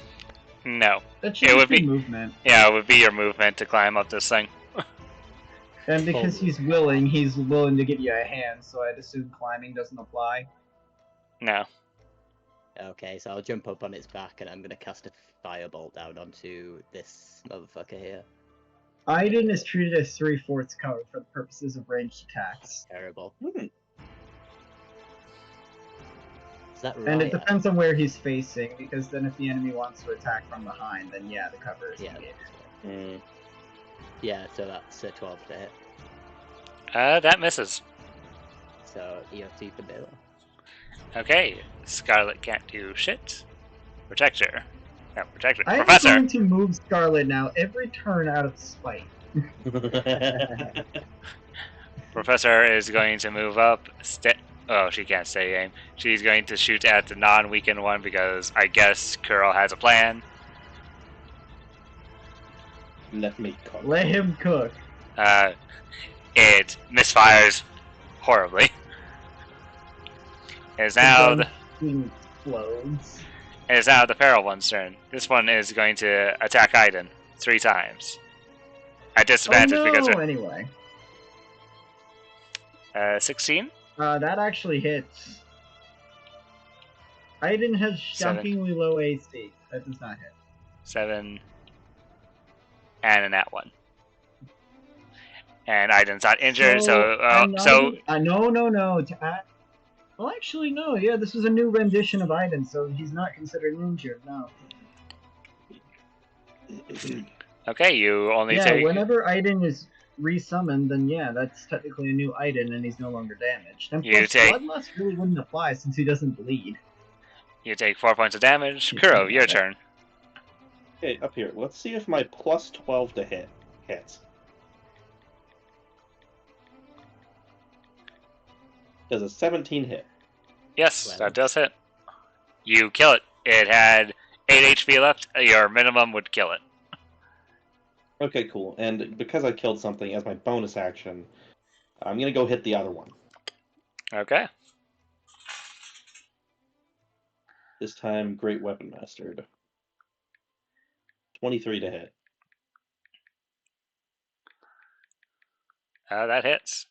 No. That should It just would be be- movement. Yeah, it would be your movement to climb up this thing. And because he's willing to give you a hand, so I'd assume climbing doesn't apply. No. Okay, so I'll jump up on its back and I'm gonna cast a firebolt down onto this motherfucker here. Aiden is treated as 3/4 cover for the purposes of ranged attacks. Terrible. Hmm. Is that right? And it depends on where he's facing, because then if the enemy wants to attack from behind, then yeah, the cover is negated. Mm. Yeah, so that's a 12 to hit. That misses. So EOT for Baylor. Okay, Scarlet can't do shit. Protector. No, Protector. I'm Professor! going to move Scarlet now every turn out of spite. Professor is going to move up. Oh, she can't stay aim. She's going to shoot at the non-weakened one because I guess Kuro has a plan. Let me cook. Let him cook. It misfires horribly. It is now the Explodes. It is now the feral one's turn. This one is going to attack Aiden 3 times. At disadvantage Oh no! because Anyway, 16? that actually hits. Aiden has 7. shockingly low AC. That does not hit. 7. And a nat 1. And Aiden's not injured, so no. Well, actually, no. Yeah, this is a new rendition of Aiden, so he's not considered injured. No. okay, you only Yeah, take whenever Aiden is resummoned, then yeah, that's technically a new Aiden, and he's no longer damaged. And You plus, take- Bloodlust really wouldn't apply since he doesn't bleed. you take 4 points of damage. You Kuro, take your that. turn. Okay, up here. Let's see if my plus 12 to hit hits. Does a 17 hit? Yes, Well. that does hit. You kill it. It had 8 HP left. Your minimum would kill it. Okay, cool. And because I killed something as my bonus action, I'm gonna go hit the other one. Okay. This time, Great Weapon Mastered. 23 to hit. That hits.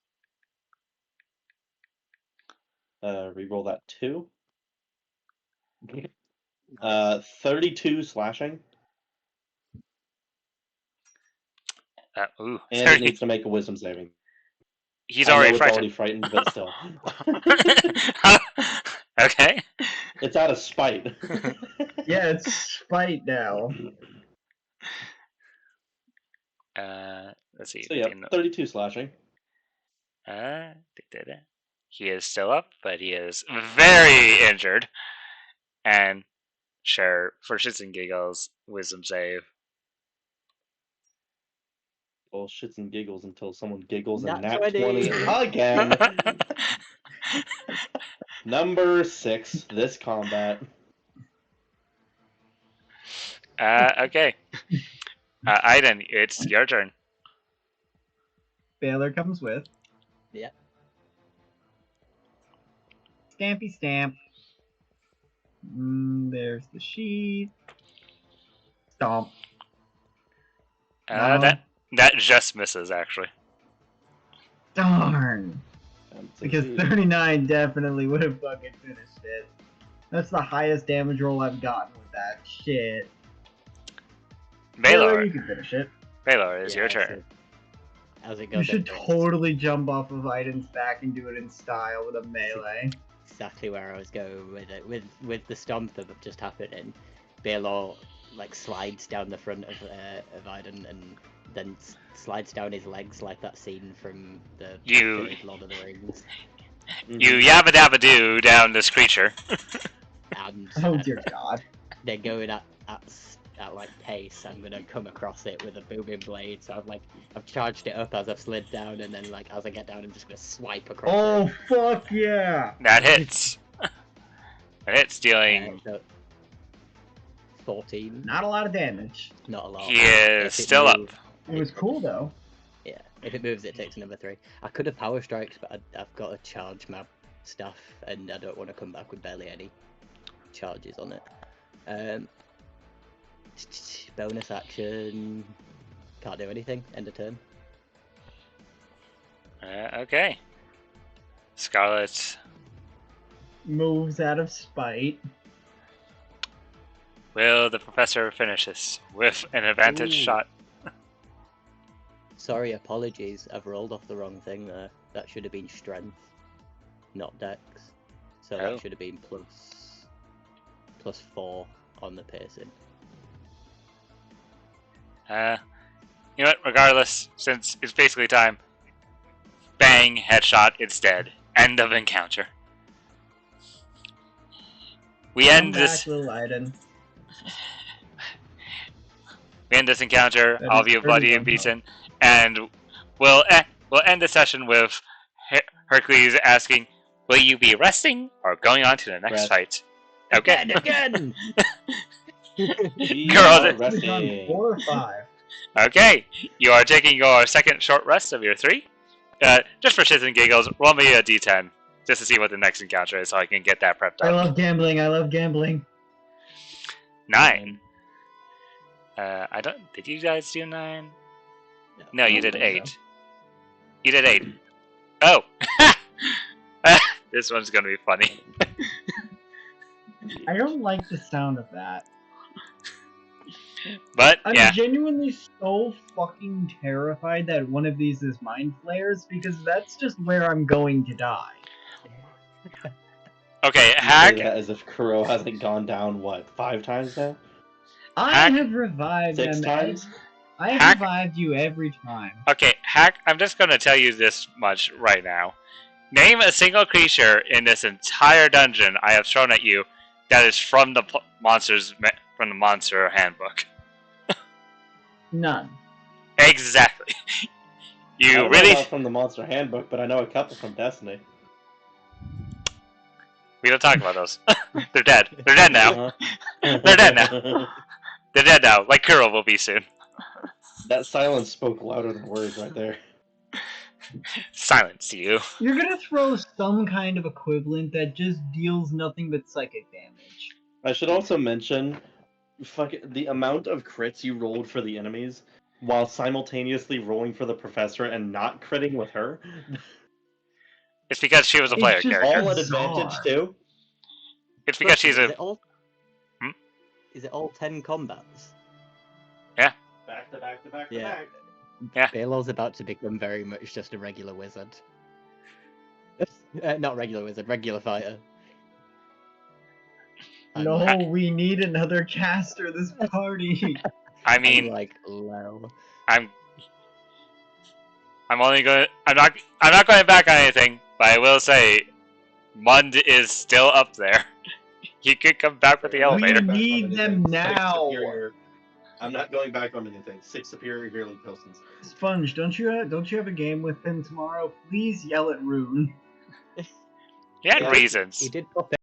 Reroll that 2. 32 slashing. Ooh. And it needs to make a wisdom saving. He's I know already it's frightened. already frightened, but still. Okay. It's out of spite. Yeah, it's spite now. Let's see. So yeah, 32 slashing. He is still up, but he is very injured. And sure, for shits and giggles, wisdom save. Well, shits and giggles until someone giggles Nat and nat 20. 20 again. Number 6, this combat. Okay. Aiden, it's your turn. Baylor comes with. Yep. Stampy stamp. There's the sheet. Stomp. No. That just misses, actually. Darn. Because 39 definitely would have fucking finished it. That's the highest damage roll I've gotten with that shit. Baylor, you can finish it. Baylor, it's your Yeah, turn. How's it go? You should then? totally jump off of Aiden's back and do it in style with a melee. Exactly where I was going with it. With the stomp that just happening, Baylor like slides down the front of Aiden and then slides down his legs like that scene from the third Lord of the Rings. You yabba dabba doo down this creature. And Oh dear God. they're going at like pace, I'm gonna come across it with a booming blade. So I've charged it up as I've slid down, and then like as I get down, I'm just gonna swipe across Oh it. fuck yeah! That hits. That hits, dealing. So 14. Not a lot of damage. Not a lot. He is If it still up. moves- It was cool though. Yeah, if it moves, it takes another 3. I could have power strikes, but I've got to charge my stuff, and I don't want to come back with barely any charges on it. Bonus action. Can't do anything. End of turn. Okay. Scarlet, Moves out of spite. will the professor finish this with an advantage Ooh. shot? Sorry, apologies. I've rolled off the wrong thing there. That should have been strength, not dex. So Oh. that should have been plus 4 on the piercing. You know what? Regardless, since it's basically time. Bang! Headshot. It's dead. End of encounter. We Come end back, this. little Aiden. We end this encounter. That All is of you pretty bloody well and beaten, and we'll end the session with Hercules asking, "Will you be resting or going on to the next Rest. fight?" Okay. Again! We Girls, are it- We've done resting. 4 or 5. Okay, you are taking your second short rest of your 3. Just for shits and giggles, roll me a d10 just to see what the next encounter is, so I can get that prepped I up. love gambling. I love gambling. 9. I don't. Did you guys do 9? No, you did 8. You did 8. Oh, this one's gonna be funny. I don't like the sound of that. But I'm yeah, genuinely so fucking terrified that one of these is mind flayers because that's just where I'm going to die. okay. You say Hack. that as if Kuro hasn't gone down, what, 5 times now? I Hack- have revived 6 them. times? I have Hack- revived you every time. Okay, Hack. I'm just gonna tell you this much right now. Name a single creature in this entire dungeon I have thrown at you that is from the from the monster handbook. None. Exactly. I You don't know really? about from the Monster Handbook, but I know a couple from Destiny. We don't talk about those. They're dead. They're dead now. Uh-huh. They're dead now. They're dead now. Like Kuro will be soon. That silence spoke louder than words right there. Silence you. You're gonna throw some kind of equivalent that just deals nothing but psychic damage. I should also mention, the amount of crits you rolled for the enemies while simultaneously rolling for the professor and not critting with her. It's because she was a It's player just character. All at bizarre. advantage too. It's because she's Is a. it all? Hmm? Is it all 10 combats? Back to back to back to Yeah. back. Yeah. Balor's about to become very much just a regular wizard. Not regular wizard, regular fighter. I'm No, like, we need another caster this party. I I'm mean, like low. I'm only going. I'm not going back on anything, but I will say, Mund is still up there. He could come back with the elevator. We need them now. I'm not going back on anything. 6 superior yearly postings. Sponge, don't you have a game with him tomorrow? Please yell at Rune. He had Yeah. reasons. He did pop